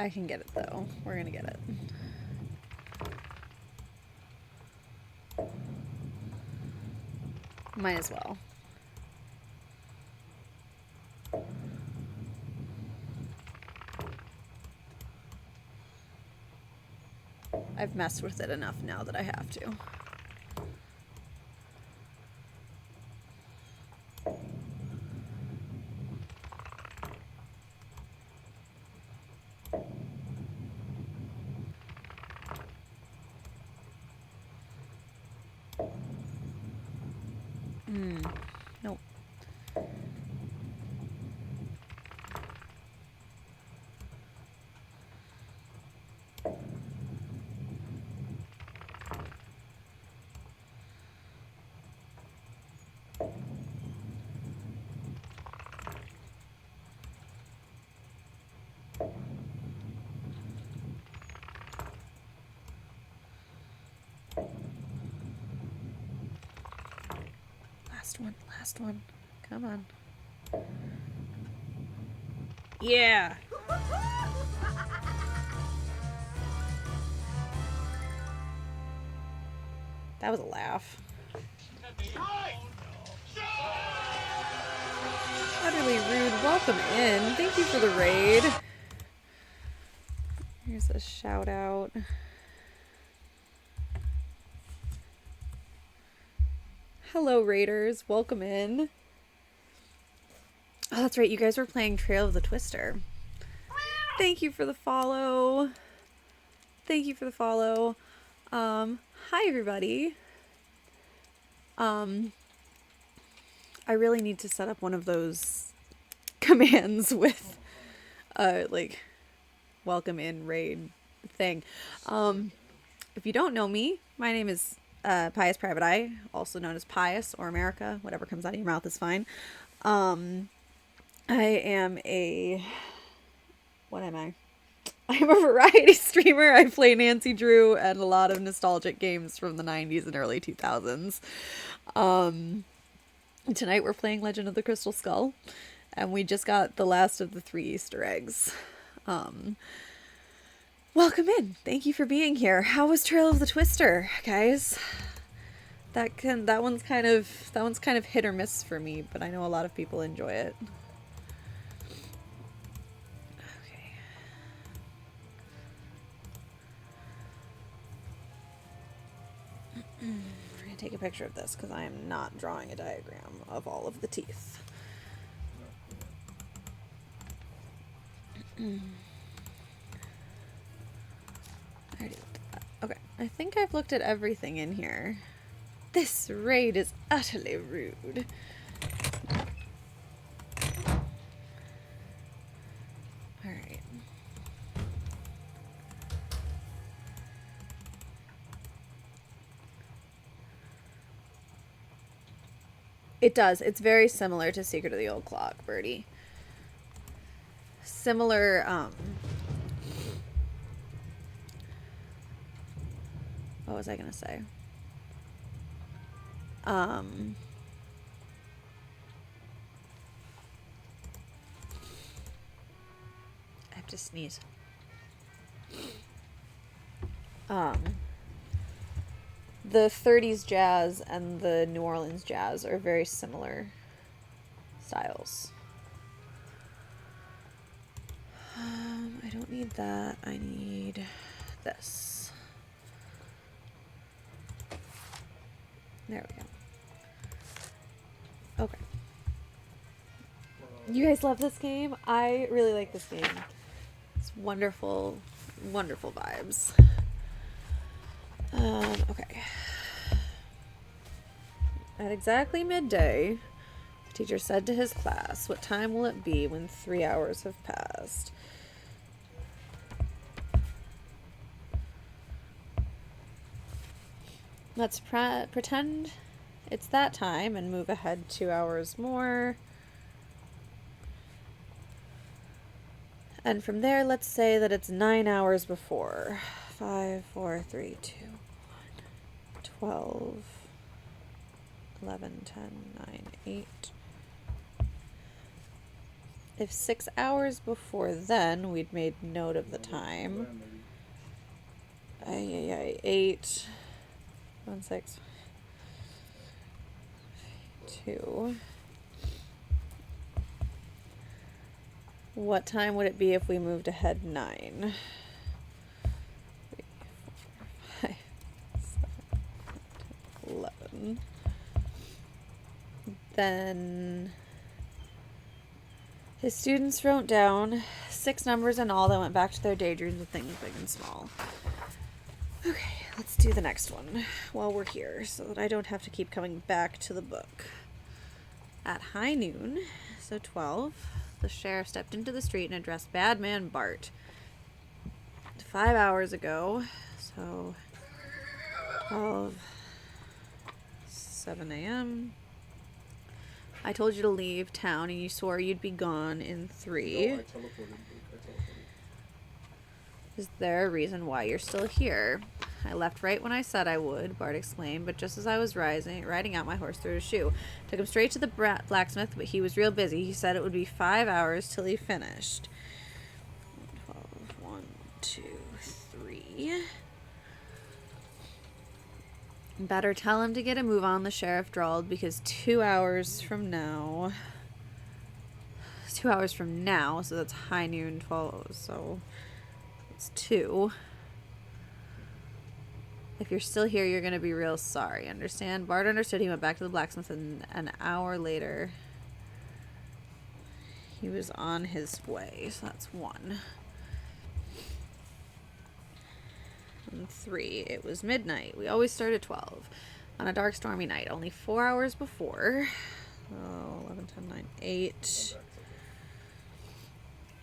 I can get it though. We're gonna get it. Might as well. I've messed with it enough now that I have to. Nope. Last one. Come on. Yeah. That was a laugh. Utterly rude. Welcome in. Thank you for the raid. Here's a shout out. Hello, raiders. Welcome in. Oh, that's right. You guys were playing Trail of the Twister. Thank you for the follow. Thank you for the follow. Hi, everybody. I really need to set up one of those commands with, like, welcome in raid thing. If you don't know me, my name is Pious Private Eye, also known as Pious or America. Whatever comes out of your mouth is fine. I am a... What am I? I'm a variety streamer. I play Nancy Drew and a lot of nostalgic games from the 90s and early 2000s. Tonight we're playing Legend of the Crystal Skull, and we just got the last of the 3 Easter eggs. Welcome in. Thank you for being here. How was Trail of the Twister, guys? That one's kind of hit or miss for me, but I know a lot of people enjoy it. Okay. We're gonna take a picture of this because I am not drawing a diagram of all of the teeth. I already looked at that. Okay, I think I've looked at everything in here. This raid is utterly rude. Alright. It does. It's very similar to Secret of the Old Clock, Birdie. Similar, what was I gonna say? I have to sneeze. The 30s jazz and the New Orleans jazz are very similar styles. I don't need that. I need this. There we go. Okay. You guys love this game? I really like this game. It's wonderful, wonderful vibes. Okay. At exactly midday, the teacher said to his class, "What time will it be when 3 hours have passed?" Let's pretend it's that time and move ahead 2 hours more. And from there, let's say that it's 9 hours before. 5, 4, 3, 2, 1, 12, 11, 10, 9, 8. If 6 hours before then, we'd made note of the time. Then maybe. 8, 1, 6, 2. What time would it be if we moved ahead 9? 3, 4, 5, 7, 11. Then his students wrote down 6 numbers in all that went back to their daydreams of things big and small. Okay, let's do the next one while we're here so that I don't have to keep coming back to the book. At high noon, so 12, the sheriff stepped into the street and addressed Bad Man Bart. 5 hours ago, so 12, 7 a.m. I told you to leave town and you swore you'd be gone in 3. No, I teleported. Is there a reason why you're still here? I left right when I said I would, Bart exclaimed, but just as I was riding out, my horse threw a shoe. Took him straight to the blacksmith, but he was real busy. He said it would be 5 hours till he finished. 12, 1, 2, 3. Better tell him to get a move on, the sheriff drawled, because 2 hours from now, so that's high noon, 12, so it's 2. If you're still here, you're going to be real sorry, understand? Bart understood. He went back to the blacksmith, and an hour later, he was on his way, so that's 1. And 3, it was midnight. We always start at 12 on a dark, stormy night. Only 4 hours before. 11, 10, 9, 8.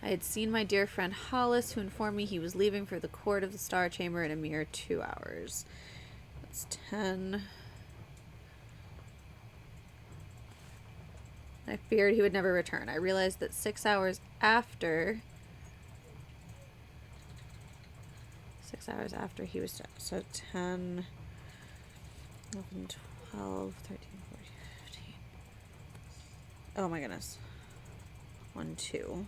I had seen my dear friend Hollis, who informed me he was leaving for the court of the Star Chamber in a mere 2 hours. That's 10. I feared he would never return. I realized that 6 hours after... 6 hours after he was... So 10, 11, 12, 13, 14, 15. Oh my goodness. 1, 2.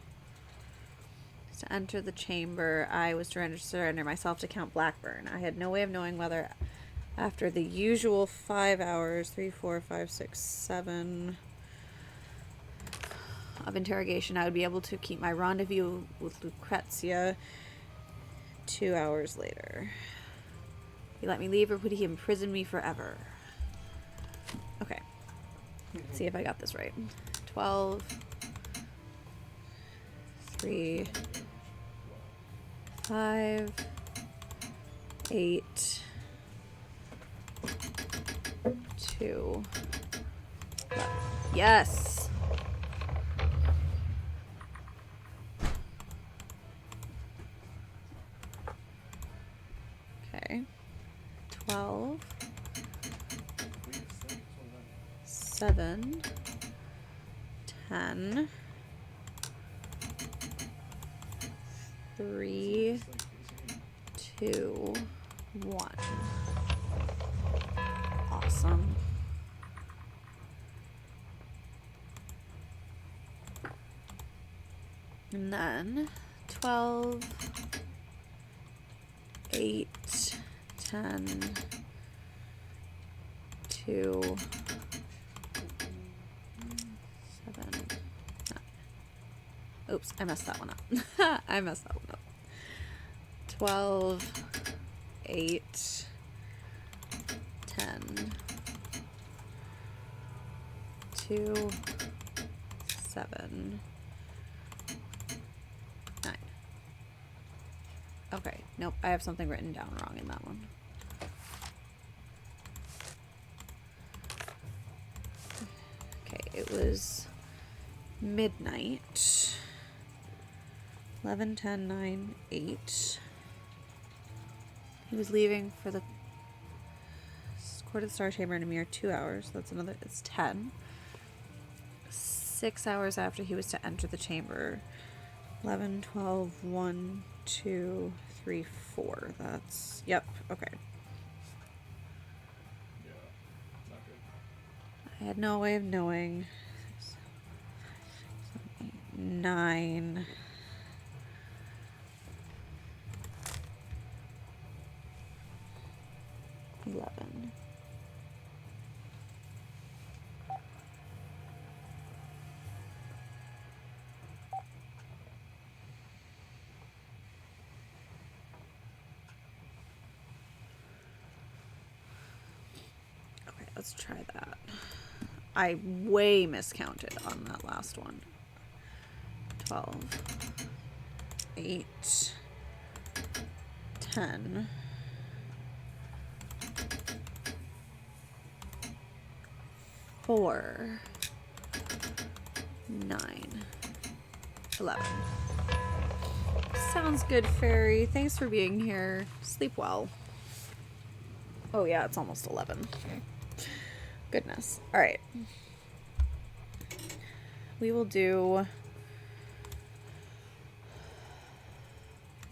To enter the chamber, I was to surrender myself to Count Blackburn. I had no way of knowing whether, after the usual 5 hours, 3, 4, 5, 6, 7 of interrogation, I would be able to keep my rendezvous with Lucrezia 2 hours later. He let me leave, or would he imprison me forever? Okay. Let's see if I got this right. 12, 3, 5, 8, 2. Yes. Okay. 12, 7, 10, 3, 2, 1. Awesome. And then 12, 8, 10, 2, 7, 9. Oops, I messed that one up. I messed that one up. 12, 8, 10, 2, 7, 9. Okay, nope, I have something written down wrong in that one. Okay, it was midnight. 11, 10, 9, 8. He was leaving for the Court of the Star Chamber in a mere 2 hours. That's another, it's 10. 6 hours after he was to enter the chamber. 11, 12, 1, 2, 3, 4. That's, yep, okay. Yeah, not good. I had no way of knowing. 6, 7, 8, 9. $11. Okay, let's try that. I way miscounted on that last one. 12. 8. 10. 4. 9. 11. Sounds good, Fairy. Thanks for being here. Sleep well. Oh yeah, it's almost 11. Goodness. All right. We will do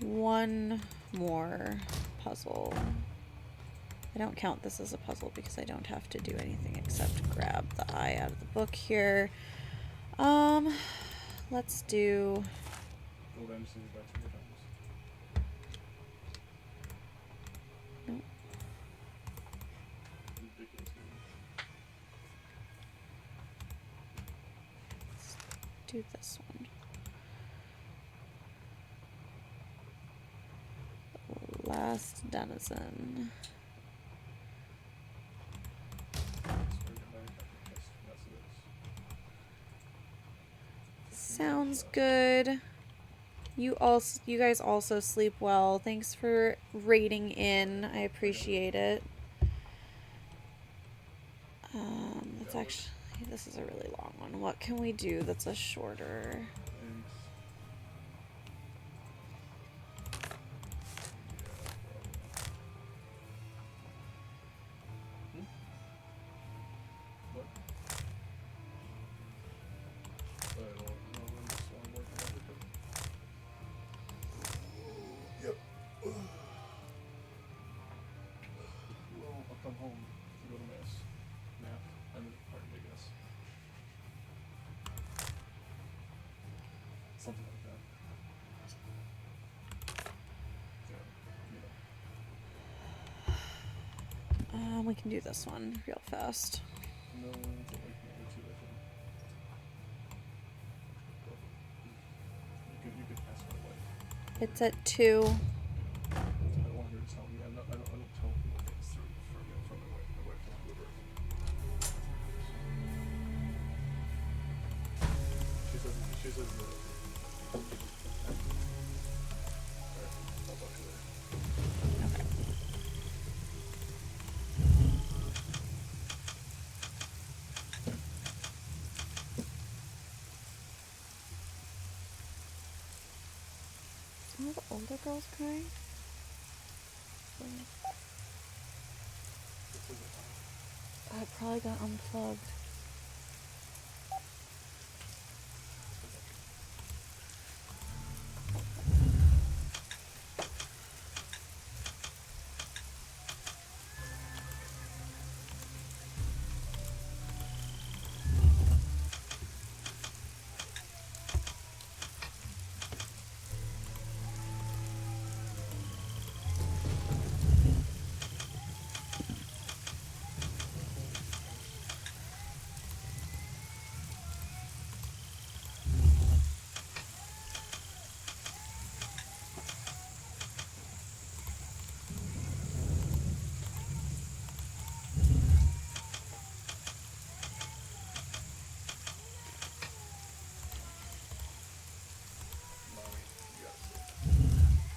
one more puzzle. I don't count this as a puzzle because I don't have to do anything except grab the eye out of the book here. Let's do... Nope. Let's do this one. Last Denizen. Sounds good. You guys also sleep well. Thanks for rating in. I appreciate it. It's actually, this is a really long one. What can we do that's a shorter? Something like that. We can do this one real fast. No, it's like number 2, I think. You could ask my wife. It's at 2. I don't want her to tell me. I don't tell people things from my wife. My wife doesn't do it. She says no. Some of the older girls crying? I probably got unplugged.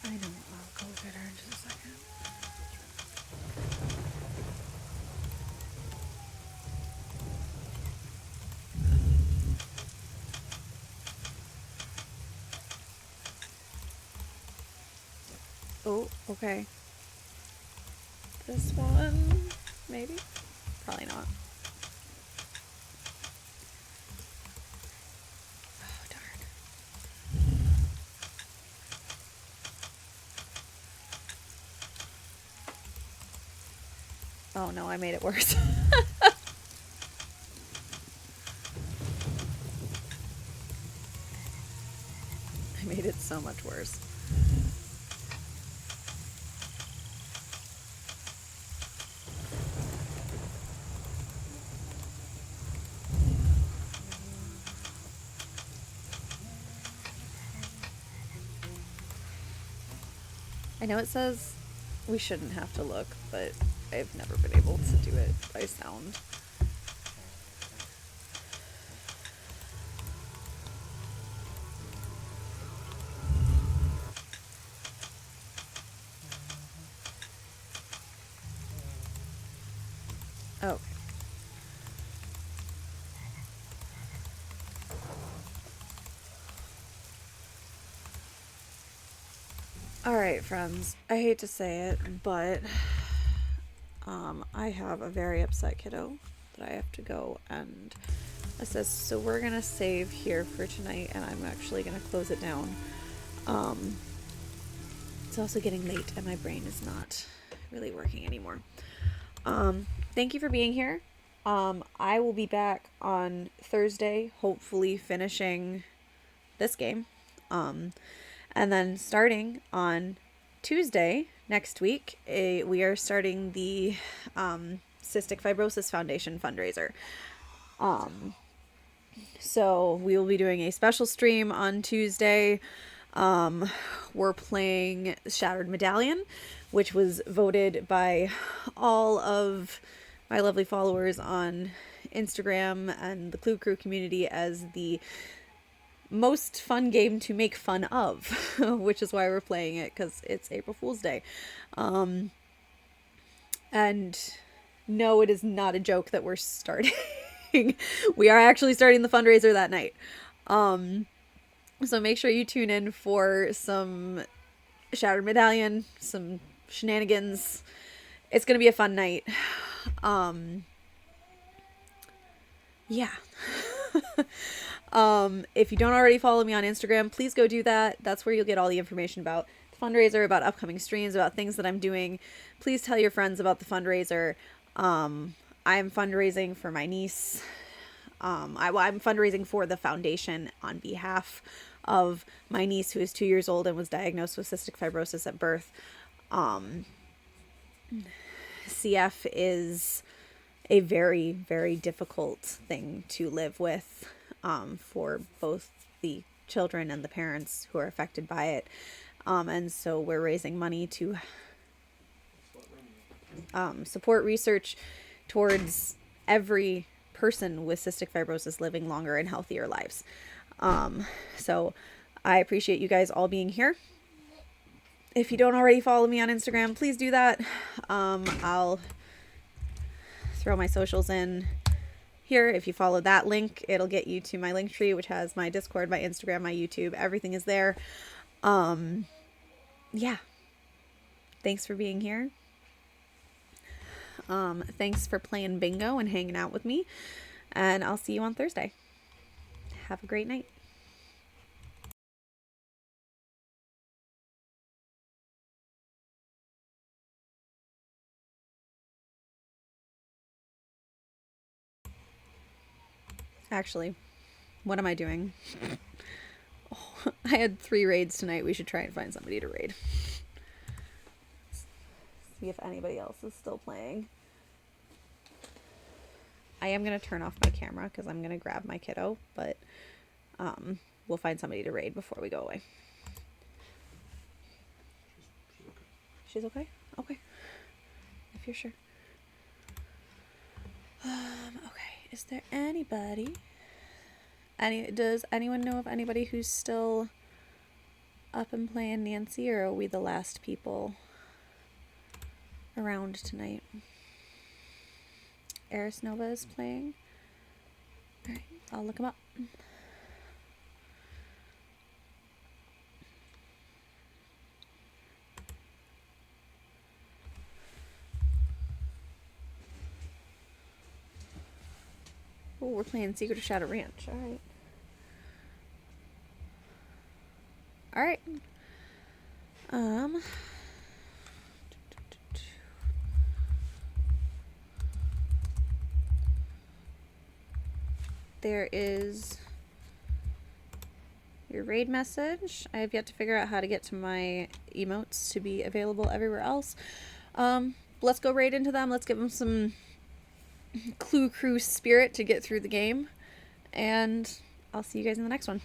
I know. I'll go get her in just a second. Oh, okay. This one, maybe? Probably not. Oh, darn. Oh no, I made it worse. I made it so much worse. I know it says we shouldn't have to look, but I've never been able to do it by sound. Oh. Alright, friends. I hate to say it, but I have a very upset kiddo that I have to go and assist. So we're gonna save here for tonight, and I'm actually gonna close it down. It's also getting late, and my brain is not really working anymore. Thank you for being here. I will be back on Thursday, hopefully finishing this game. And then starting on Tuesday next week, we are starting the Cystic Fibrosis Foundation fundraiser. So we will be doing a special stream on Tuesday. We're playing Shattered Medallion, which was voted by all of my lovely followers on Instagram and the Clue Crew community as the most fun game to make fun of, which is why we're playing it, because it's April Fool's Day. And no, it is not a joke that we're starting. We are actually starting the fundraiser that night. So make sure you tune in for some Shattered Medallion, some shenanigans. It's going to be a fun night. Yeah. If you don't already follow me on Instagram, please go do that. That's where you'll get all the information about the fundraiser, about upcoming streams, about things that I'm doing. Please tell your friends about the fundraiser. I'm fundraising for my niece. I'm fundraising for the foundation on behalf of my niece, who is 2 years old and was diagnosed with cystic fibrosis at birth. CF is a very, very difficult thing to live with for both the children and the parents who are affected by it. And so we're raising money to support research towards every person with cystic fibrosis living longer and healthier lives. So I appreciate you guys all being here. If you don't already follow me on Instagram, please do that. I'll throw my socials in here. If you follow that link, it'll get you to my link tree, which has my Discord, my Instagram, my YouTube. Everything is there. Yeah. Thanks for being here. Thanks for playing bingo and hanging out with me. And I'll see you on Thursday. Have a great night. Actually, what am I doing? Oh, I had 3 raids tonight. We should try and find somebody to raid. See if anybody else is still playing. I am going to turn off my camera because I'm going to grab my kiddo, but we'll find somebody to raid before we go away. She's okay? Okay. If you're sure. Okay. Is there anybody? Does anyone know of anybody who's still up and playing Nancy, or are we the last people around tonight? Eris Nova is playing. Alright, I'll look him up. Oh, we're playing Secret of Shadow Ranch. Alright. Alright. There is your raid message. I have yet to figure out how to get to my emotes to be available everywhere else. Let's go raid into them. Let's give them some Clue Crew spirit to get through the game. And I'll see you guys in the next one.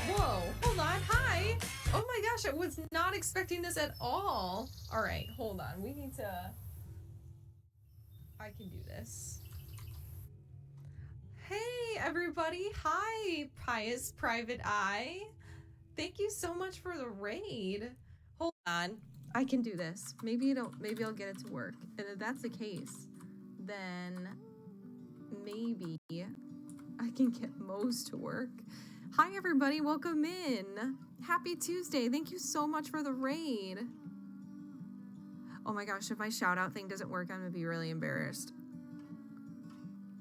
Whoa, hold on, hi! Oh my gosh, I was not expecting this at all. Alright, hold on, we need to... I can do this. Hey everybody, hi Pious Private Eye. Thank you so much for the raid. Hold on, I can do this. Maybe I'll get it to work. And if that's the case, then maybe I can get Moe's to work. Hi everybody, welcome in. Happy Tuesday. Thank you so much for the raid. Oh my gosh, if my shout out thing doesn't work, I'm gonna be really embarrassed.